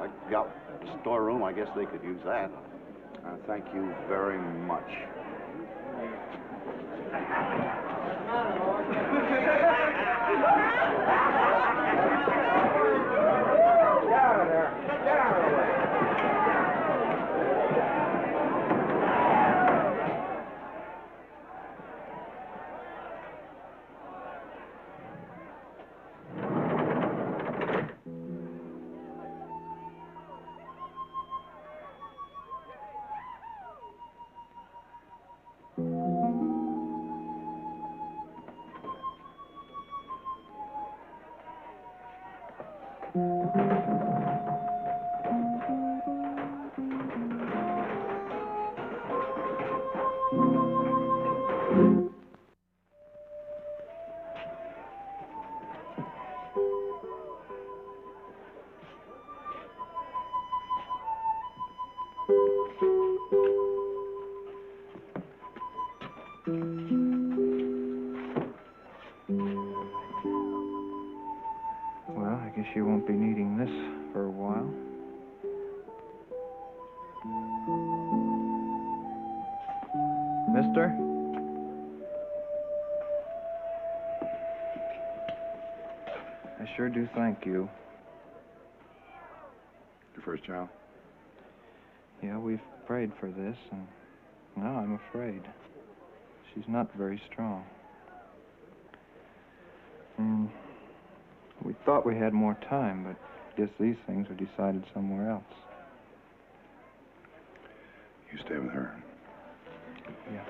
I got the storeroom. I guess they could use that. Thank you very much. Get out of there. Get out of the way. Well, I guess you won't be needing this for a while. Mister? I sure do thank you. Your first child? Yeah, we've prayed for this, and now I'm afraid. She's not very strong. We thought we had more time, but I guess these things were decided somewhere else. You stay with her. Yeah.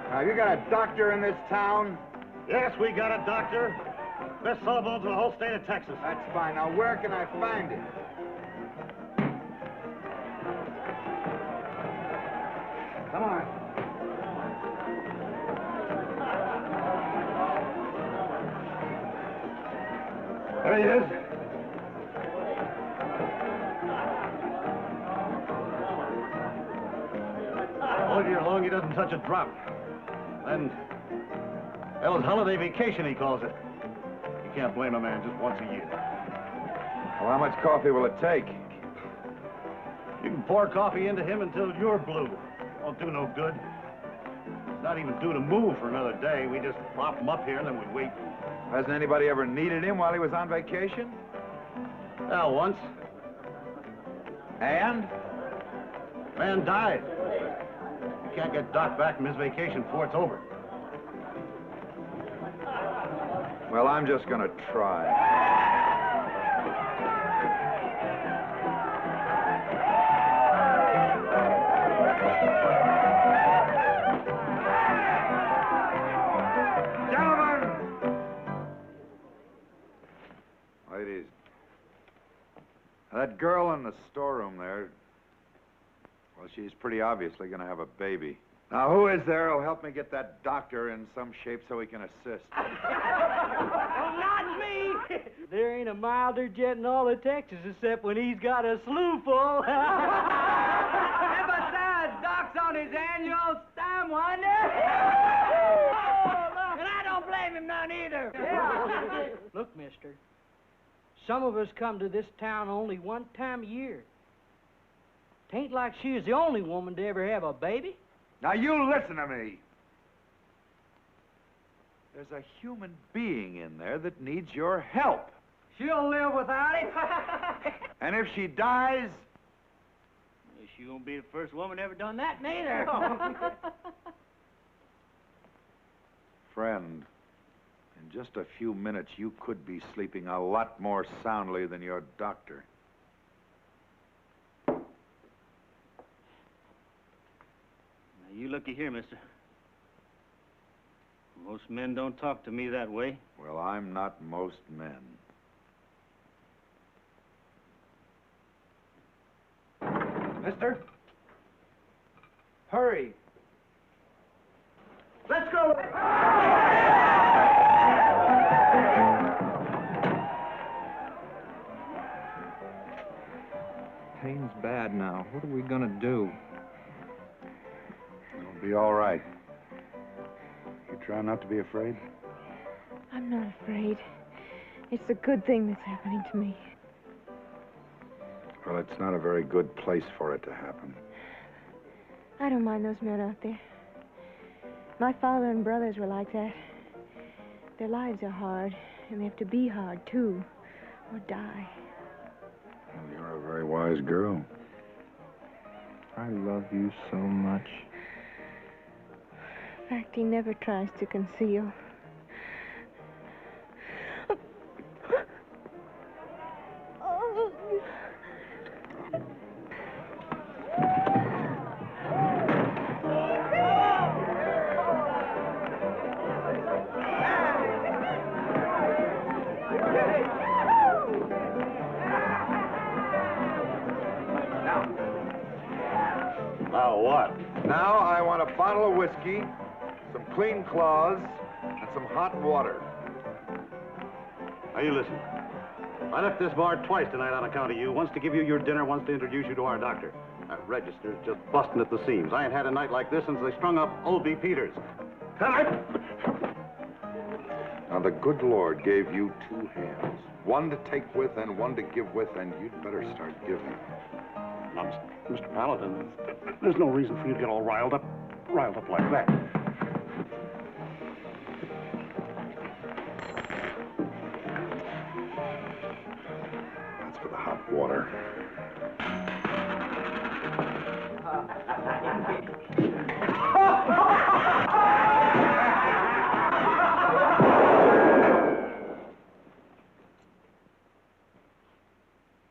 Have you got a doctor in this town? Yes, we got a doctor. Best sawbones in the whole state of Texas. That's fine. Now, where can I find him? Come on. There he is. All year long, he doesn't touch a drop. Then, that was holiday vacation, he calls it. You can't blame a man just once a year. Well, how much coffee will it take? You can pour coffee into him until you're blue. Won't do no good. It's not even due to move for another day. We just prop him up here and then we wait. Hasn't anybody ever needed him while he was on vacation? Well, once. And? Man died. You can't get Doc back from his vacation before it's over. Well, I'm just gonna try. Ladies, that girl in the storeroom there, well, she's pretty obviously going to have a baby. Now, who is there who'll help me get that doctor in some shape so he can assist? Well, not me! There ain't a milder jet in all of Texas except when he's got a slew full. And besides, Doc's on his annual time wonder. And I don't blame him none either. Yeah. Look, mister, some of us come to this town only one time a year. Tain't like she is the only woman to ever have a baby. Now, you listen to me. There's a human being in there that needs your help. She'll live without it. And if she dies, She won't be the first woman ever done that, neither. friend, in just a few minutes, you could be sleeping a lot more soundly than your doctor. Now, you looky here, mister. Most men don't talk to me that way. Well, I'm not most men. Mister? Hurry. Let's go. Pain's bad now. What are we gonna do? It'll be all right. You try not to be afraid? I'm not afraid. It's a good thing that's happening to me. Well, it's not a very good place for it to happen. I don't mind those men out there. My father and brothers were like that. Their lives are hard, and they have to be hard, too, or die. Well, you're a very wise girl. I love you so much. In fact, he never tries to conceal. Now what? Now I want a bottle of whiskey, some clean cloths, and some hot water. Now, you listen. I left this bar twice tonight on account of you. Once to give you your dinner, once to introduce you to our doctor. That register's just busting at the seams. I ain't had a night like this since they strung up old B. Peters. Now, the good Lord gave you two hands. One to take with and one to give with, and you'd better start giving. Now, Mr. Paladin, there's no reason for you to get all riled up like that. That's for the hot water.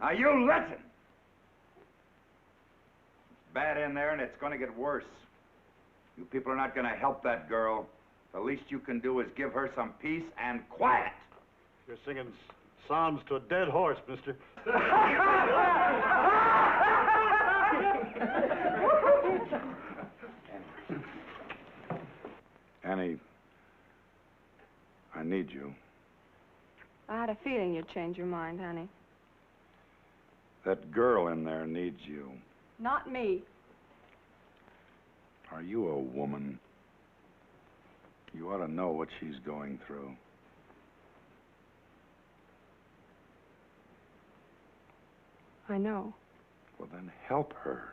Now, you listen. It's bad in there, and it's going to get worse. You people are not going to help that girl. The least you can do is give her some peace and quiet. You're singing psalms to a dead horse, mister. Annie, I need you. I had a feeling you'd change your mind, honey. That girl in there needs you. Not me. Are you a woman? You ought to know what she's going through. I know. Well, then help her.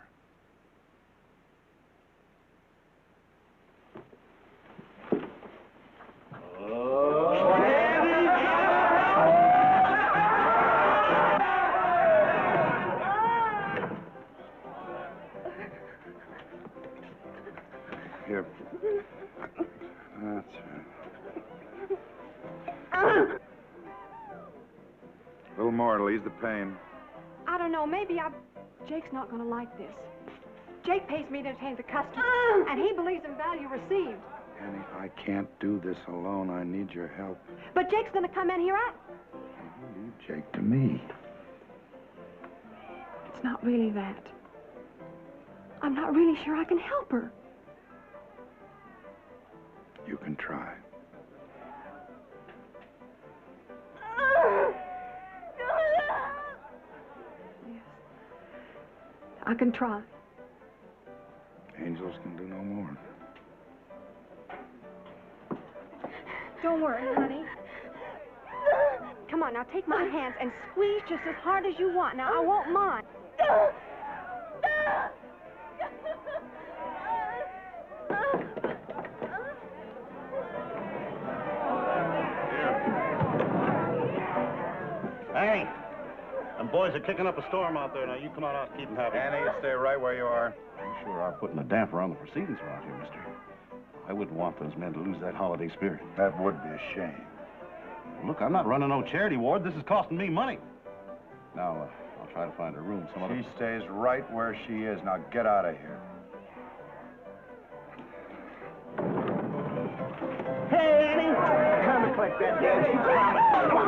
Here. That's right. A little more to ease the pain. I don't know, maybe Jake's not gonna like this. Jake pays me to entertain the customers, and he believes in value received. Annie, I can't do this alone. I need your help. But Jake's gonna come in here. Leave Jake to me. It's not really that. I'm not really sure I can help her. You can try. Yes. I can try. Angels can do no more. Don't worry, honey. Come on, now take my hands and squeeze just as hard as you want. Now, I won't mind. Annie, them boys are kicking up a storm out there. Now, you come on out and keep them happy. Annie, you stay right where you are. You sure are putting a damper on the proceedings around here, mister. I wouldn't want those men to lose that holiday spirit. That would be a shame. Look, I'm not running no charity ward. This is costing me money. Now, I'll try to find a room some other... She stays right where she is. Now, get out of here. Hey, Annie! Come and collect that debt. You promised. Come on.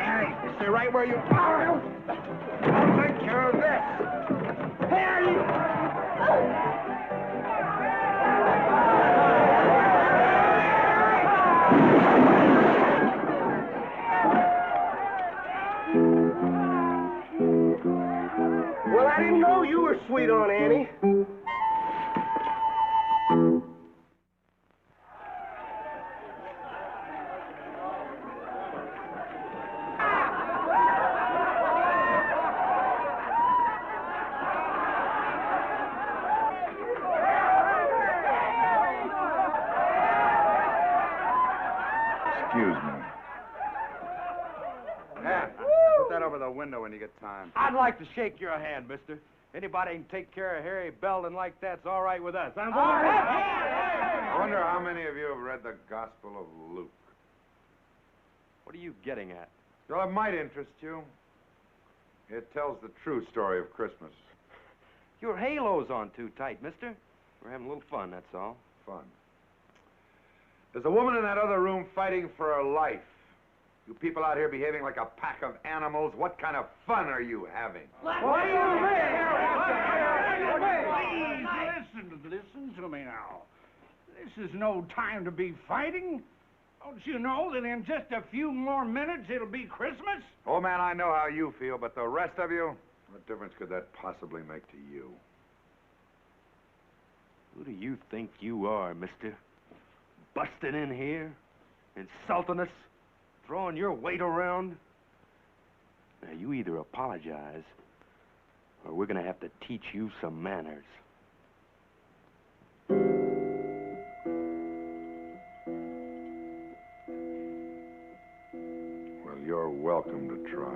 Annie, stay right where you are. I'll take care of this. Hey, Annie! Well, I didn't know you were sweet on Annie. Excuse me. Yeah, put that over the window when you get time. I'd like to shake your hand, mister. Anybody can take care of Harry Belden like that's all right with us. I wonder how many of you have read the Gospel of Luke. What are you getting at? Well, it might interest you. It tells the true story of Christmas. Your halo's on too tight, mister. We're having a little fun, that's all. Fun. There's a woman in that other room fighting for her life. You people out here behaving like a pack of animals. What kind of fun are you having? What do you mean? Please, listen to me now. This is no time to be fighting. Don't you know that in just a few more minutes it'll be Christmas? Oh, man, I know how you feel, but the rest of you, what difference could that possibly make to you? Who do you think you are, mister? Busting in here, insulting us, throwing your weight around? Now, you either apologize, or we're gonna have to teach you some manners. Well, you're welcome to try.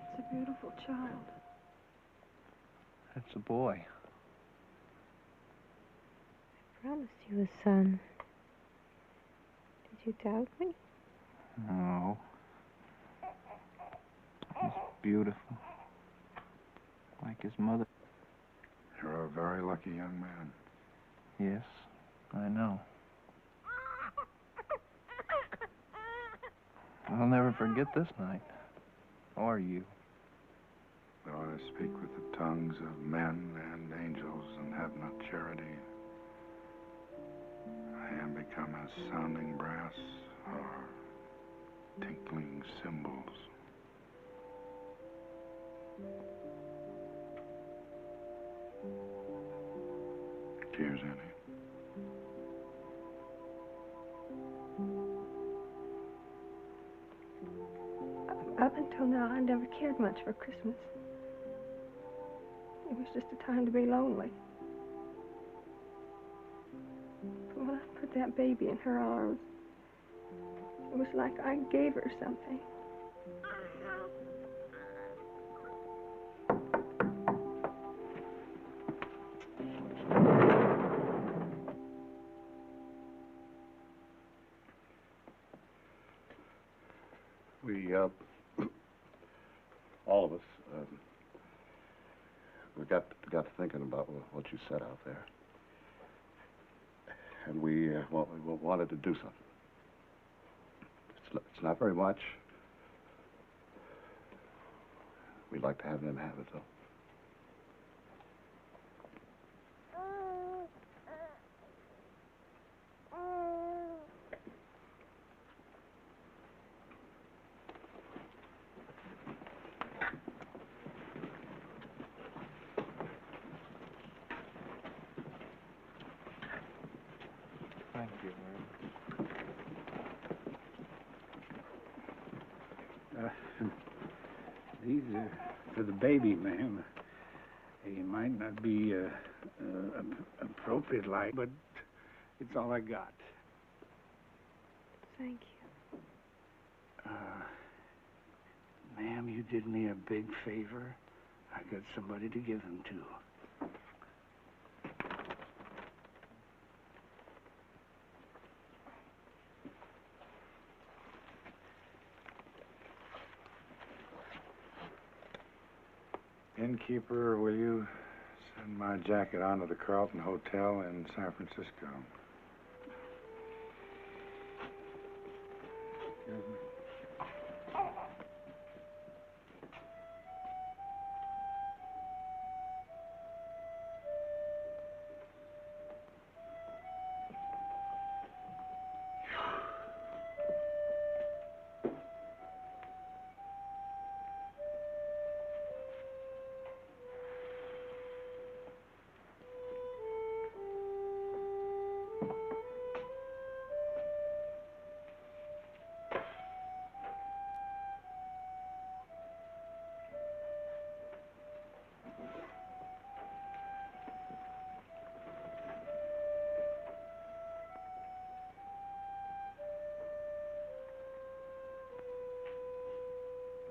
It's a beautiful child. That's a boy. I promised you a son. Did you doubt me? No. He's beautiful. Like his mother. You're a very lucky young man. Yes, I know. I'll never forget this night. Or you. Though I speak with the tongues of men and angels and have not charity, I am become as sounding brass or tinkling cymbals. Tears, Annie. Up until now, I never cared much for Christmas. It was just a time to be lonely. But when I put that baby in her arms, it was like I gave her something. We, all of us, we got to thinking about what you said out there. And we wanted to do something. It's not very much. We'd like to have them have it, though. Thank you, ma'am. These are for the baby, ma'am. They might not be appropriate like, but it's all I got. Thank you. Ma'am, you did me a big favor. I got somebody to give them to. Innkeeper, will you send my jacket on to the Carlton Hotel in San Francisco?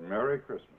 Merry Christmas.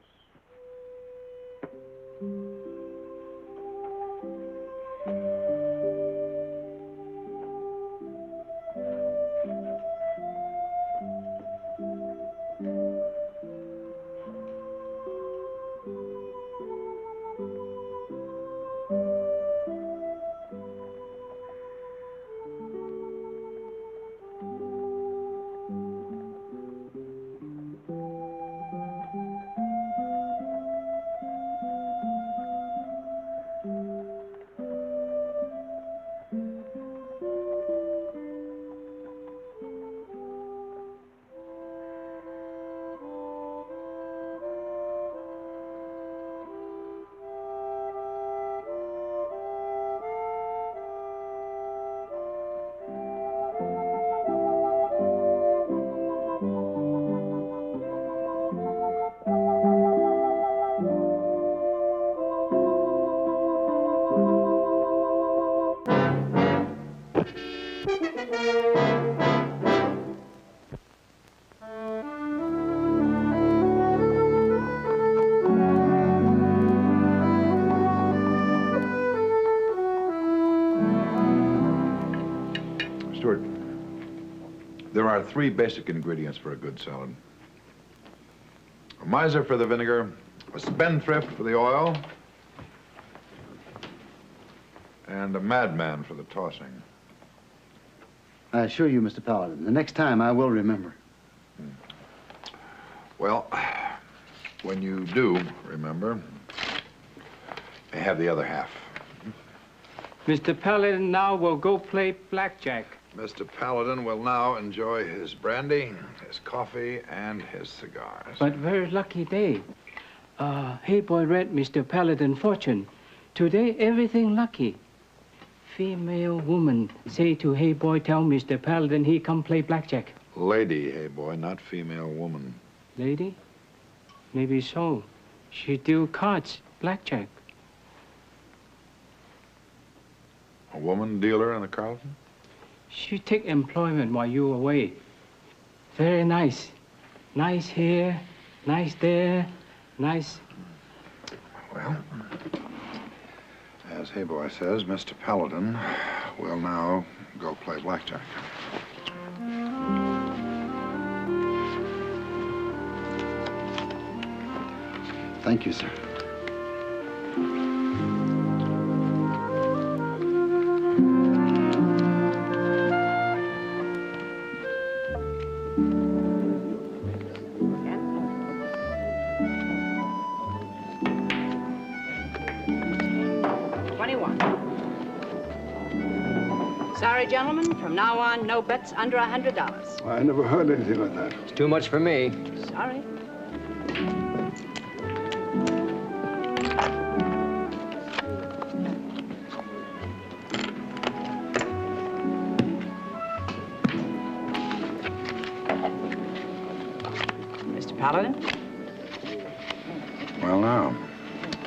Stuart, there are 3 basic ingredients for a good salad. A miser for the vinegar, a spendthrift for the oil, and a madman for the tossing. I assure you, Mr. Paladin, the next time I will remember. Well, when you do remember, I have the other half. Mr. Paladin now will go play blackjack. Mr. Paladin will now enjoy his brandy, his coffee, and his cigars. But very lucky day. Hey boy read Mr. Paladin fortune. Today everything lucky. Female woman say to Hey boy tell Mr. Paladin he come play blackjack. Lady, hey boy, not female woman. Lady? Maybe so. She deal cards, blackjack. A woman dealer in the Carlton? She take employment while you away. Very nice. Nice here, nice there, nice. Well, as Hey Boy says, Mr. Paladin will now go play blackjack. Thank you, sir. Sorry, gentlemen. From now on, no bets under $100. I never heard anything like that. It's too much for me. Sorry. Mr. Paladin? Well, now,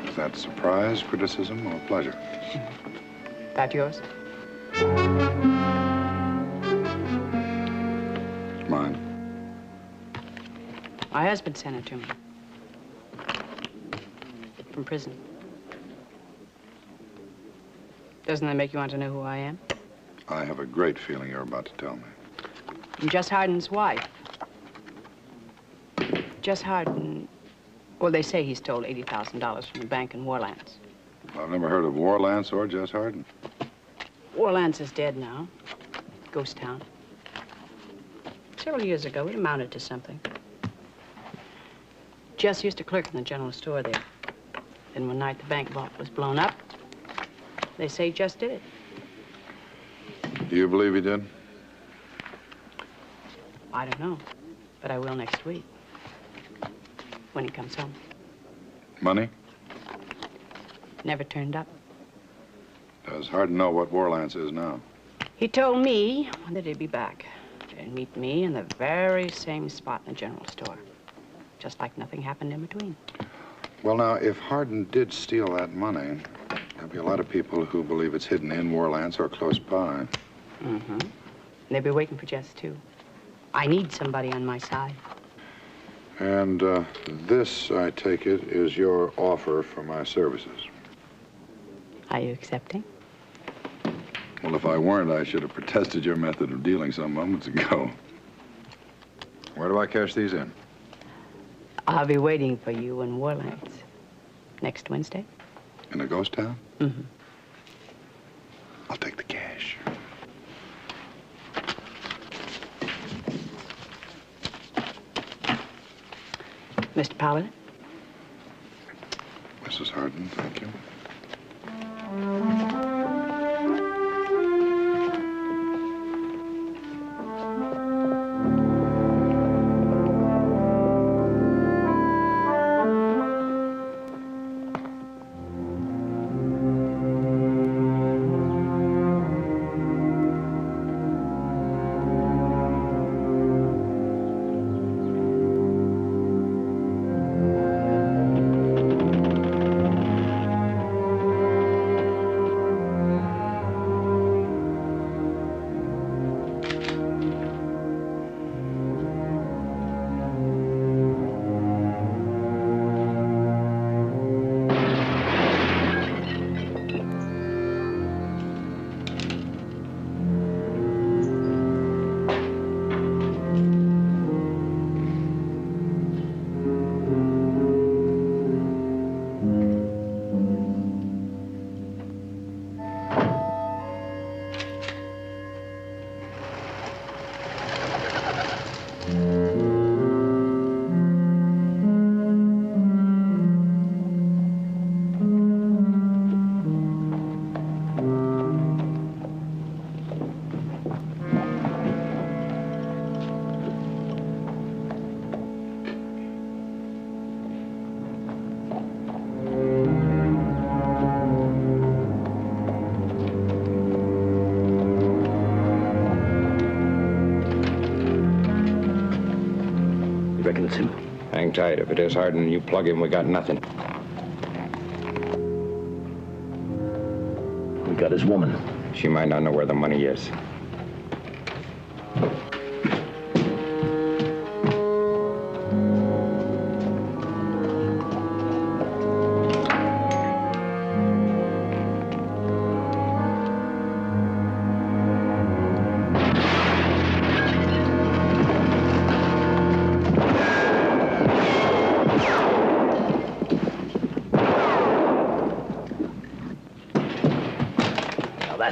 is that surprise, criticism, or pleasure? That yours? Mine. My husband sent it to me. From prison. Doesn't that make you want to know who I am? I have a great feeling you're about to tell me. I'm Jess Harden's wife. Jess Harden, well, they say he stole $80,000 from the bank in Warlands. I've never heard of Warlance or Jess Harden. Warlands is dead now. Ghost town. Several years ago, it amounted to something. Jess used to clerk in the general store there. Then one night, the bank vault was blown up. They say Jess did it. Do you believe he did? I don't know, but I will next week. When he comes home. Money? Never turned up. Does Harden know what Warlance is now? He told me that he'd be back and meet me in the very same spot in the general store. Just like nothing happened in between. Well, now, if Harden did steal that money, there'll be a lot of people who believe it's hidden in Warlance or close by. Mm-hmm. They'll be waiting for Jess, too. I need somebody on my side. And this, I take it, is your offer for my services. Are you accepting? Well, if I weren't, I should have protested your method of dealing some moments ago. Where do I cash these in? I'll be waiting for you in Warlands next Wednesday. In a ghost town? Mm-hmm. I'll take the cash. Mr. Paladin? Mrs. Harden, thank you. Hang tight. If it is Harden and you plug him, we got nothing. We got his woman. She might not know where the money is.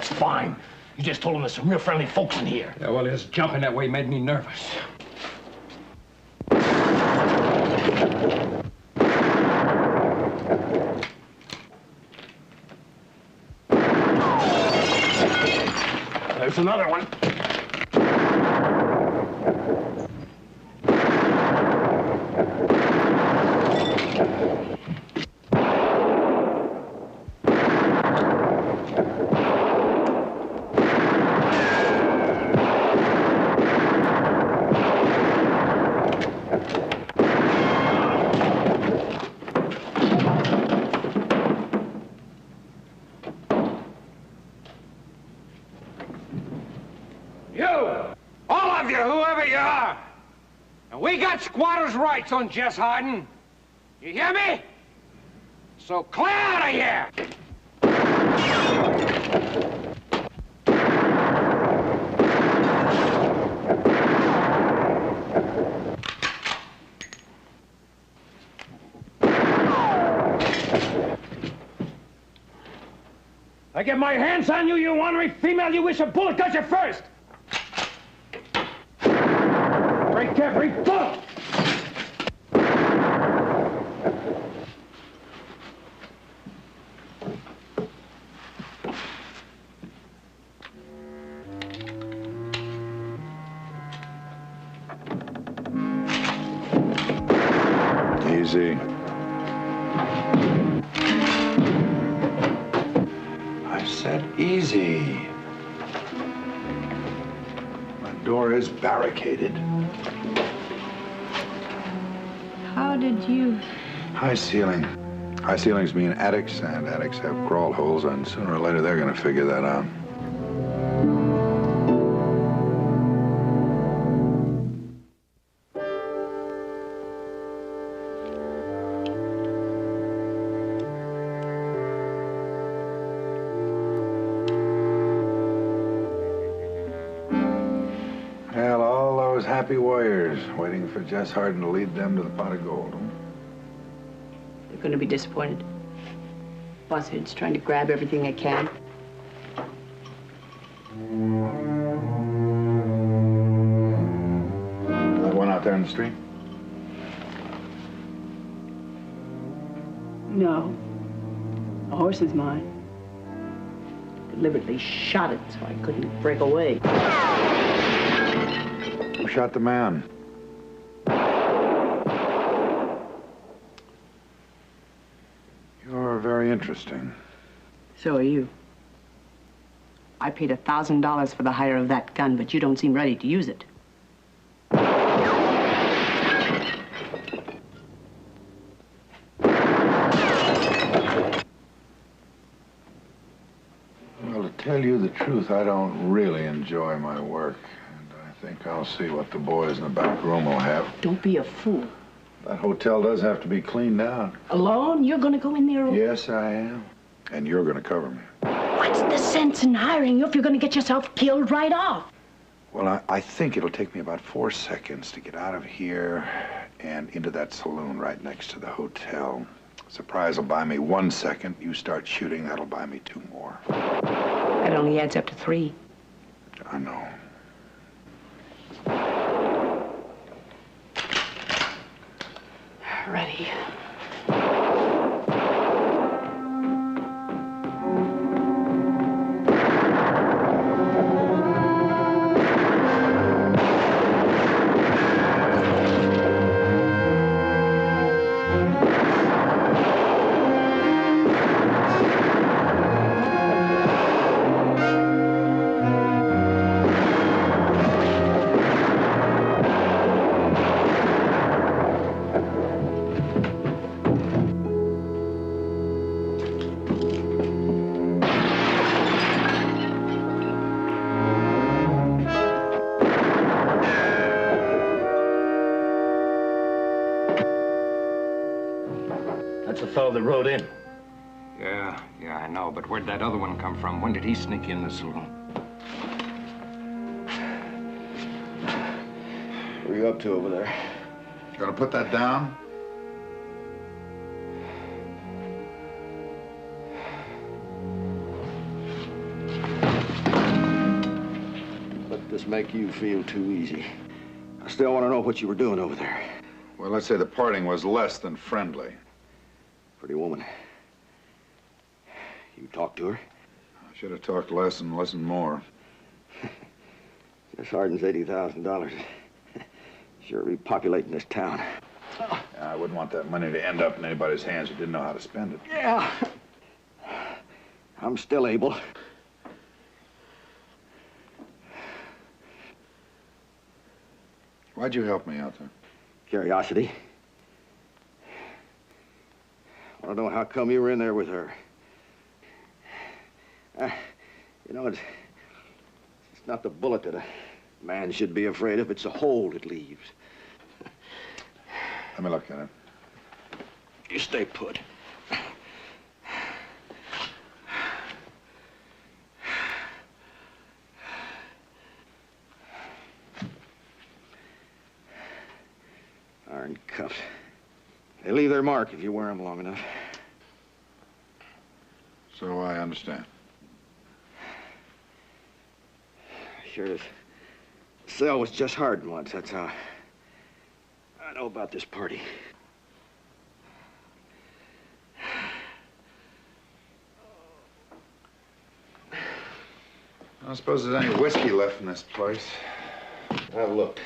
That's fine. You just told him there's some real friendly folks in here. Yeah, well, his jumping that way made me nervous. There's another one. We got squatters' rights on Jess Harden. You hear me? So clear out of here! I get my hands on you, you ornery female, you wish a bullet got you first! Break every foot! Easy. I said easy. My door is barricaded. How did you... High ceiling. High ceilings mean attics, and attics have crawl holes, and sooner or later they're going to figure that out. Well, all those happy warriors waiting for Jess Harden to lead them to the pot of gold. They're going to be disappointed. Buzzards trying to grab everything they can. That one out there in the street? No. The horse is mine. Deliberately shot it so I couldn't break away. Who shot the man? You're very interesting. So are you. I paid $1,000 for the hire of that gun, but you don't seem ready to use it. Well, to tell you the truth, I don't really enjoy my work. And I think I'll see what the boys in the back room will have. Don't be a fool. That hotel does have to be cleaned out. Alone? You're going to go in there? Yes, I am. And you're going to cover me. What's the sense in hiring you if you're going to get yourself killed right off? Well, I think it'll take me about 4 seconds to get out of here and into that saloon right next to the hotel. Surprise will buy me 1 second. You start shooting, that'll buy me 2 more. That only adds up to 3. I know. Ready. That's the fellow that rode in. Yeah, I know, but where'd that other one come from? When did he sneak in the saloon? What are you up to over there? Gonna put that down? this make you feel too easy. I still want to know what you were doing over there. Well, let's say the parting was less than friendly. Pretty woman. You talked to her? I should have talked less and listened more. This Hardin's $80,000. Sure repopulating this town. I wouldn't want that money to end up in anybody's hands who didn't know how to spend it. Yeah. I'm still able. Why'd you help me out there? Curiosity. I want to know how come you were in there with her. You know, it's not the bullet that a man should be afraid of. It's the hole it leaves. Let me look at it. You stay put. Iron cuffs. They leave their mark if you wear them long enough. So I understand. Sure, this cell was just Hardin once. That's how I know about this party. I don't suppose there's any whiskey left in this place. Have a look.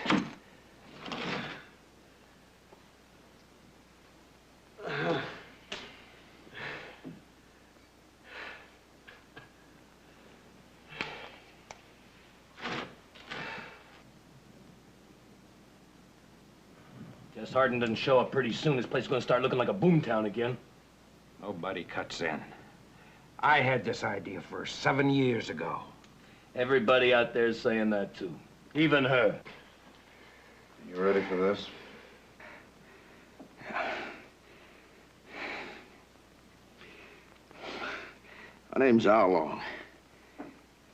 Guess Hardin doesn't show up pretty soon. This place is gonna start looking like a boomtown again. Nobody cuts in. I had this idea first 7 years ago. Everybody out there is saying that, too. Even her. You ready for this? My name's Outlaw.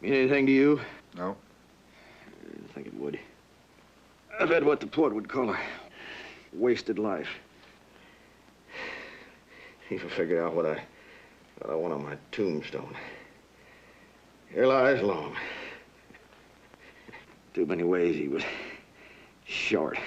Mean anything to you? No. I didn't think it would. I've had what the poet would call a wasted life. Even figured out what I want on my tombstone. Here lies Long. Too many ways he was short.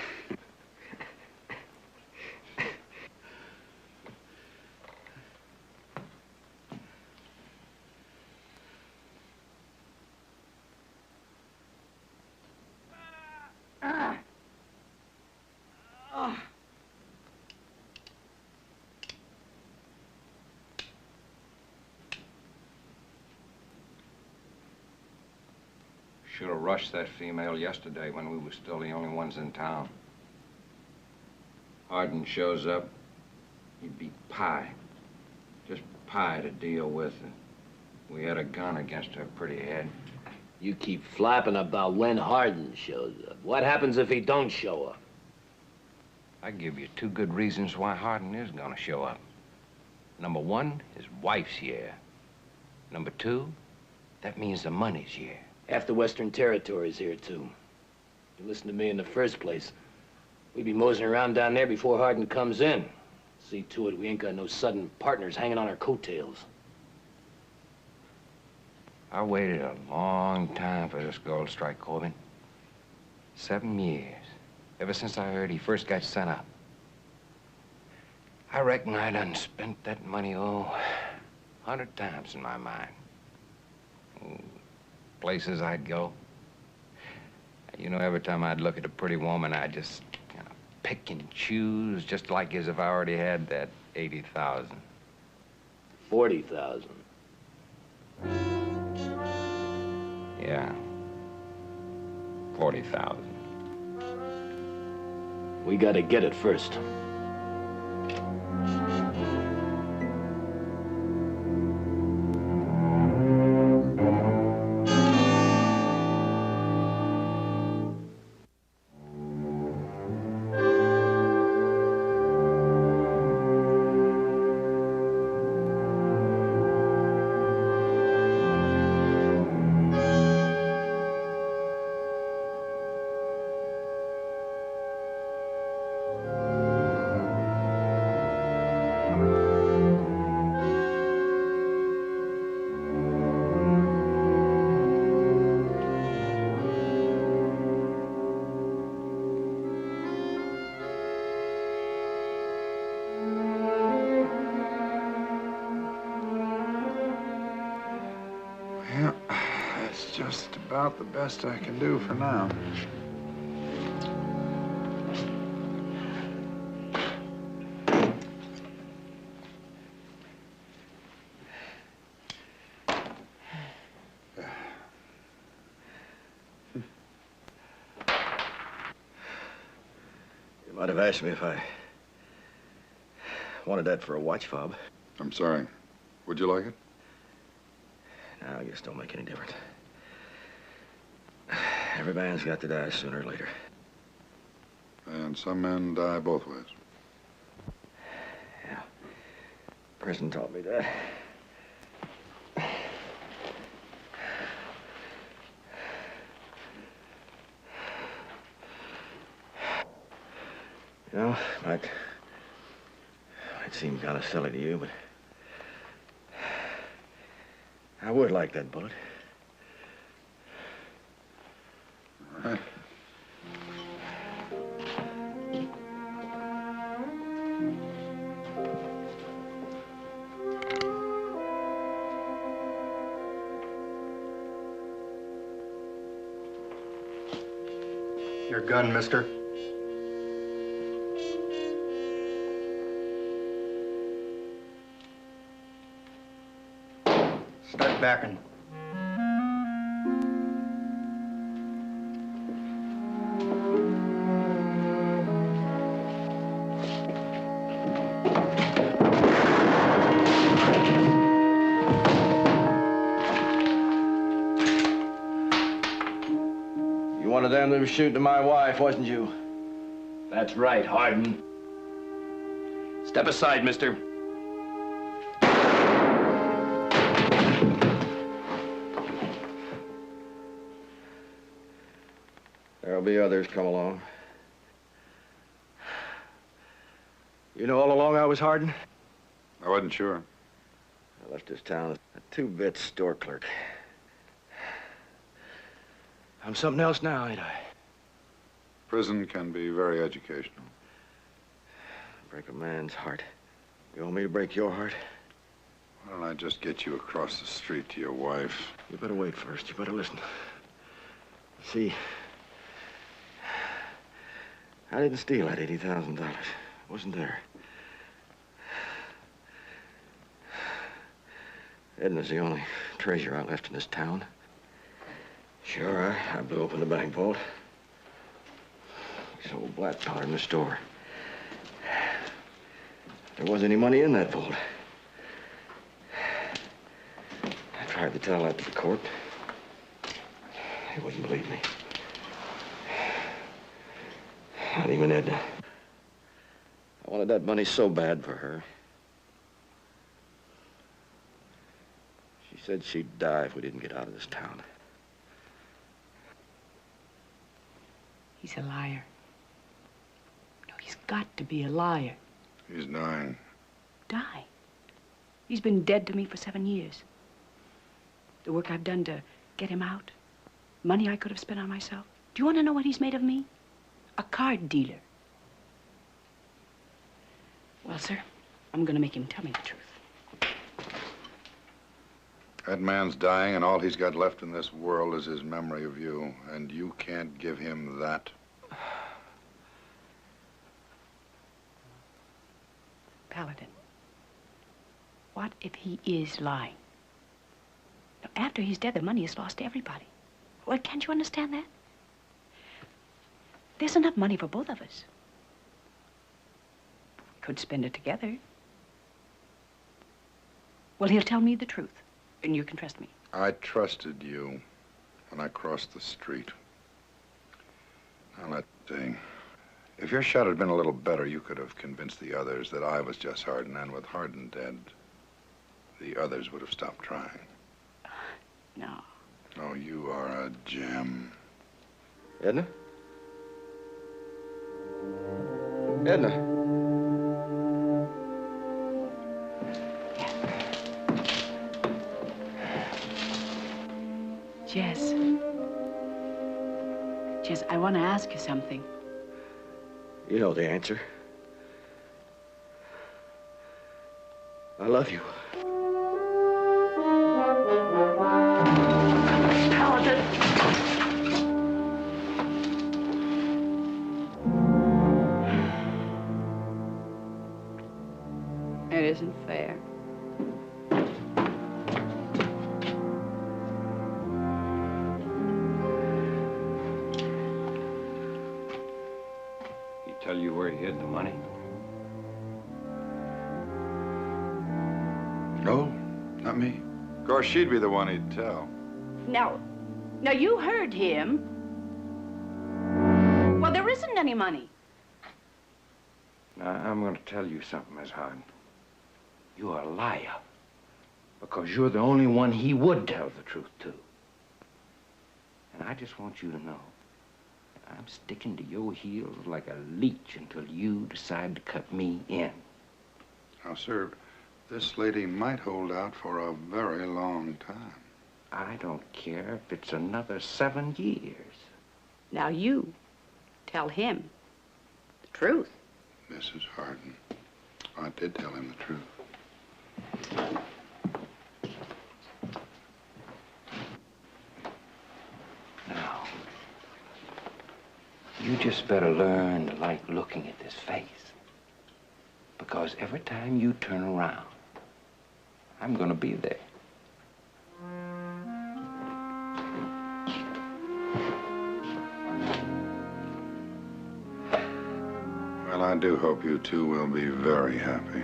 Should have rushed that female yesterday when we were still the only ones in town. Hardin shows up, he'd be pie. Just pie to deal with. We had a gun against her pretty head. You keep flapping about when Hardin shows up. What happens if he don't show up? I give you 2 good reasons why Hardin is gonna show up. Number 1, his wife's here. Number 2, that means the money's here. Half the Western Territory's here, too. You listen to me in the first place. We'd be moseying around down there before Hardin comes in. See to it we ain't got no sudden partners hanging on our coattails. I waited a long time for this gold strike, Corbin. 7 years. Ever since I heard he first got sent up. I reckon I done spent that money, 100 times in my mind. Places I'd go. You know, every time I'd look at a pretty woman, I'd just pick and choose, just like as if I already had that 80,000. 40,000. Yeah. 40,000. We gotta get it first. just about the best I can do for now. You might have asked me if I wanted that for a watch fob. I'm sorry. Would you like it? No, I guess it don't make any difference. Every man's got to die sooner or later. And some men die both ways. Yeah. Prison taught me that. You know, might seem kind of silly to you, but I would like that bullet. All right. Your gun, mister. Start backing. You one of them that was shooting at my wife, wasn't you? That's right, Hardin. Step aside, mister. There'll be others come along. You know all along I was Hardin? I wasn't sure. I left this town a 2-bit store clerk. I'm something else now, ain't I? Prison can be very educational. Break a man's heart. You want me to break your heart? Why don't I just get you across the street to your wife? You better wait first. You better listen. See, I didn't steal that $80,000. It wasn't there. Edna's the only treasure I left in this town. Sure, I blew open the bank vault. Sold black powder in the store. There wasn't any money in that vault. I tried to tell that to the court. They wouldn't believe me. Not even Edna. I wanted that money so bad for her. She said she'd die if we didn't get out of this town. He's a liar. No, he's got to be a liar. He's dying. Die? He's been dead to me for 7 years. The work I've done to get him out, money I could have spent on myself. Do you want to know what he's made of me? A card dealer. Well, sir, I'm going to make him tell me the truth. That man's dying, and all he's got left in this world is his memory of you, and you can't give him that. Paladin, what if he is lying? Now, after he's dead, the money is lost to everybody. Well, can't you understand that? There's enough money for both of us. We could spend it together. Well, he'll tell me the truth, and you can trust me. I trusted you when I crossed the street. Now, let's see. If your shot had been a little better, you could have convinced the others that I was just Hardin, and with Hardin dead, the others would have stopped trying. No. Oh, you are a gem. Edna? Edna? Jess. Jess, I want to ask you something. You know the answer. I love you. Paladin! isn't fair. He tell you where he hid the money? No, not me. Of course, she'd be the one he'd tell. Now you heard him. Well, there isn't any money. Now, I'm going to tell you something, Miss Hardin. You're a liar. Because you're the only one he would tell the truth to. And I just want you to know, I'm sticking to your heels like a leech until you decide to cut me in. Now, sir, this lady might hold out for a very long time. I don't care if it's another 7 years. Now you tell him the truth. Mrs. Hardin, I did tell him the truth. Now, you just better learn to like looking at this face. Because every time you turn around, I'm gonna be there. Well, I do hope you two will be very happy.